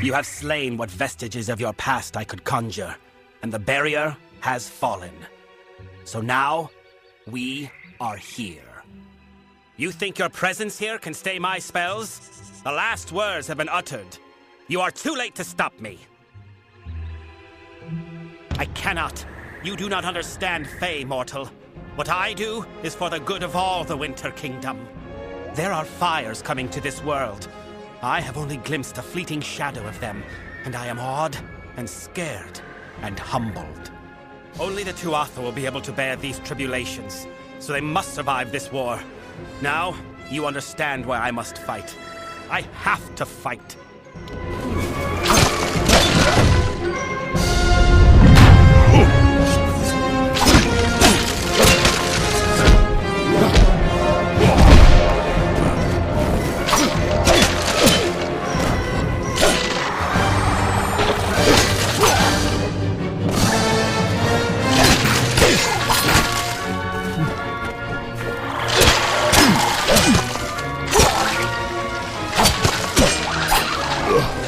You have slain what vestiges of your past I could conjure, and the barrier has fallen. So now, we are here. You think your presence here can stay my spells? The last words have been uttered. You are too late to stop me. I cannot. You do not understand Fey, mortal. What I do is for the good of all the Winter Kingdom. There are fires coming to this world. I have only glimpsed a fleeting shadow of them, and I am awed and scared and humbled. Only the Tuatha will be able to bear these tribulations, so they must survive this war. Now, you understand why I must fight. I have to fight. Ugh.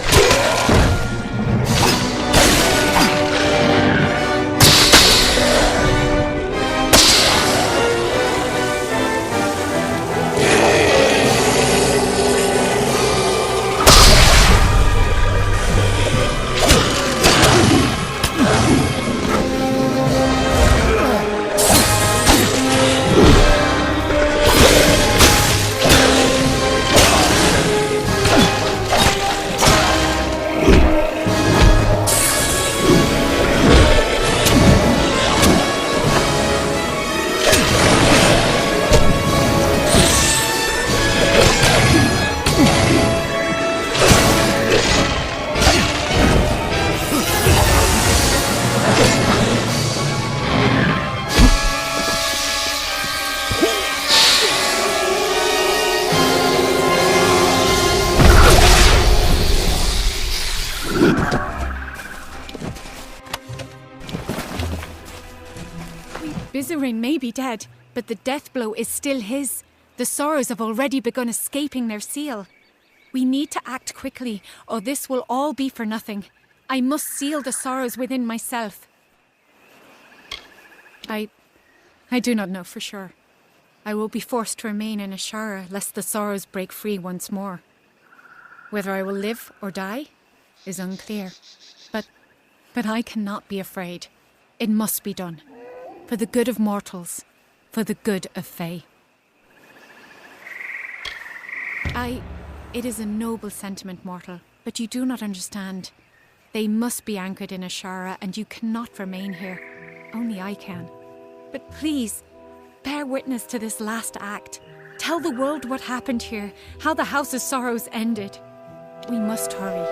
Bizarin may be dead, but the death blow is still his. The Sorrows have already begun escaping their seal. We need to act quickly, or this will all be for nothing. I must seal the Sorrows within myself. I do not know for sure. I will be forced to remain in Ashara lest the Sorrows break free once more. Whether I will live or die is unclear. But I cannot be afraid. It must be done. For the good of mortals. For the good of Fae. It is a noble sentiment, mortal, but you do not understand. They must be anchored in Ashara, and you cannot remain here. Only I can. But please, bear witness to this last act. Tell the world what happened here, how the House of Sorrows ended. We must hurry.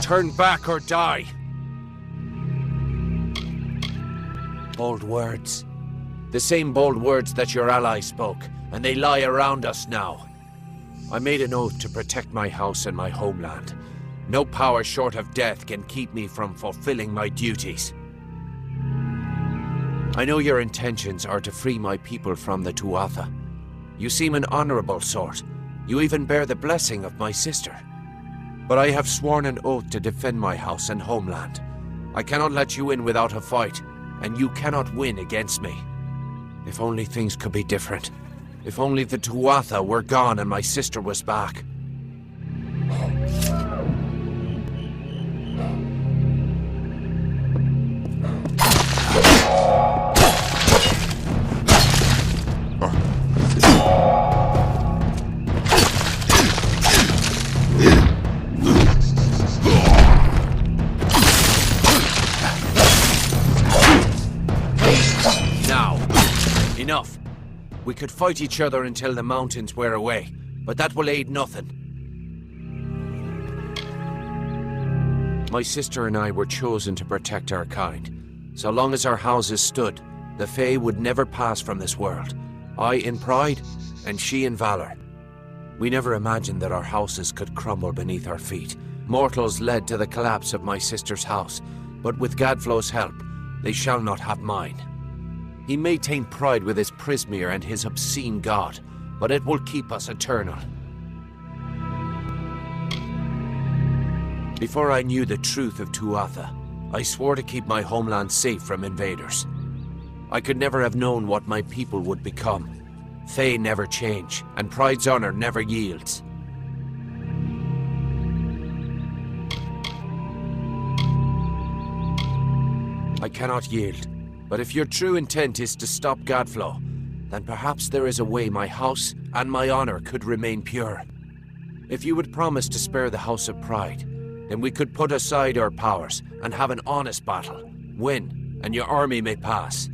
Turn back or die. Bold words. The same bold words that your ally spoke, and they lie around us now. I made an oath to protect my house and my homeland. No power short of death can keep me from fulfilling my duties. I know your intentions are to free my people from the Tuatha. You seem an honorable sort. You even bear the blessing of my sister. But I have sworn an oath to defend my house and homeland. I cannot let you in without a fight, and you cannot win against me. If only things could be different. If only the Tuatha were gone and my sister was back. Enough. We could fight each other until the mountains wear away, but that will aid nothing. My sister and I were chosen to protect our kind. So long as our houses stood, the Fae would never pass from this world. I in pride, and she in valor. We never imagined that our houses could crumble beneath our feet. Mortals led to the collapse of my sister's house, but with Gadflow's help, they shall not have mine. He may taint pride with his Prismere and his obscene god, but it will keep us eternal. Before I knew the truth of Tuatha, I swore to keep my homeland safe from invaders. I could never have known what my people would become. Fae never change, and pride's honor never yields. I cannot yield. But if your true intent is to stop Gadflow, then perhaps there is a way my house and my honor could remain pure. If you would promise to spare the House of Pride, then we could put aside our powers and have an honest battle. Win, and your army may pass.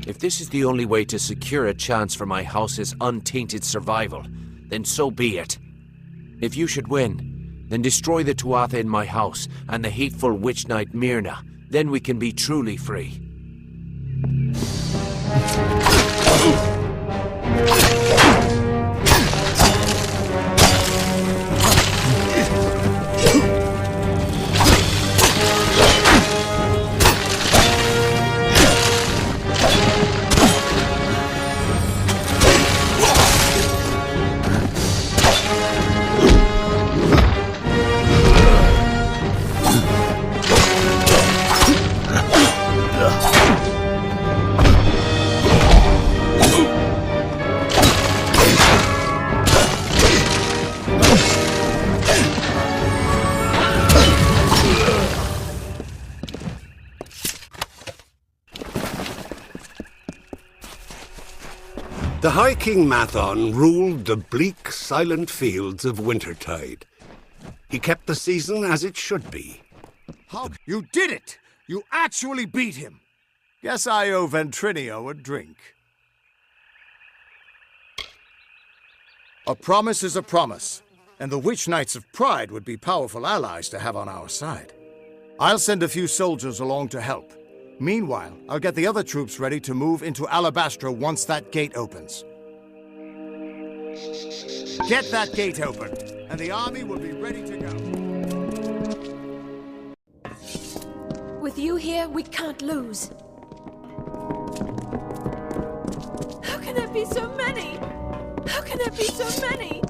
If this is the only way to secure a chance for my house's untainted survival, then so be it. If you should win, then destroy the Tuatha in my house and the hateful witch knight Myrna. Then we can be truly free. The High King Mathon ruled the bleak, silent fields of Wintertide. He kept the season as it should be. You did it! You actually beat him! Guess I owe Ventrinio a drink. A promise is a promise, and the Witch Knights of Pride would be powerful allies to have on our side. I'll send a few soldiers along to help. Meanwhile, I'll get the other troops ready to move into Alabastra once that gate opens. Get that gate open, and the army will be ready to go. With you here, we can't lose. How can there be so many? How can there be so many?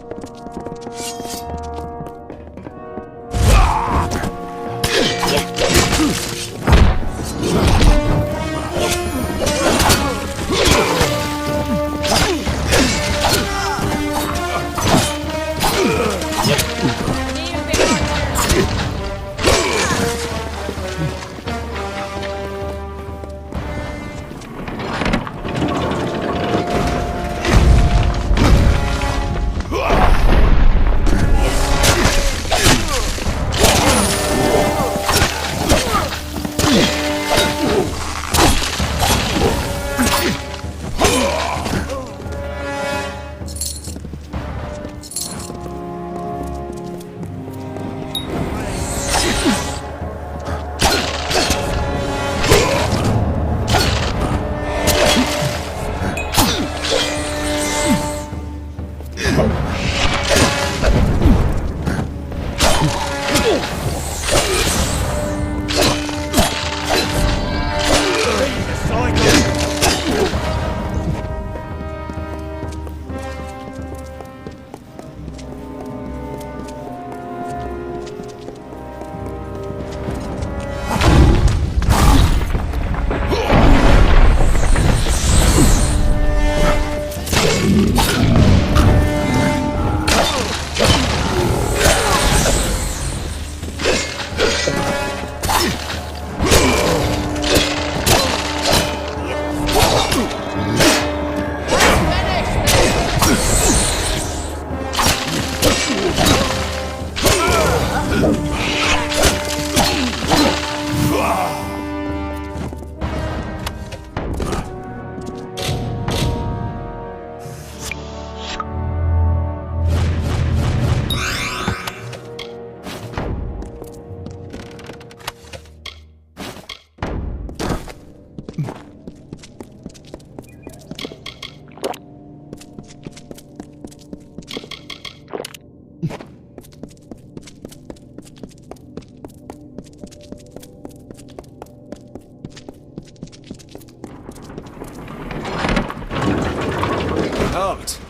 Halt!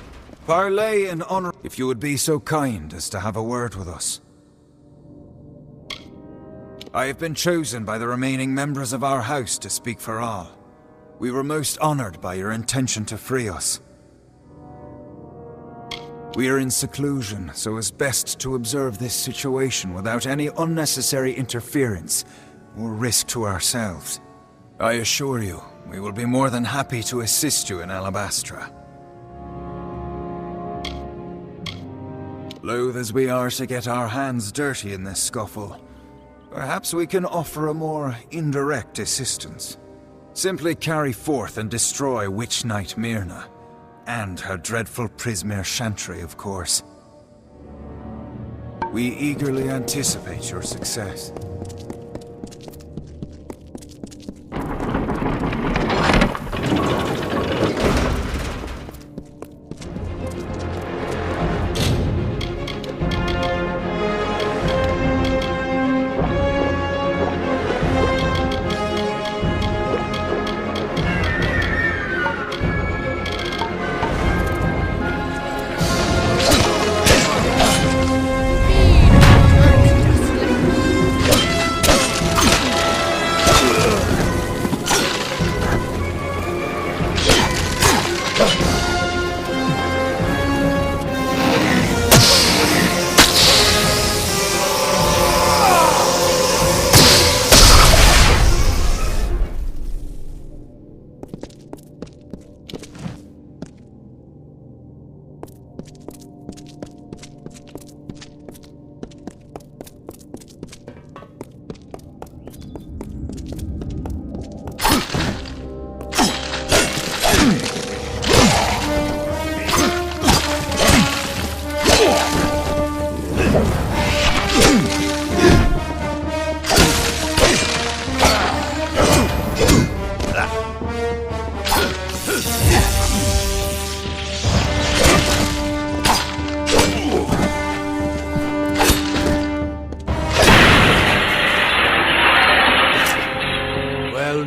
Parley in honor. If you would be so kind as to have a word with us. I have been chosen by the remaining members of our house to speak for all. We were most honored by your intention to free us. We are in seclusion, so it's best to observe this situation without any unnecessary interference or risk to ourselves. I assure you, we will be more than happy to assist you in Alabastra. Loath as we are to get our hands dirty in this scuffle, perhaps we can offer a more indirect assistance. Simply carry forth and destroy Witch Knight Myrna, and her dreadful Prismere Chantry, of course. We eagerly anticipate your success.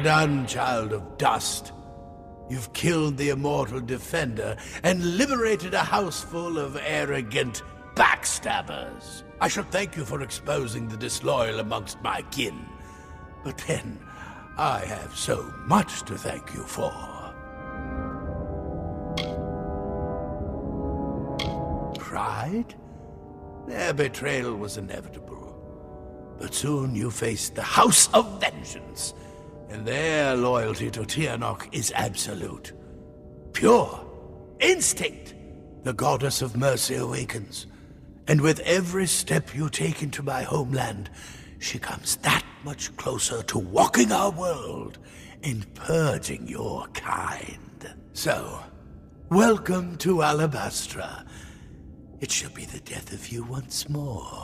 done, child of dust. You've killed the immortal defender and liberated a house full of arrogant backstabbers. I should thank you for exposing the disloyal amongst my kin. But then, I have so much to thank you for. Pride? Their betrayal was inevitable. But soon you faced the House of Vengeance, and their loyalty to Tianok is absolute. Pure. Instinct. The goddess of mercy awakens. And with every step you take into my homeland, she comes that much closer to walking our world and purging your kind. So, welcome to Alabastra. It shall be the death of you once more.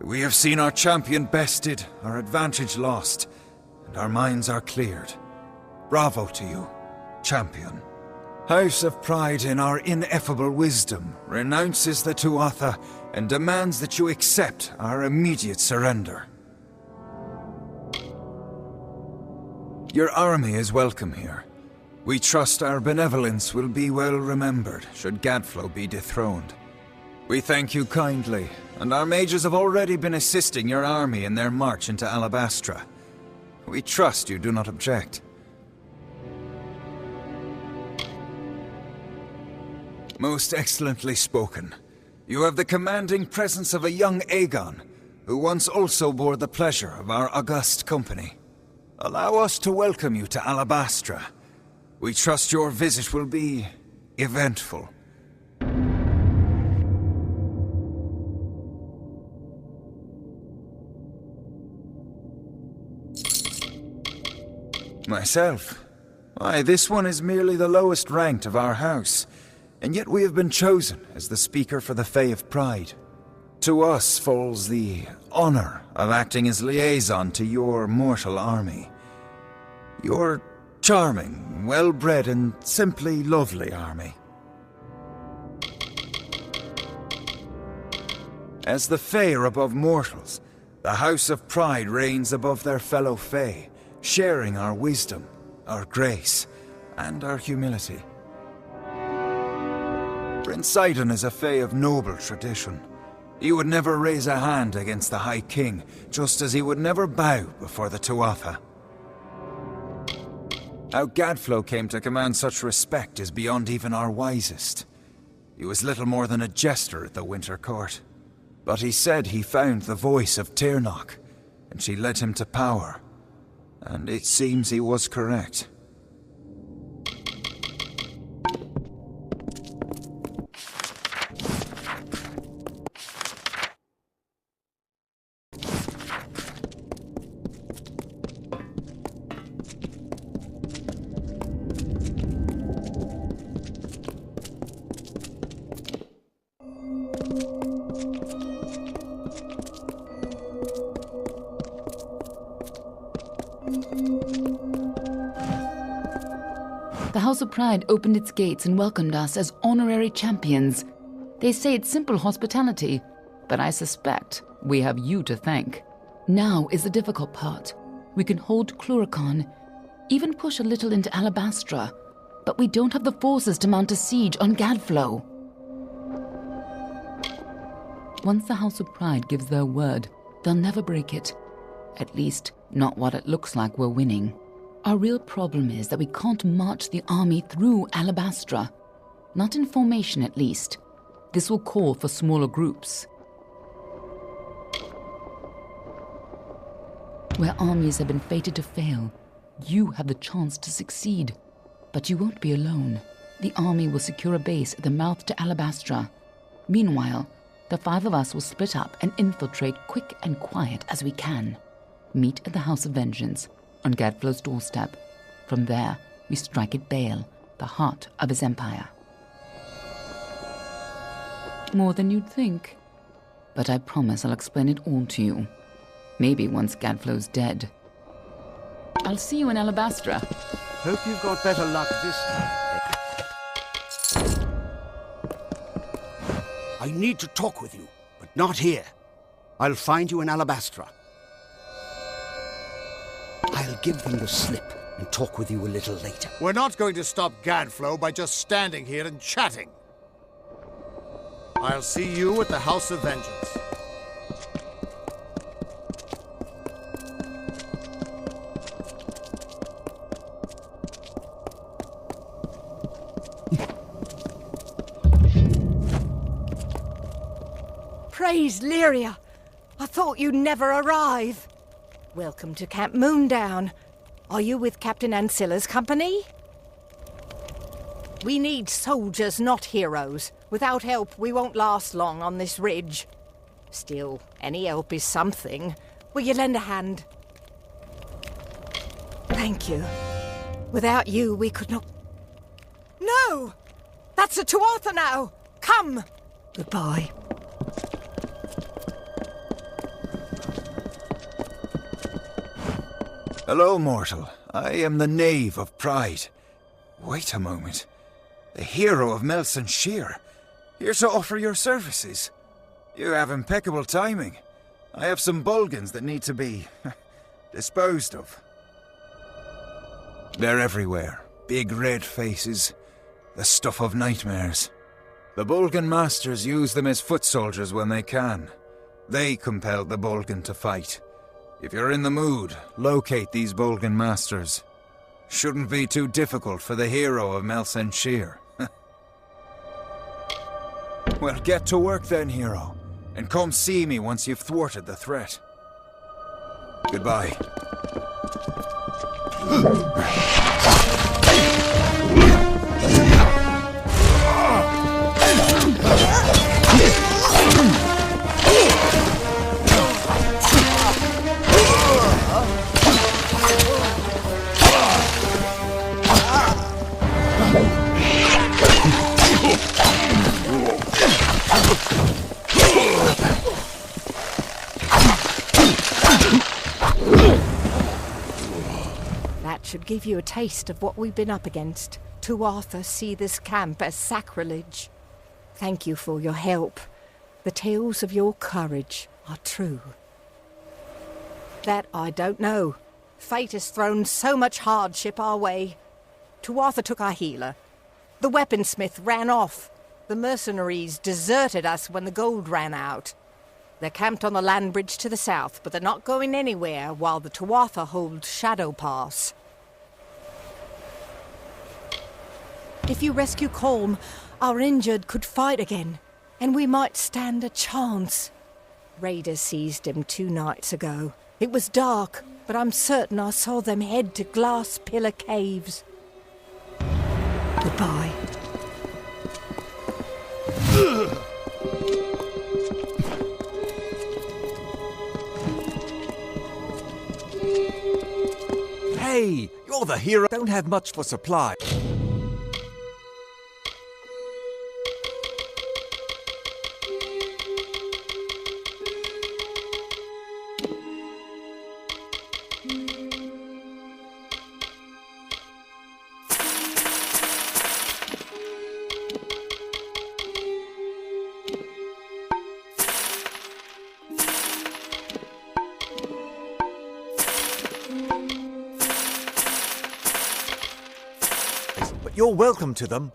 We have seen our champion bested, our advantage lost, and our minds are cleared. Bravo to you, champion. House of Pride, in our ineffable wisdom, renounces the Tuatha and demands that you accept our immediate surrender. Your army is welcome here. We trust our benevolence will be well remembered should Gadflow be dethroned. We thank you kindly, and our mages have already been assisting your army in their march into Alabastra. We trust you do not object. Most excellently spoken. You have the commanding presence of a young Aegon, who once also bore the pleasure of our august company. Allow us to welcome you to Alabastra. We trust your visit will be eventful. Myself? Why, this one is merely the lowest ranked of our house, and yet we have been chosen as the speaker for the Fae of Pride. To us falls the honor of acting as liaison to your mortal army. Your charming, well-bred, and simply lovely army. As the Fae are above mortals, the House of Pride reigns above their fellow Fae, sharing our wisdom, our grace, and our humility. Prince Sidon is a Fae of noble tradition. He would never raise a hand against the High King, just as he would never bow before the Tuatha. How Gadflow came to command such respect is beyond even our wisest. He was little more than a jester at the Winter Court. But he said he found the voice of Tirnoch, and she led him to power. And it seems he was correct. The House of Pride opened its gates and welcomed us as honorary champions. They say it's simple hospitality, but I suspect we have you to thank. Now is the difficult part. We can hold Cluricon, even push a little into Alabastra, but we don't have the forces to mount a siege on Gadflow. Once the House of Pride gives their word, they'll never break it. At least, not what it looks like we're winning. Our real problem is that we can't march the army through Alabastra. Not in formation, at least. This will call for smaller groups. Where armies have been fated to fail, you have the chance to succeed. But you won't be alone. The army will secure a base at the mouth to Alabastra. Meanwhile, the 5 of us will split up and infiltrate quick and quiet as we can. Meet at the House of Vengeance, on Gadflow's doorstep. From there, we strike at Baal, the heart of his empire. More than you'd think. But I promise I'll explain it all to you. Maybe once Gadflow's dead. I'll see you in Alabastra. Hope you've got better luck this time. I need to talk with you, but not here. I'll find you in Alabastra. I'll give them the slip and talk with you a little later. We're not going to stop Gadflow by just standing here and chatting. I'll see you at the House of Vengeance. Praise Lyria! I thought you'd never arrive. Welcome to Camp Moondown. Are you with Captain Ancilla's company? We need soldiers, not heroes. Without help, we won't last long on this ridge. Still, any help is something. Will you lend a hand? Thank you. Without you, we could not... No! That's a Tuatha now! Come! Goodbye. Hello, mortal. I am the Knave of Pride. Wait a moment. The hero of Melson Shear. Here to offer your services. You have impeccable timing. I have some Bulgans that need to be disposed of. They're everywhere. Big red faces. The stuff of nightmares. The Bulgan masters use them as foot soldiers when they can. They compelled the Bulgan to fight. If you're in the mood, locate these Bulgan masters. Shouldn't be too difficult for the hero of Melson Shear. Well, get to work then, hero. And come see me once you've thwarted the threat. Goodbye. That should give you a taste of what we've been up against. Tuatha see this camp as sacrilege. Thank you for your help. The tales of your courage are true. That I don't know. Fate has thrown so much hardship our way. Tuatha took our healer. The weaponsmith ran off. The mercenaries deserted us when the gold ran out. They're camped on the land bridge to the south, but they're not going anywhere while the Tuatha hold Shadow Pass. If you rescue Colm, our injured could fight again, and we might stand a chance. Raiders seized him 2 nights ago. It was dark, but I'm certain I saw them head to Glass Pillar Caves. Goodbye. Hey, you're the hero. Don't have much for supply. But you're welcome to them.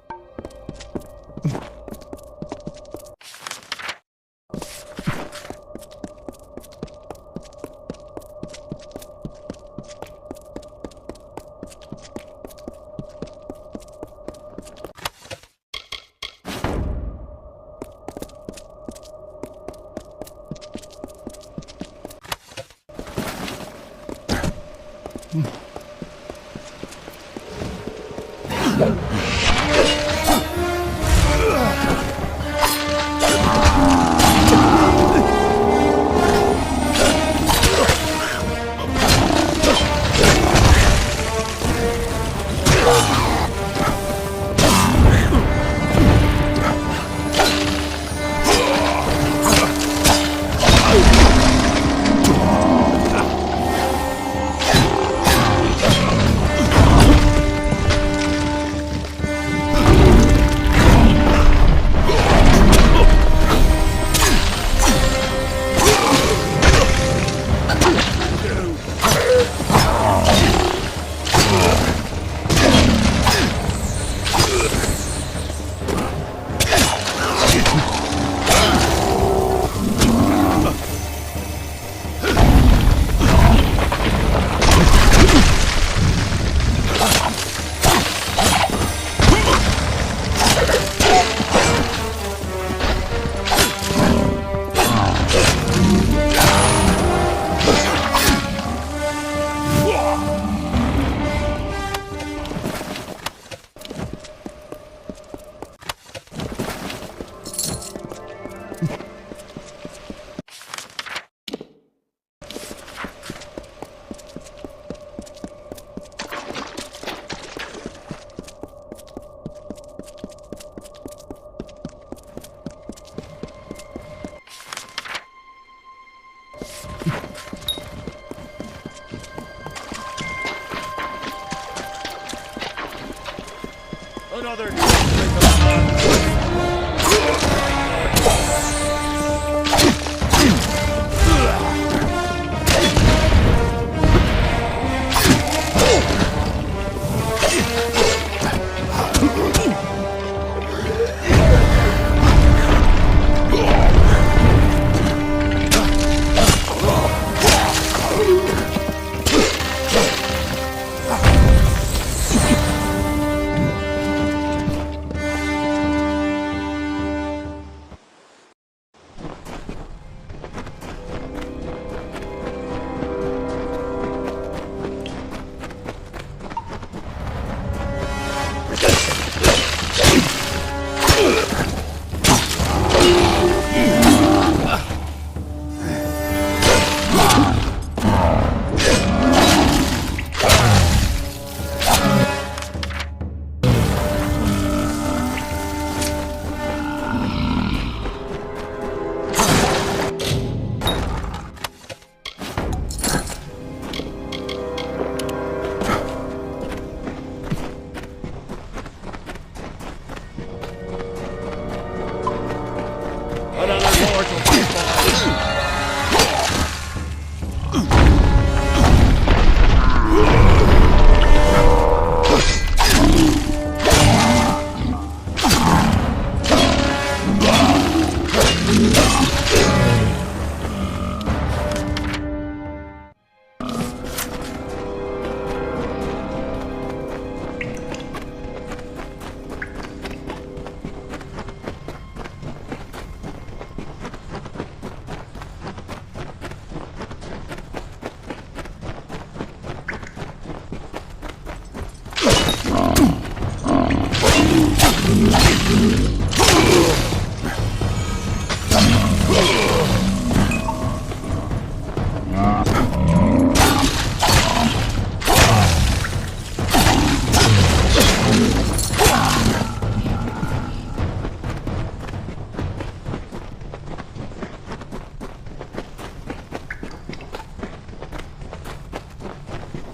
another.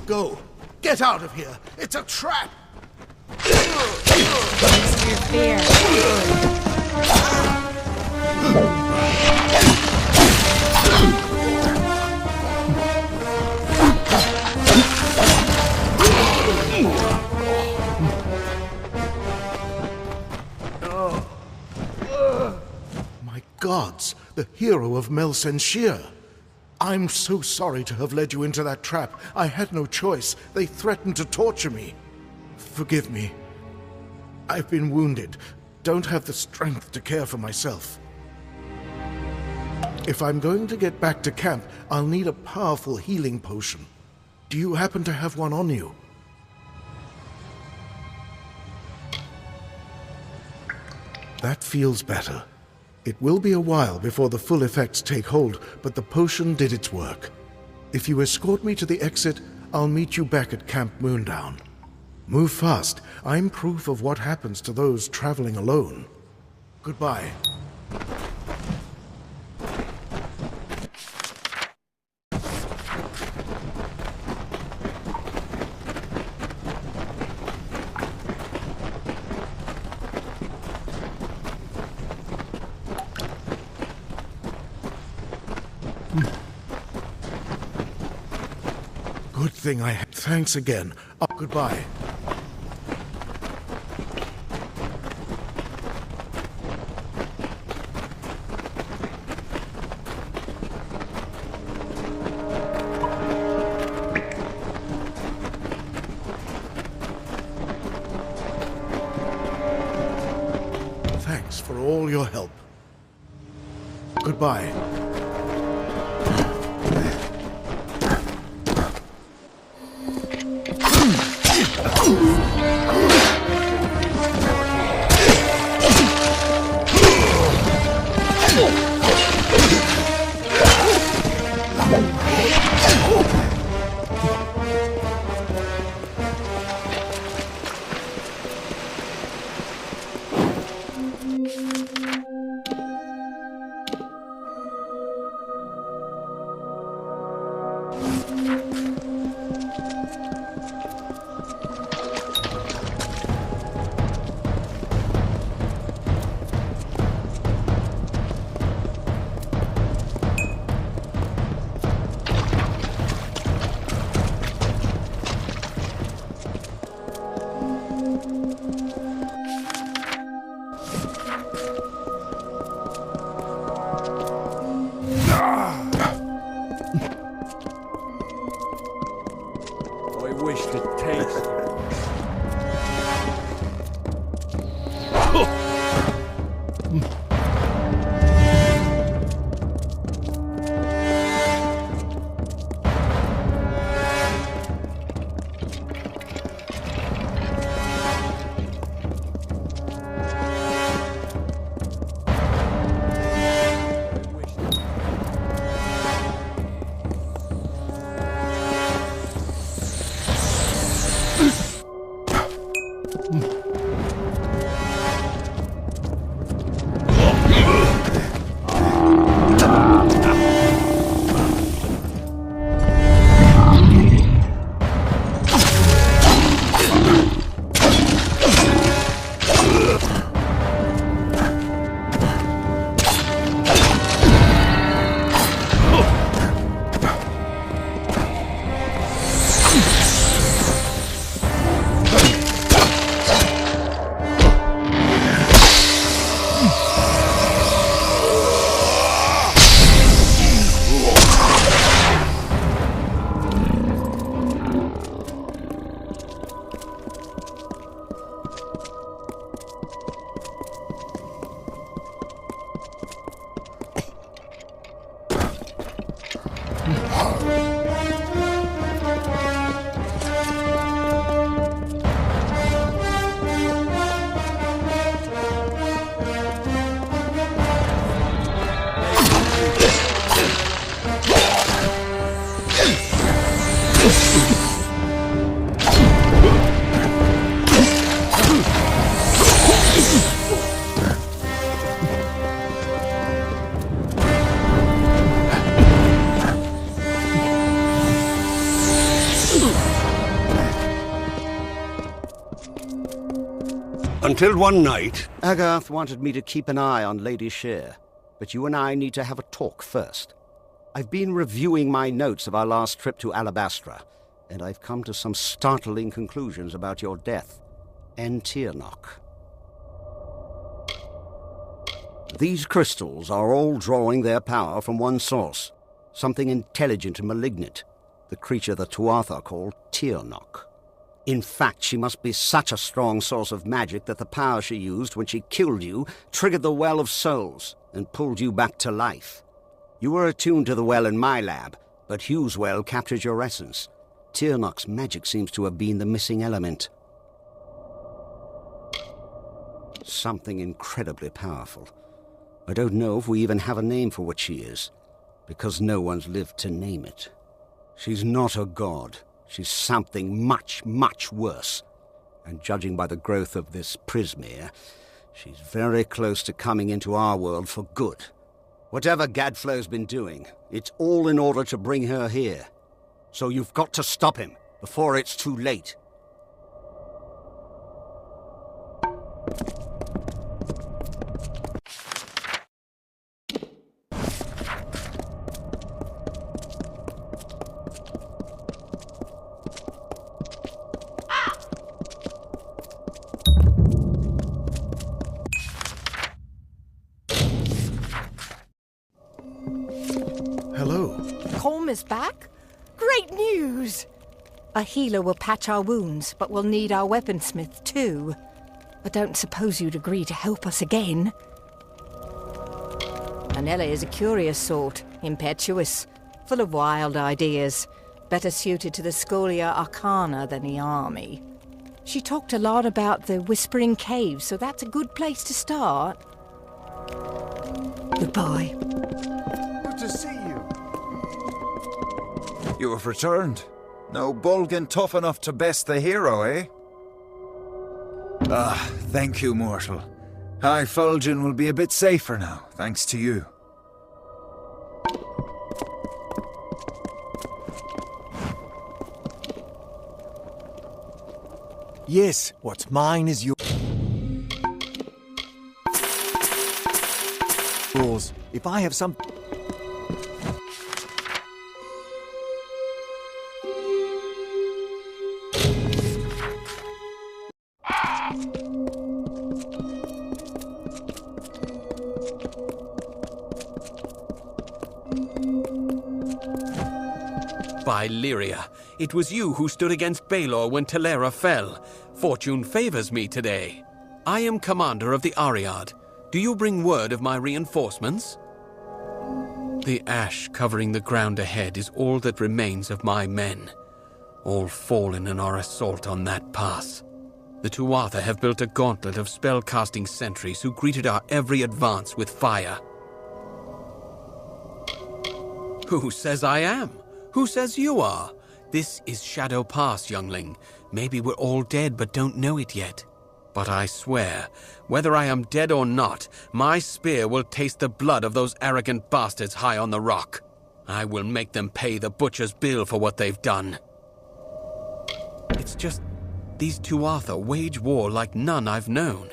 Go! Get out of here! It's a trap! Thanks for your fear. My gods, the hero of Melsenshir. I'm so sorry to have led you into that trap. I had no choice. They threatened to torture me. Forgive me. I've been wounded. Don't have the strength to care for myself. If I'm going to get back to camp, I'll need a powerful healing potion. Do you happen to have one on you? That feels better. It will be a while before the full effects take hold, but the potion did its work. If you escort me to the exit, I'll meet you back at Camp Moondown. Move fast. I'm proof of what happens to those traveling alone. Goodbye. Good thing I had. Thanks again. Goodbye. Thanks for all your help. Goodbye. I wish to taste. Until one night... Agarth wanted me to keep an eye on Lady Shear, but you and I need to have a talk first. I've been reviewing my notes of our last trip to Alabastra, and I've come to some startling conclusions about your death and Tirnoch. These crystals are all drawing their power from one source, something intelligent and malignant, the creature the Tuatha call Tirnoch. In fact, she must be such a strong source of magic that the power she used when she killed you triggered the Well of Souls and pulled you back to life. You were attuned to the well in my lab, but Hugh's well captured your essence. Tirnoch's magic seems to have been the missing element. Something incredibly powerful. I don't know if we even have a name for what she is, because no one's lived to name it. She's not a god. She's something much, much worse. And judging by the growth of this Prismere, she's very close to coming into our world for good. Whatever Gadflow's been doing, it's all in order to bring her here. So you've got to stop him before it's too late. Is back? Great news! A healer will patch our wounds, but we'll need our weaponsmith too. I don't suppose you'd agree to help us again. Anella is a curious sort, impetuous, full of wild ideas, better suited to the Scholia Arcana than the army. She talked a lot about the Whispering Caves, so that's a good place to start. Goodbye. Good to see you. You have returned. No Bolgan tough enough to best the hero, eh? Ah, thank you, mortal. High Fulgen will be a bit safer now, thanks to you. Yes, what's mine is yours. If I have some... By Lyria, it was you who stood against Baelor when Telera fell. Fortune favors me today. I am commander of the Ariad. Do you bring word of my reinforcements? The ash covering the ground ahead is all that remains of my men, all fallen in our assault on that pass. The Tuatha have built a gauntlet of spell-casting sentries who greeted our every advance with fire. Who says I am? Who says you are? This is Shadow Pass, youngling. Maybe we're all dead but don't know it yet. But I swear, whether I am dead or not, my spear will taste the blood of those arrogant bastards high on the rock. I will make them pay the butcher's bill for what they've done. It's just, these Tuatha wage war like none I've known.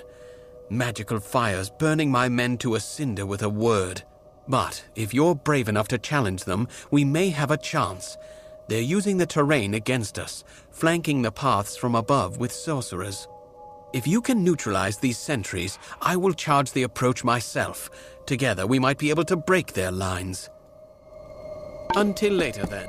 Magical fires burning my men to a cinder with a word. But if you're brave enough to challenge them, we may have a chance. They're using the terrain against us, flanking the paths from above with sorcerers. If you can neutralize these sentries, I will charge the approach myself. Together we might be able to break their lines. Until later, then.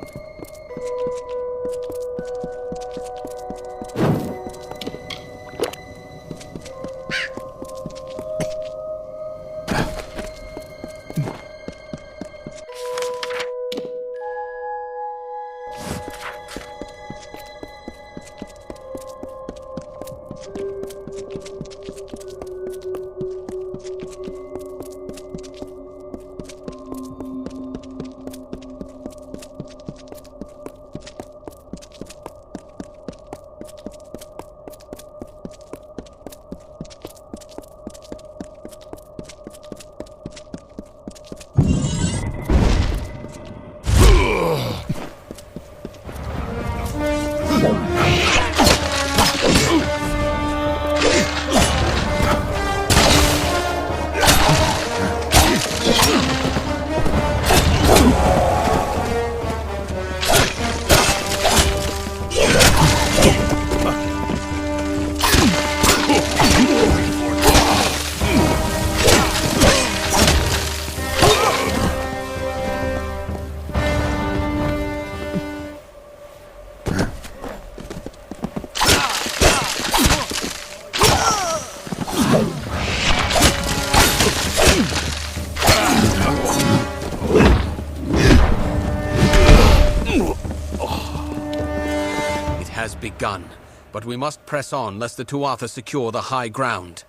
Begun, but we must press on lest the Tuatha secure the high ground.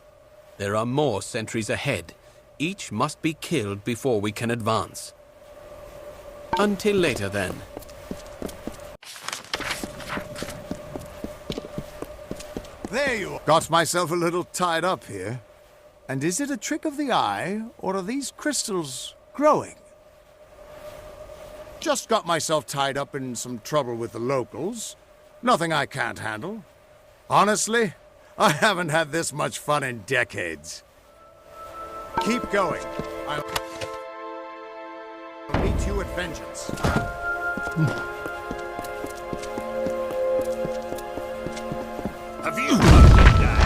There are more sentries ahead. Each must be killed before we can advance. Until later, then. There you are. Got myself a little tied up here. And is it a trick of the eye, or are these crystals growing? Just got myself tied up in some trouble with the locals. Nothing I can't handle. Honestly, I haven't had this much fun in decades. Keep going. I'll meet you at vengeance. Have you come to die?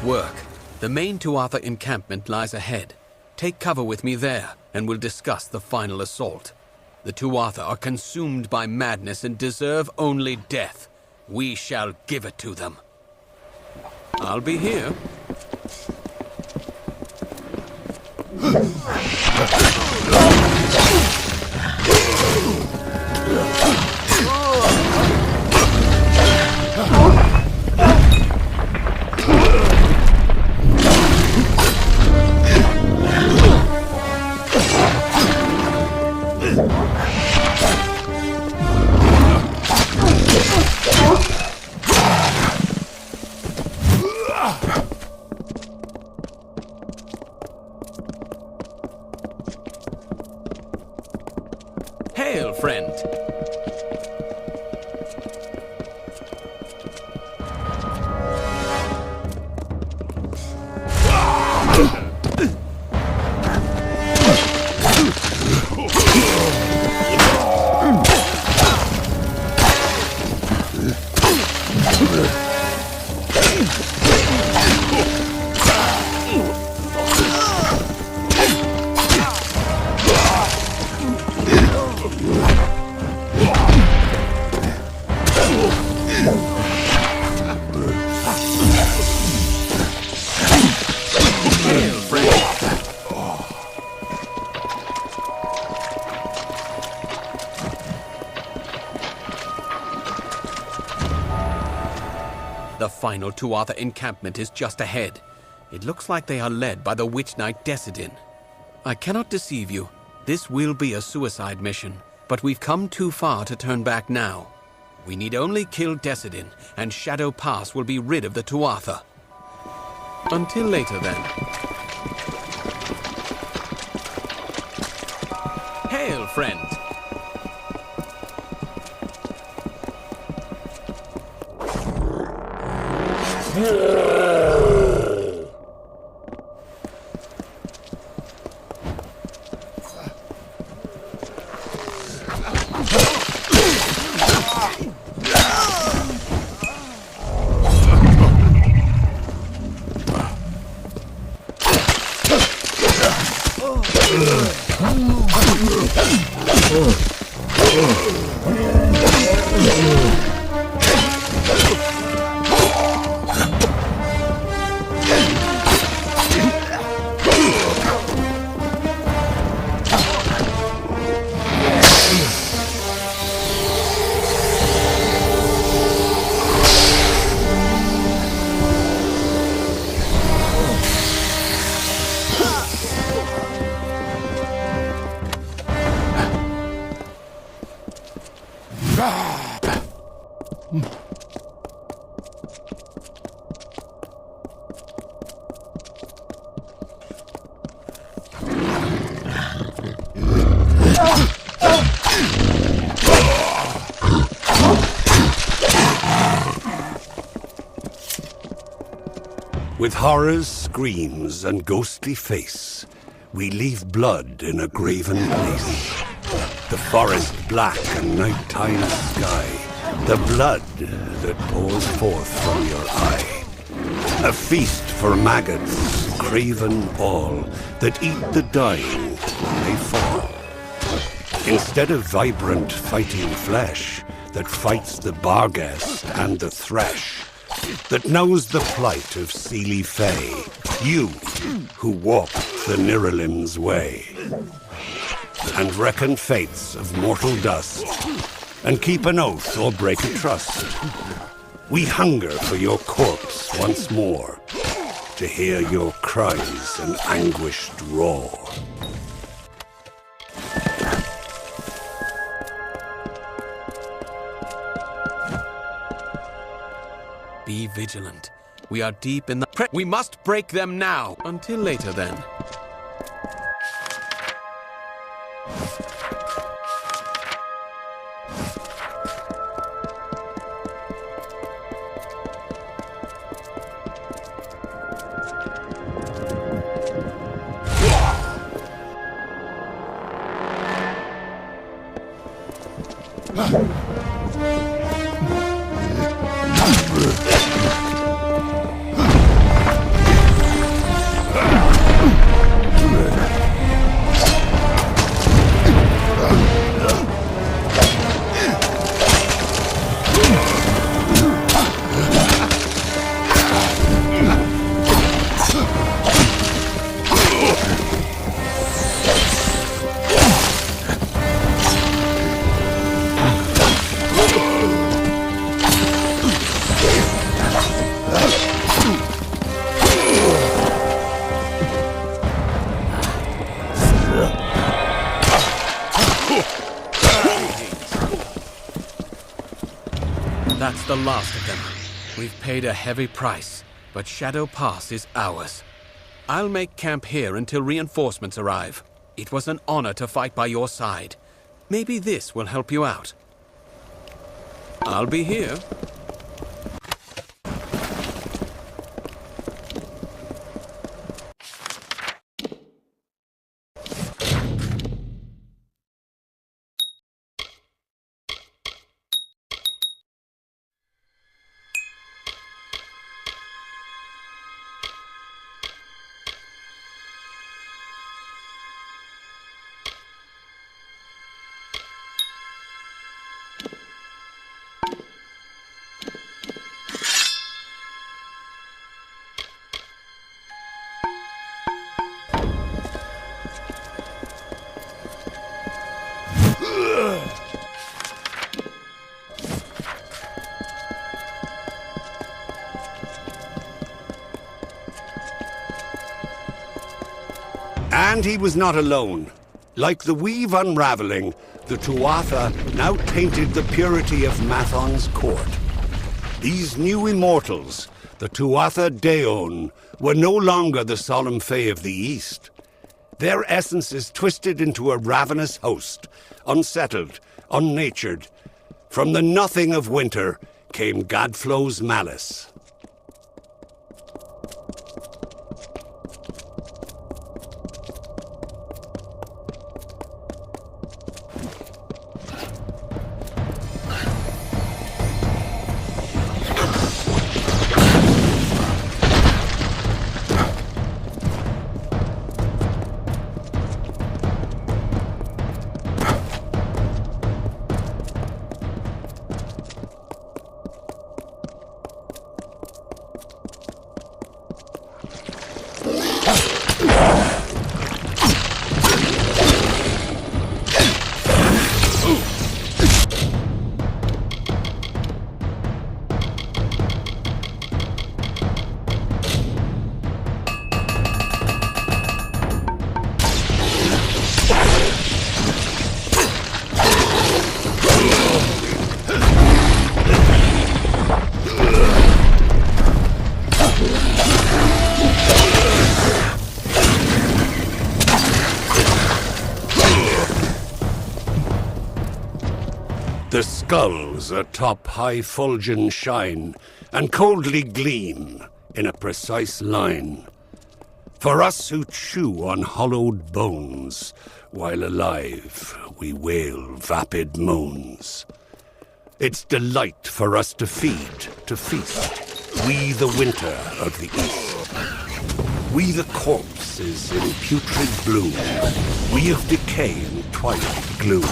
work. The main Tuatha encampment lies ahead. Take cover with me there, and we'll discuss the final assault. The Tuatha are consumed by madness and deserve only death. We shall give it to them. I'll be here. Hail, friend. The final Tuatha encampment is just ahead. It looks like they are led by the Witch Knight Decidin. I cannot deceive you. This will be a suicide mission, but we've come too far to turn back now. We need only kill Decidin, and Shadow Pass will be rid of the Tuatha. Until later, then. Hail, friend! With horrors, screams, and ghostly face, we leave blood in a graven place. The forest black and nighttime sky, the blood that pours forth from your eye. A feast for maggots, craven all, that eat the dying when they fall. Instead of vibrant fighting flesh that fights the barghest and the thresh, that knows the plight of Seelie Fae, you who walk the Niralim's way, and reckon fates of mortal dust, and keep an oath or break a trust. We hunger for your corpse once more, to hear your cries and anguished roar. Be vigilant. We are deep in the... We must break them now! Until later, then. the last of them. We've paid a heavy price, but Shadow Pass is ours. I'll make camp here until reinforcements arrive. It was an honor to fight by your side. Maybe this will help you out. I'll be here. And he was not alone. Like the weave unraveling, the Tuatha now tainted the purity of Mathon's court. These new immortals, the Tuatha Daon, were no longer the solemn Fae of the East. Their essences twisted into a ravenous host, unsettled, unnatured. From the nothing of winter came Gadflo's malice. The skulls atop high fulgen shine, and coldly gleam in a precise line. For us who chew on hollowed bones, while alive we wail vapid moans. It's delight for us to feed, to feast, we the winter of the East. We the corpses in putrid bloom, we of decay and twilight gloom,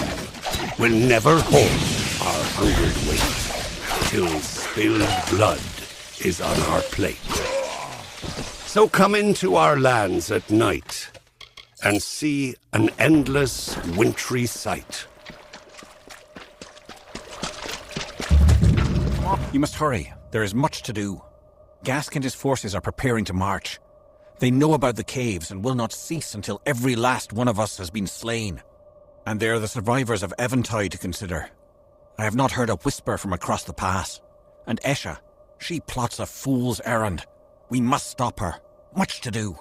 will never hold our hungered weight, till spilled blood is on our plate. So come into our lands at night, and see an endless wintry sight. You must hurry. There is much to do. Gask and his forces are preparing to march. They know about the caves and will not cease until every last one of us has been slain. And there are the survivors of Eventide to consider. I have not heard a whisper from across the pass. And Esha, she plots a fool's errand. We must stop her. Much to do.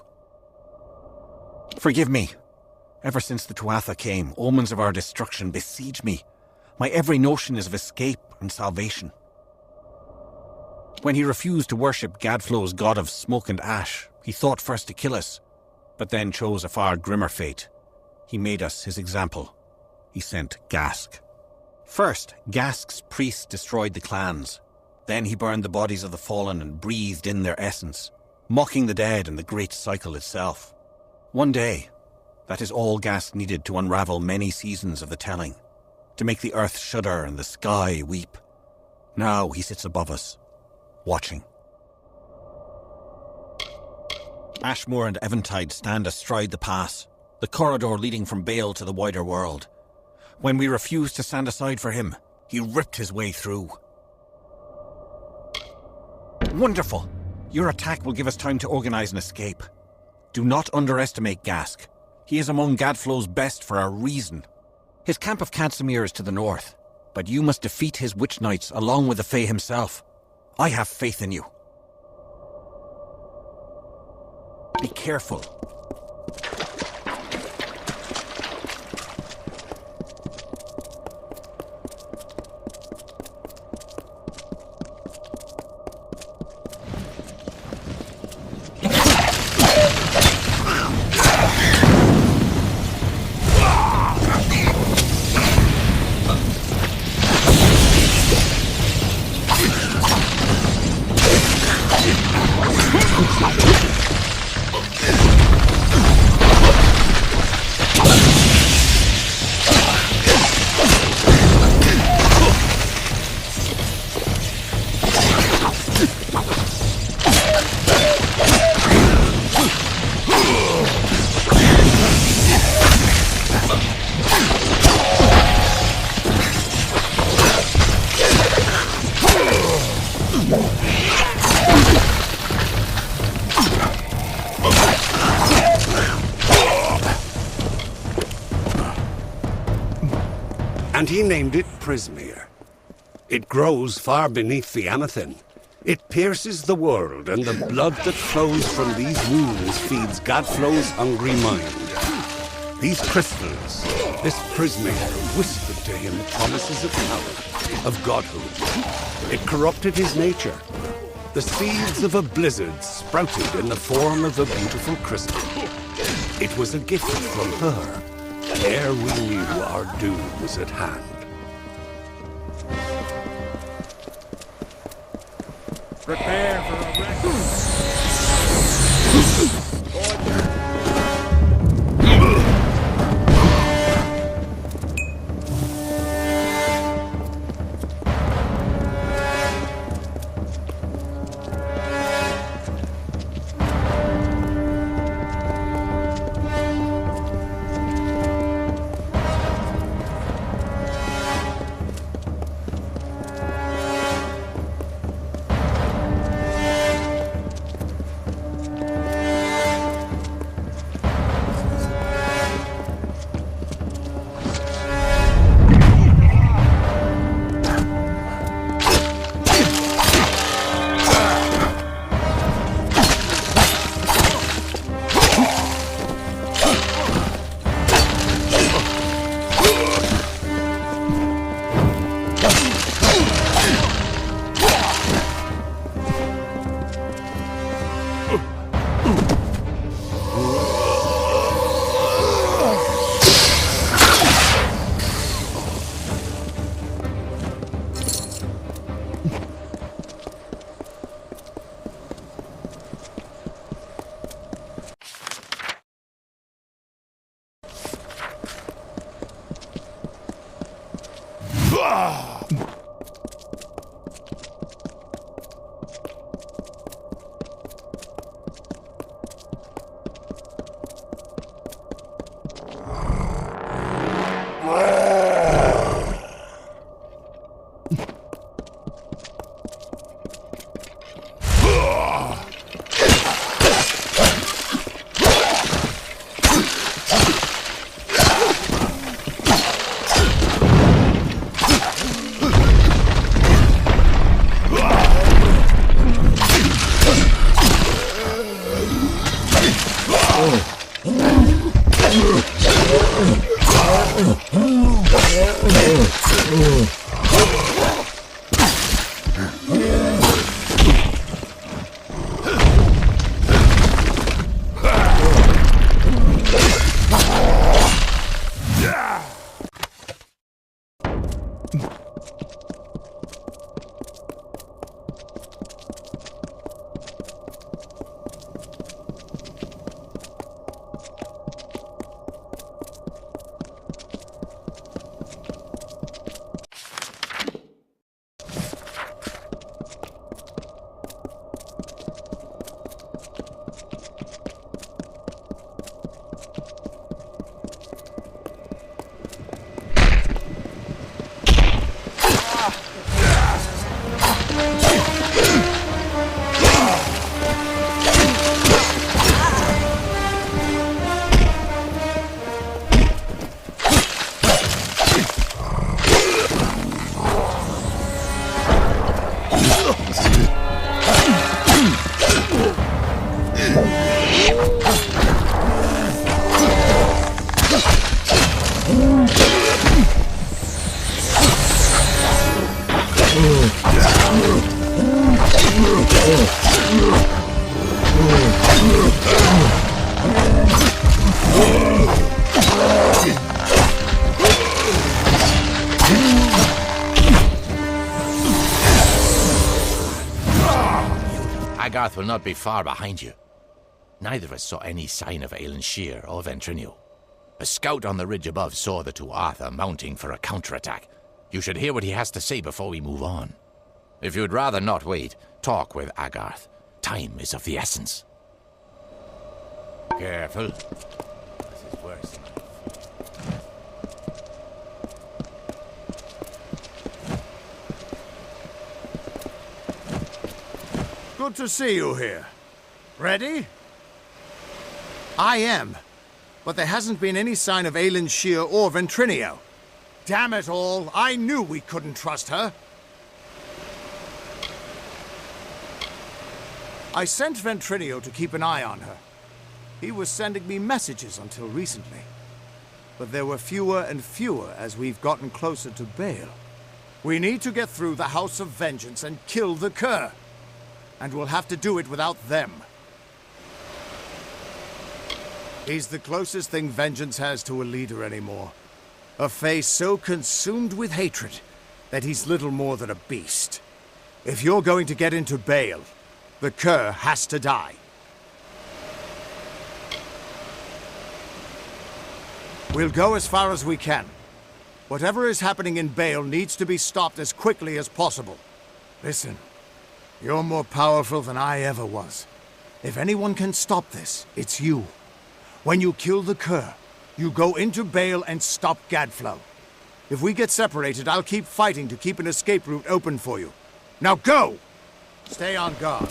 Forgive me. Ever since the Tuatha came, omens of our destruction besiege me. My every notion is of escape and salvation. When he refused to worship Gadflo's god of smoke and ash, he thought first to kill us, but then chose a far grimmer fate. He made us his example. He sent Gask. First, Gask's priests destroyed the clans. Then he burned the bodies of the fallen and breathed in their essence, mocking the dead and the great cycle itself. One day, that is all Gask needed to unravel many seasons of the telling, to make the earth shudder and the sky weep. Now he sits above us, watching. Ashmore and Eventide stand astride the pass, the corridor leading from Bale to the wider world. When we refused to stand aside for him, he ripped his way through. Wonderful! Your attack will give us time to organize an escape. Do not underestimate Gask. He is among Gadflo's best for a reason. His camp of Kansamir is to the north. but you must defeat his witch knights along with the Fae himself. I have faith in you. Be careful. And he named it Prismere. It grows far beneath the Amethyst. It pierces the world, and the blood that flows from these wounds feeds Gadflow's hungry mind. These crystals, this Prismere, whispered to him promises of power, of godhood. It corrupted his nature. The seeds of a blizzard sprouted in the form of a beautiful crystal. It was a gift from her. Ere we knew our doom was at hand. Prepare for a Agarth will not be far behind you. Neither of us saw any sign of Aelin Shear or Ventrinio. A scout on the ridge above saw the Tuatha mounting for a counterattack. You should hear what he has to say before we move on. If you'd rather not wait, talk with Agarth. Time is of the essence. Careful. This is worse. Good to see you here. Ready? I am. But there hasn't been any sign of Aelin Shear or Ventrinio. Damn it all, I knew we couldn't trust her. I sent Ventrinio to keep an eye on her. He was sending me messages until recently. But there were fewer and fewer as we've gotten closer to Baal. We need to get through the House of Vengeance and kill the Cur. And we'll have to do it without them. He's the closest thing Vengeance has to a leader anymore. A face so consumed with hatred that he's little more than a beast. If you're going to get into Baal, the Cur has to die. We'll go as far as we can. Whatever is happening in Baal needs to be stopped as quickly as possible. Listen, you're more powerful than I ever was. If anyone can stop this, it's you. When you kill the Cur, you go into Baal and stop Gadflow. If we get separated, I'll keep fighting to keep an escape route open for you. Now go! Stay on guard.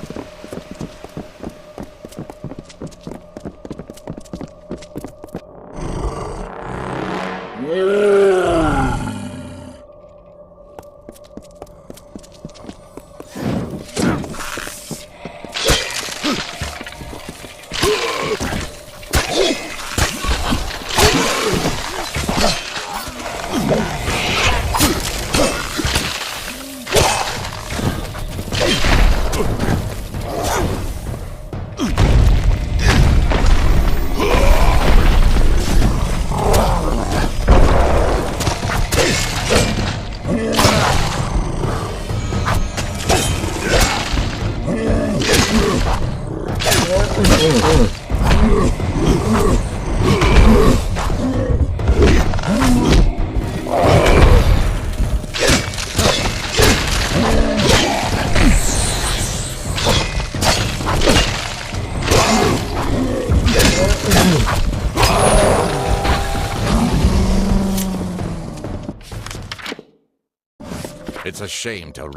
It's a shame to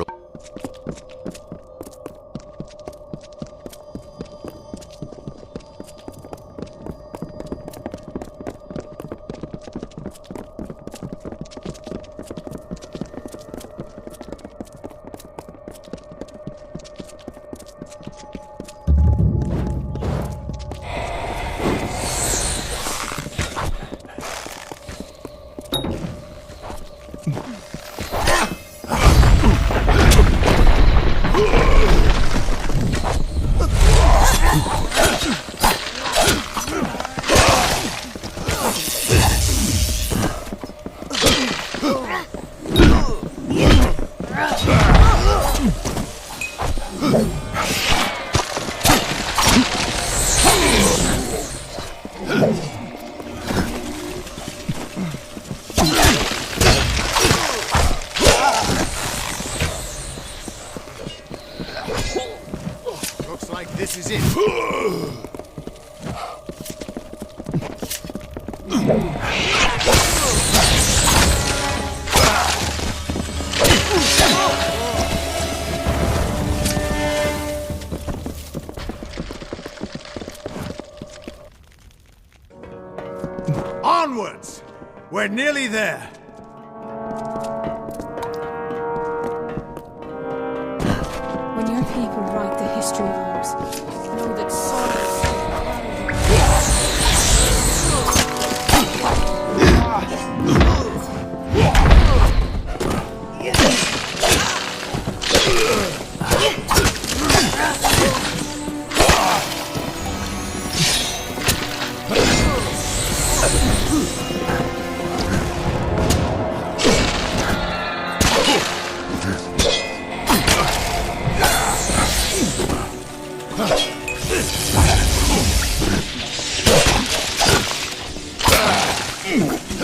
Looks like this is it. Onwards! We're nearly there. When your people write the history books, know that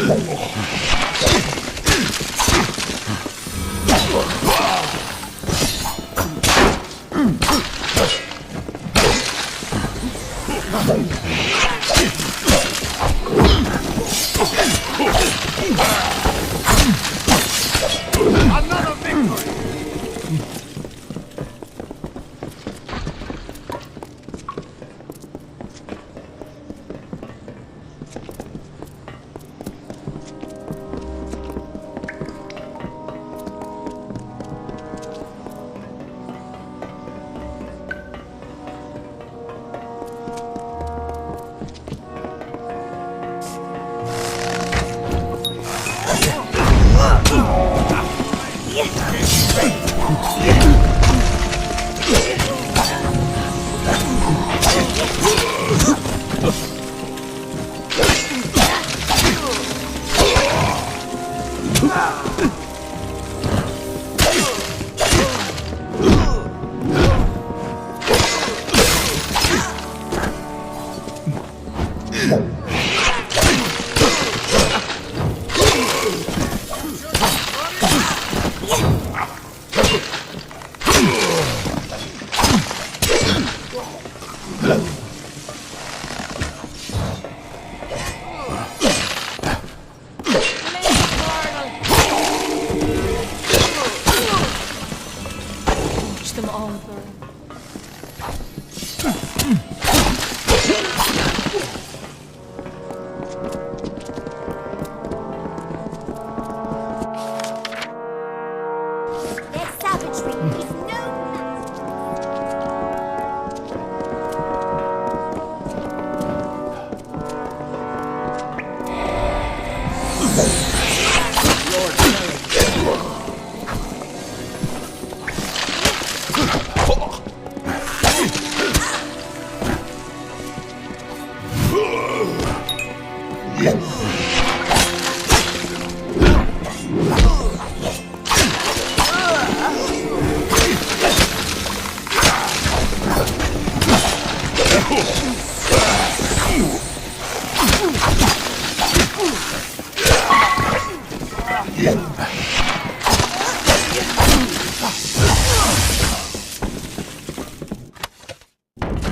Another victory! Them all burn. Their savagery is no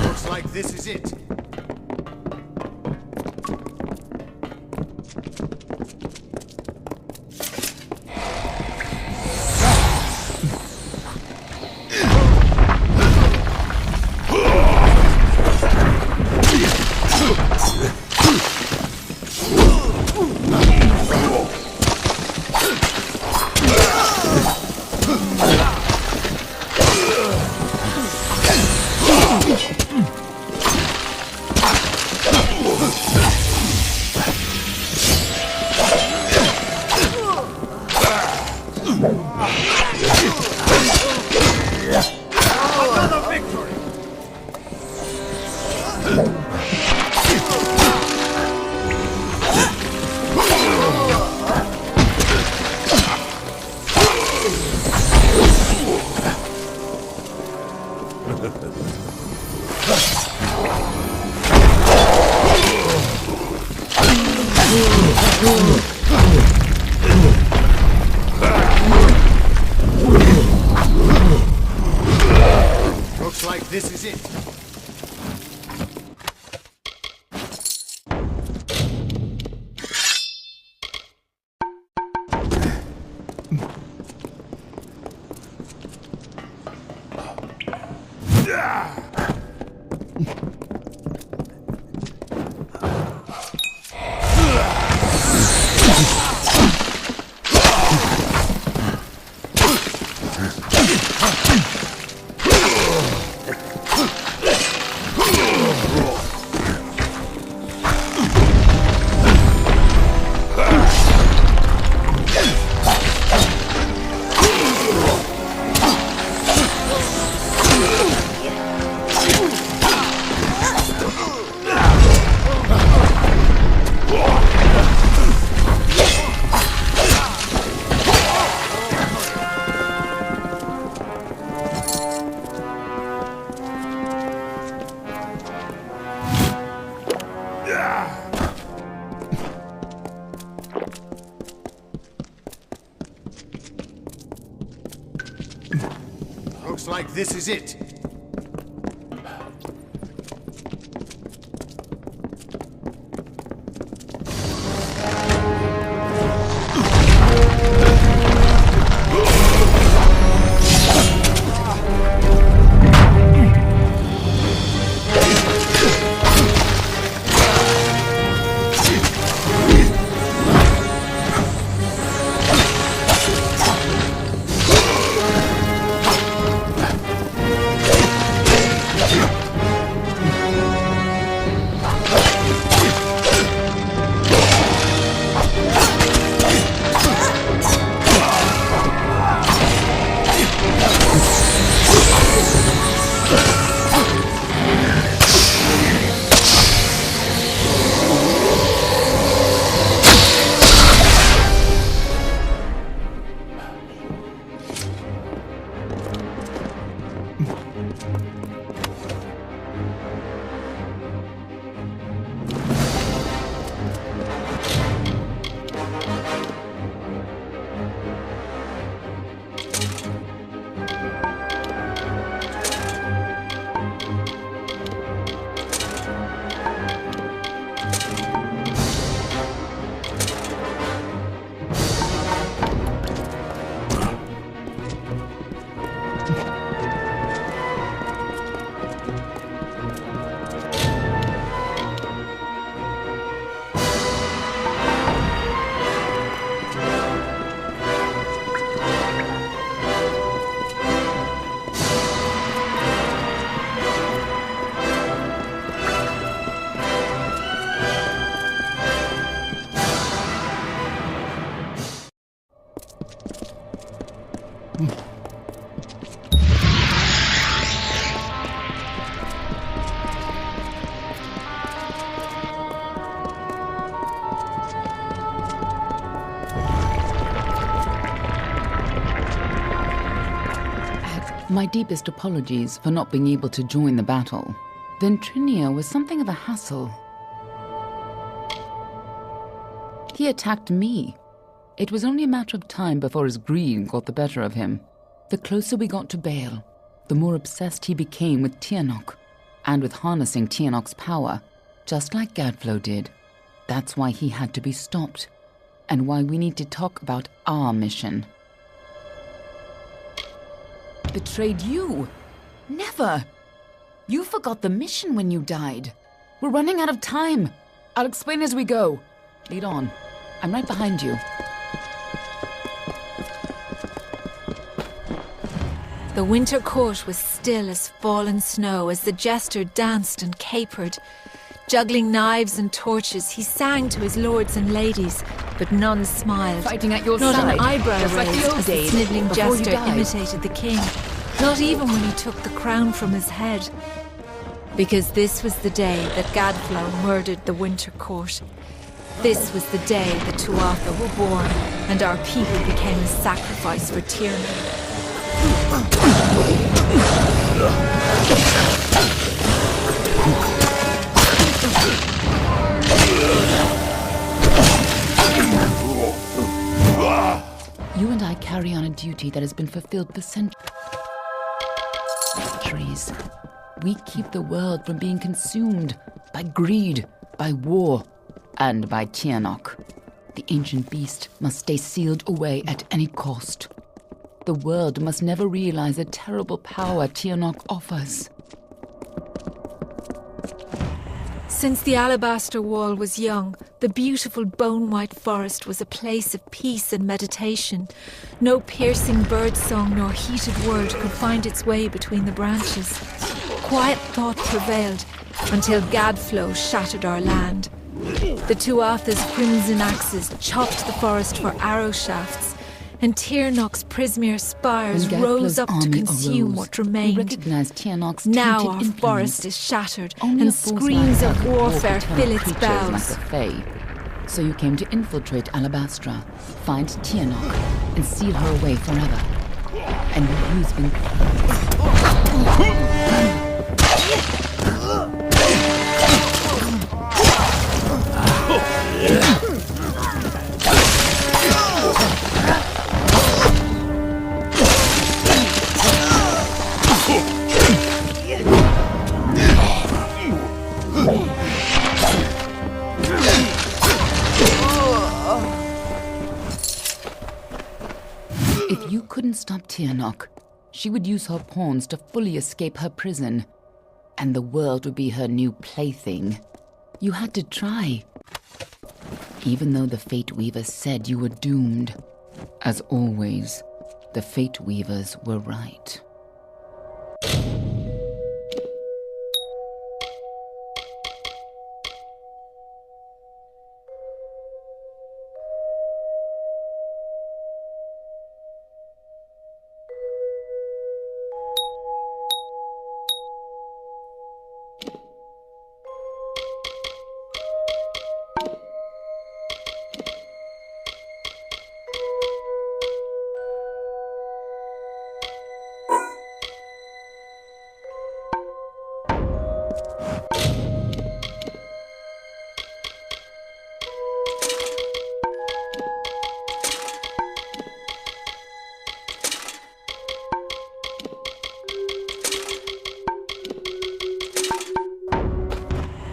Looks like this is it. Another victory! Looks like this is it. like this is it. My deepest apologies for not being able to join the battle. Ventrinia was something of a hassle. He attacked me. It was only a matter of time before his greed got the better of him. The closer we got to Baal, the more obsessed he became with Tianok, and with harnessing Tianok's power, just like Gadflow did. That's why he had to be stopped, and why we need to talk about our mission. Betrayed you? Never! You forgot the mission when you died. We're running out of time. I'll explain as we go. Lead on. I'm right behind you. The winter court was still as fallen snow as the jester danced and capered. Juggling knives and torches, he sang to his lords and ladies, but none smiled. Fighting at your Not side, an eyebrow just like raised the old as the days, snivelling before you jester died. imitated the king. Not even when he took the crown from his head. Because this was the day that Gadflow murdered the winter court. This was the day the Tuatha were born, and our people became a sacrifice for tyranny. You and I carry on a duty that has been fulfilled for centuries. We keep the world from being consumed by greed, by war, and by Tianok. The ancient beast must stay sealed away at any cost. The world must never realize the terrible power Tianok offers. Since the alabaster wall was young, the beautiful bone-white forest was a place of peace and meditation. No piercing birdsong nor heated word could find its way between the branches. Quiet thought prevailed until Gadflow shattered our land. The Tuatha's crimson axes chopped the forest for arrow shafts, and Tiernok's Prismere spires When rose Gadflow's up to army consume arose, what we remained. recognized Tianok's Now tainted our influence. forest is shattered, Only a and fool's screams life of could walk warfare eternal fill its creatures boughs. like the Fae. So you came to infiltrate Alabastra, find Tianok, and seal her away forever. And you use If you couldn't stop Tirnoch, she would use her pawns to fully escape her prison, and the world would be her new plaything. You had to try. Even though the Fate Weavers said you were doomed. As always, the Fate Weavers were right.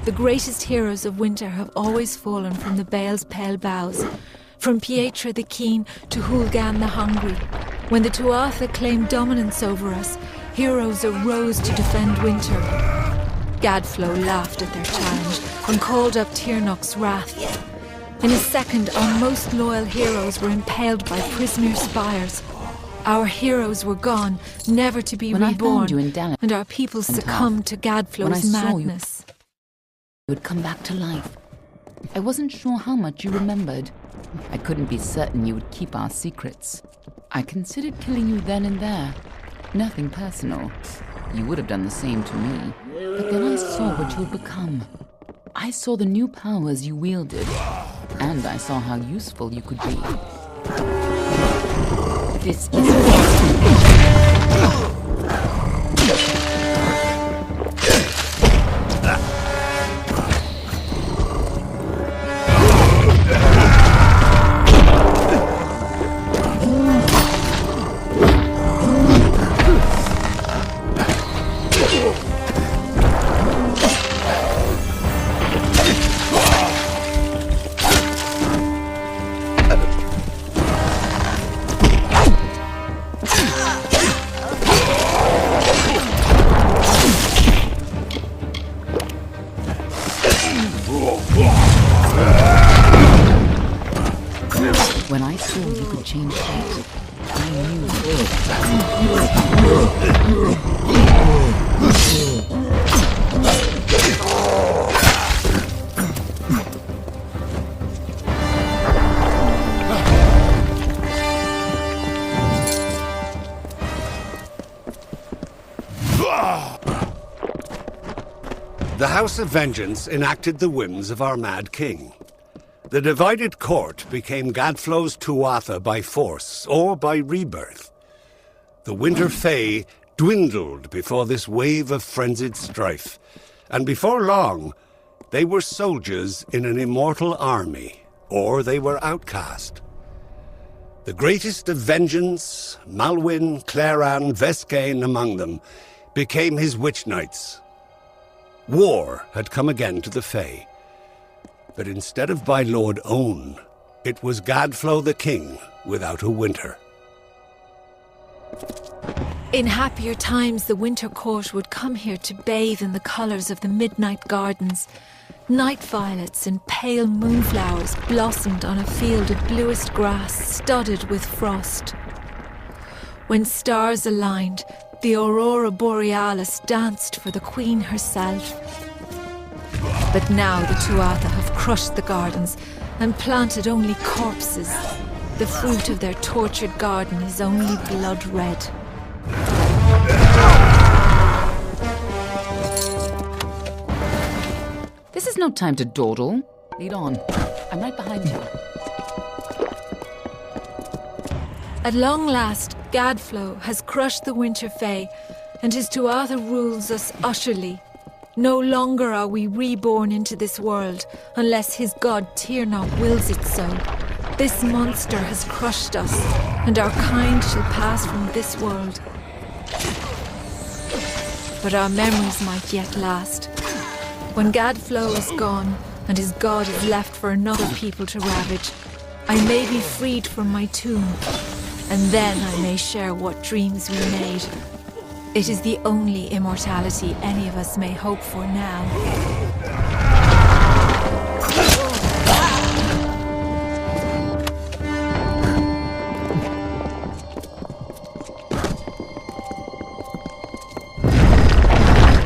The greatest heroes of winter have always fallen from the Bale's pale boughs, from Pietra the Keen to Hulgan the Hungry. When the Tuatha claimed dominance over us, heroes arose to defend winter. Gadflow laughed at their challenge and called up Tirnoch's wrath. In a second, our most loyal heroes were impaled by prisoner spires. Our heroes were gone, never to be reborn, and our people succumbed to Gadflow's madness. You would come back to life. I wasn't sure how much you remembered. I couldn't be certain you would keep our secrets. I considered killing you then and there. Nothing personal. You would have done the same to me. But then I saw what you had become. I saw the new powers you wielded. And I saw how useful you could be. This is... When I saw you could change fate, I knew The House of Vengeance enacted the whims of our mad king. The divided court became Gadflow's Tuatha by force or by rebirth. The Winter Fae dwindled before this wave of frenzied strife, and before long, they were soldiers in an immortal army, or they were outcast. The greatest of vengeance, Malwyn, Claran, Vescain among them, became his witch knights. War had come again to the Fae. But instead of by Lord Own, it was Gadflow the King without a winter. In happier times, the Winter Court would come here to bathe in the colours of the midnight gardens. Night violets and pale moonflowers blossomed on a field of bluest grass studded with frost. When stars aligned, the Aurora Borealis danced for the Queen herself. But now the Tuatha have crushed the gardens and planted only corpses. The fruit of their tortured garden is only blood red. This is no time to dawdle. Lead on. I'm right behind you. At long last, Gadflow has crushed the Winter Fae, and his Tuatha rules us utterly. No longer are we reborn into this world, unless his god Tirnoch wills it so. This monster has crushed us, and our kind shall pass from this world. But our memories might yet last. When Gadflow is gone, and his god is left for another people to ravage, I may be freed from my tomb, and then I may share what dreams we made. It is the only immortality any of us may hope for now.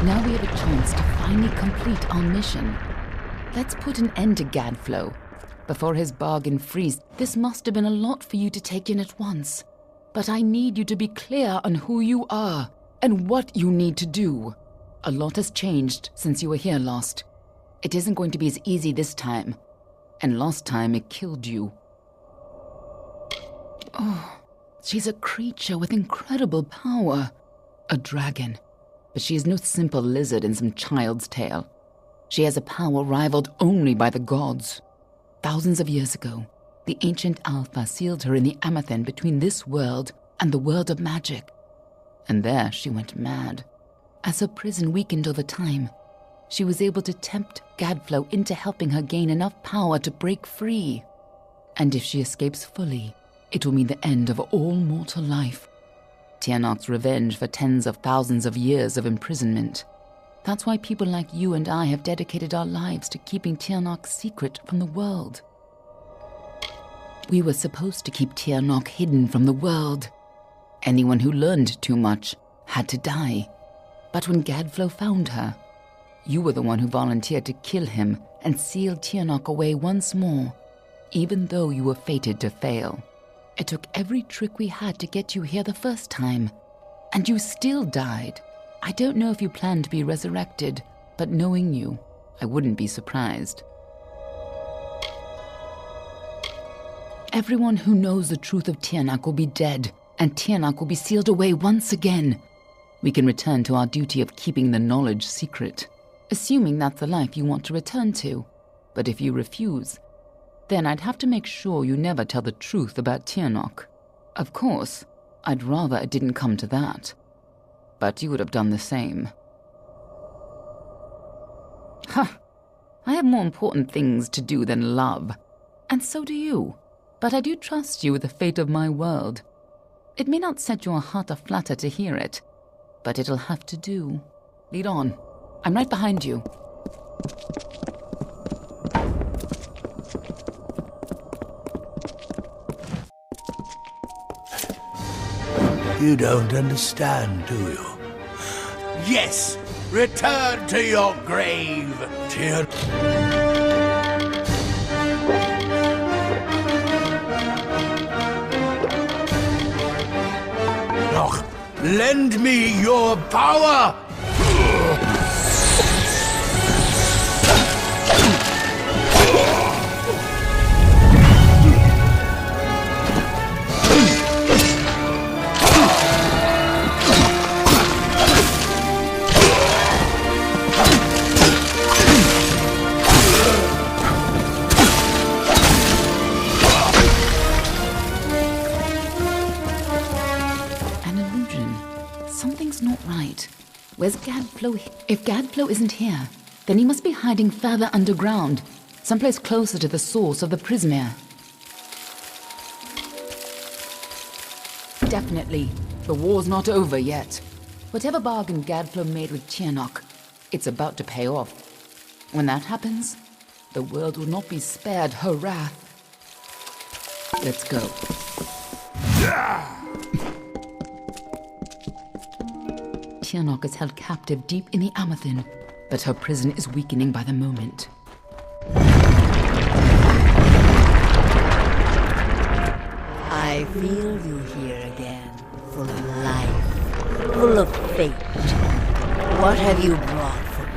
Now we have a chance to finally complete our mission. Let's put an end to Gadflow. Before his bargain freeze, this must have been a lot for you to take in at once. But I need you to be clear on who you are and what you need to do. A lot has changed since you were here last. It isn't going to be as easy this time. And last time it killed you. Oh, she's a creature with incredible power. A dragon. But she is no simple lizard in some child's tale. She has a power rivaled only by the gods. Thousands of years ago, the ancient Alpha sealed her in the Amethyst between this world and the world of magic. And there she went mad. As her prison weakened over time, she was able to tempt Gadflow into helping her gain enough power to break free. And if she escapes fully, it will mean the end of all mortal life. Tiernok's revenge for tens of thousands of years of imprisonment. That's why people like you and I have dedicated our lives to keeping Tiernok secret from the world. We were supposed to keep Tiernok hidden from the world. Anyone who learned too much had to die. But when Gadflow found her, you were the one who volunteered to kill him and seal Tiernok away once more, even though you were fated to fail. It took every trick we had to get you here the first time, and you still died. I don't know if you plan to be resurrected, but knowing you, I wouldn't be surprised. Everyone who knows the truth of Tiernok will be dead, and Tiernok will be sealed away once again. We can return to our duty of keeping the knowledge secret, assuming that's the life you want to return to. But if you refuse, then I'd have to make sure you never tell the truth about Tiernok. Of course, I'd rather it didn't come to that. But you would have done the same. Ha! I have more important things to do than love. And so do you. But I do trust you with the fate of my world. It may not set your heart aflutter to hear it, but it'll have to do. Lead on. I'm right behind you. You don't understand, do you? Yes! Return to your grave, dear. Look, lend me your power! Where's Gadflow? If Gadflow isn't here, then he must be hiding further underground, someplace closer to the source of the Prismere. Definitely, the war's not over yet. Whatever bargain Gadflow made with Tiernok, it's about to pay off. When that happens, the world will not be spared her wrath. Let's go. Tiernok is held captive deep in the Amethyst, but her prison is weakening by the moment. I feel you here again, full of life, full of fate. What have you brought for me?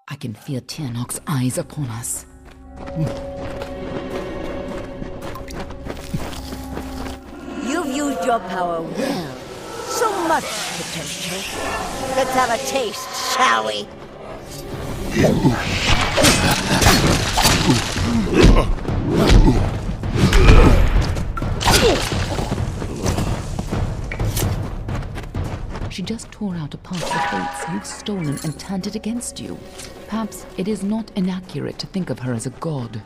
I can feel Tiernok's eyes upon us. You've used your power well. So much potential. Let's have a taste, shall we? She just tore out a part of the fates you've stolen and turned it against you. Perhaps it is not inaccurate to think of her as a god.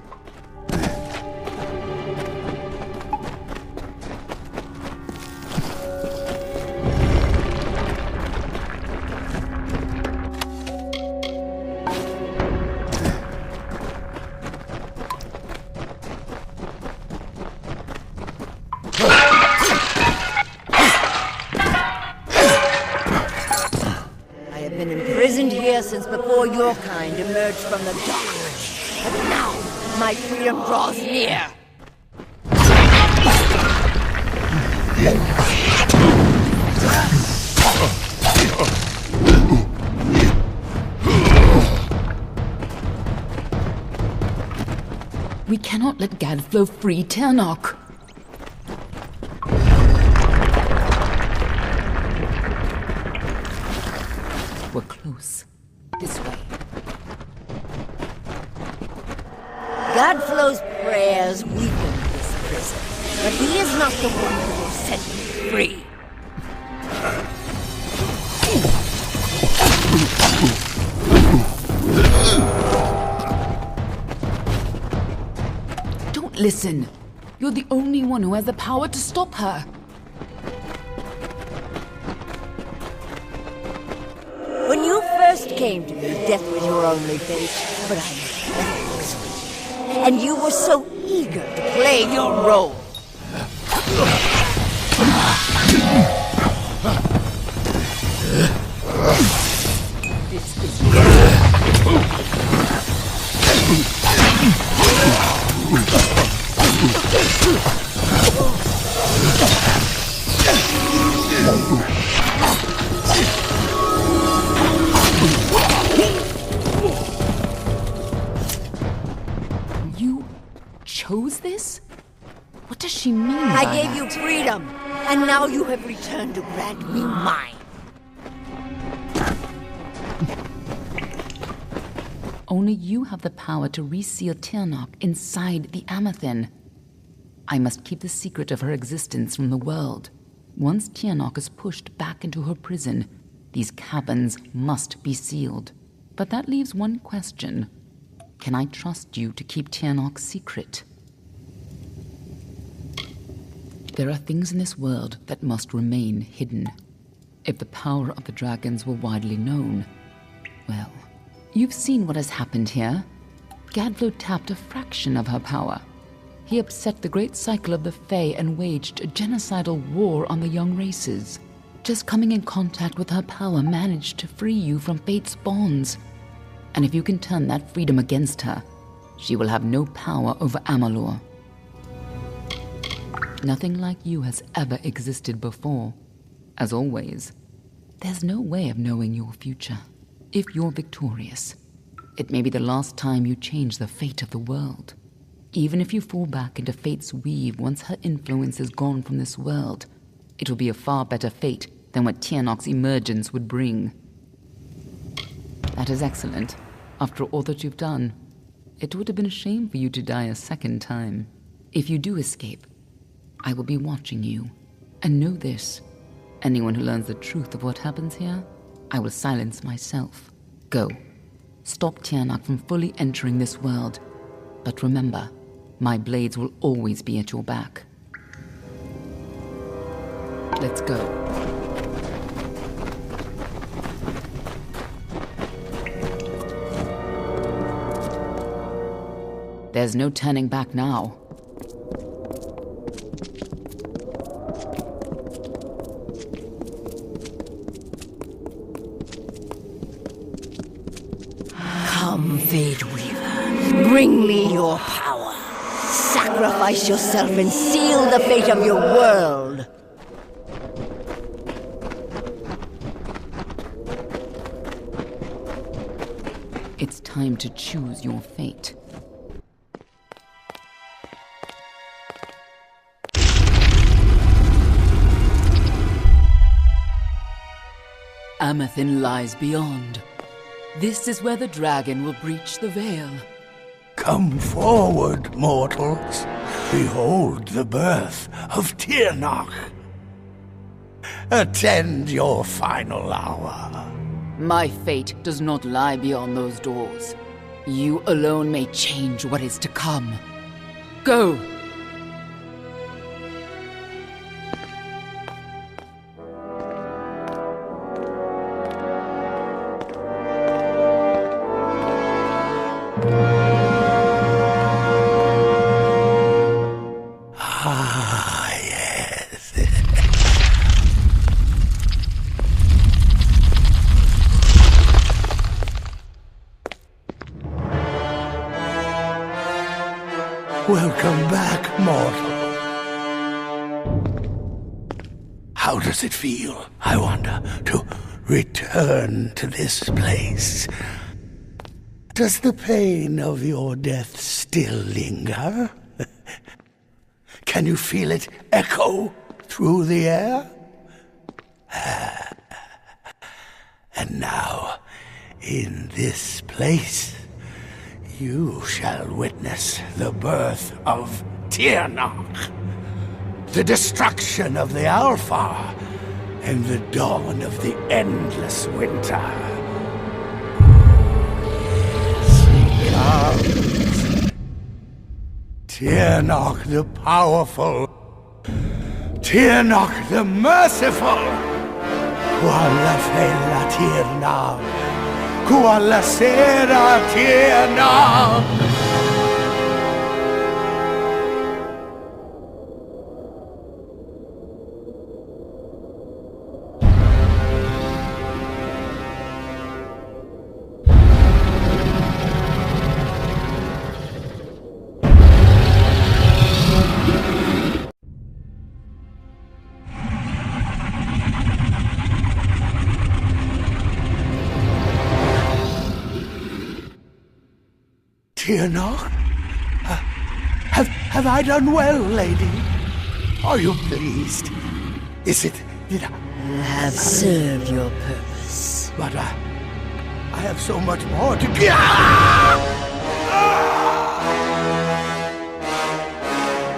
Since before your kind emerged from the dark. But now, my freedom draws near. We cannot let Gadflow free Ternok. We're close. This way. Gadflow's prayers weakened this prison, but he is not the one who will set me free. Don't listen. You're the only one who has the power to stop her. When you first came to me, death was your only fate, but I never sweet. And you were so eager to play your role. This is chose this? What does she mean by I gave you freedom, and now you have returned to grant me mine. Only you have the power to reseal Ternok inside the Amathin. I must keep the secret of her existence from the world. Once Ternok is pushed back into her prison, these caverns must be sealed. But that leaves one question. Can I trust you to keep Ternok secret? There are things in this world that must remain hidden. If the power of the dragons were widely known, well, you've seen what has happened here. Gadflow tapped a fraction of her power. He upset the great cycle of the Fae and waged a genocidal war on the young races. Just coming in contact with her power managed to free you from fate's bonds. And if you can turn that freedom against her, she will have no power over AMALUR. Nothing like you has ever existed before. As always, there's no way of knowing your future. If you're victorious, it may be the last time you change the fate of the world. Even if you fall back into fate's weave once her influence is gone from this world, it will be a far better fate than what Ternok's emergence would bring. That is excellent. After all that you've done, it would have been a shame for you to die a second time. If you do escape, I will be watching you. And know this, anyone who learns the truth of what happens here, I will silence myself. Go. Stop Ternok from fully entering this world. But remember, my blades will always be at your back. Let's go. There's no turning back now. Come, Fate Weaver, bring me your power. Sacrifice yourself and seal the fate of your world. It's time to choose your fate. Amathin lies beyond. This is where the dragon will breach the veil. Come forward, mortals. Behold the birth of Ternok. attend your final hour. My fate does not lie beyond those doors. You alone may change what is to come. Go! Ah, yes. Welcome back, mortal. How does it feel, I wonder, to return to this place? Does the pain of your death still linger? Can you feel it echo through the air? And now, in this place, you shall witness the birth of Tirnach, the destruction of the Alpha, and the dawn of the endless winter. He comes. Tirnach the powerful, Tirnach the merciful, qualla fella Tirnach, qualla sera Tirnach. Tirnach? Have I done well, lady? Are you pleased? Is it that You have served your purpose. But I have so much more to give.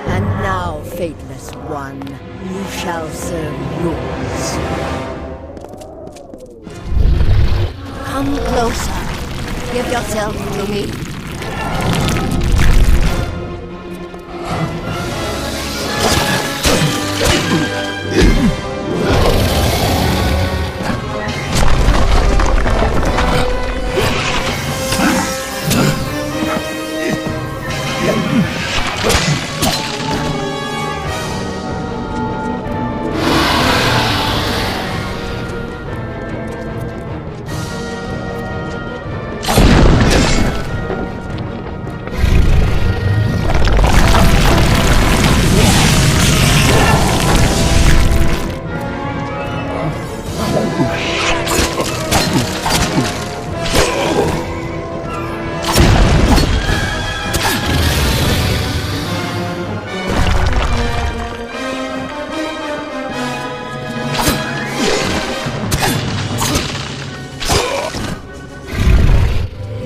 And now, fateless one, you shall serve yours. Come closer. Give yourself to me.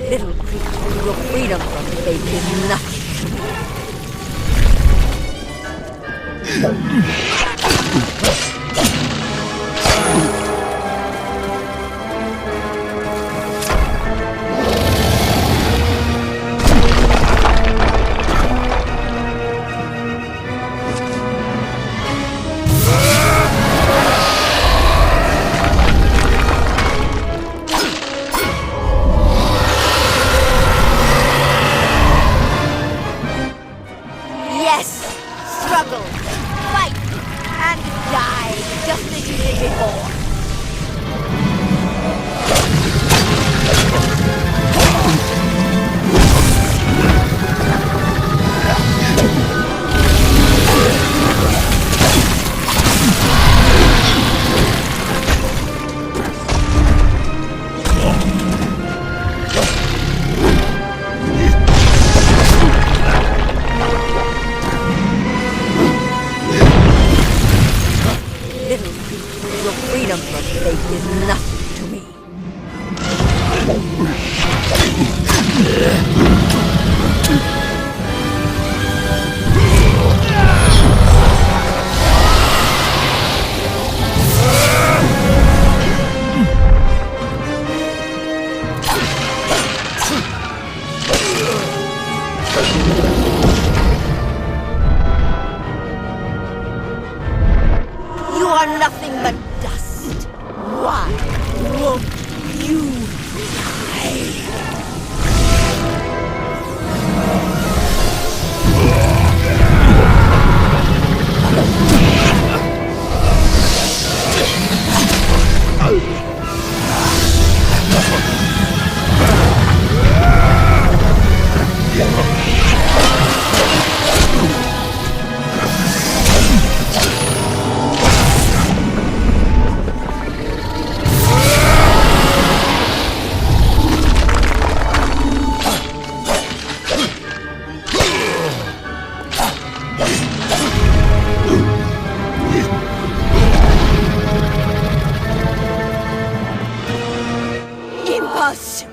Little creature, your freedom from fate is nothing to me. Yes! Struggle, fight, and die, just as you did before. Little creature, your freedom from fate is nothing to me. you die. Impossible!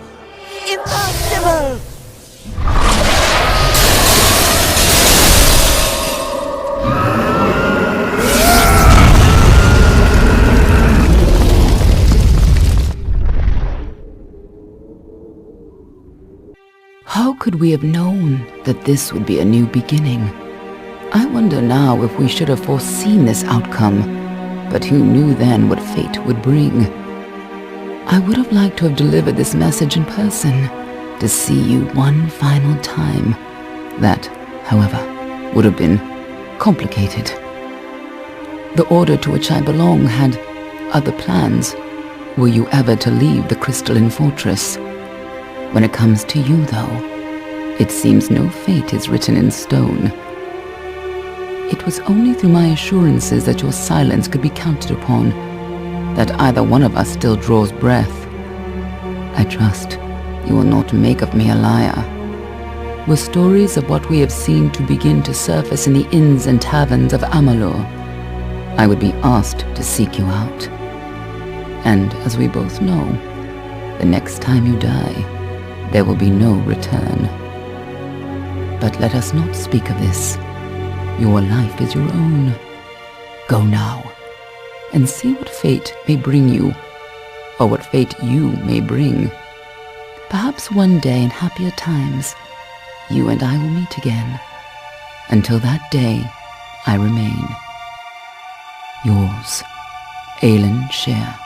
Impossible! How could we have known that this would be a new beginning? I wonder now if we should have foreseen this outcome, but who knew then what fate would bring? I would have liked to have delivered this message in person, to see you one final time. That, however, would have been complicated. The order to which I belong had other plans. Were you ever to leave the crystalline fortress? When it comes to you, though, it seems no fate is written in stone. It was only through my assurances that your silence could be counted upon that either one of us still draws breath. I trust you will not make of me a liar. Were stories of what we have seen to begin to surface in the inns and taverns of AMALUR, I would be asked to seek you out. And as we both know, the next time you die, there will be no return. But let us not speak of this. Your life is your own. Go now, and see what fate may bring you, or what fate you may bring. Perhaps one day in happier times, you and I will meet again. Until that day, I remain yours, Aelin Shear.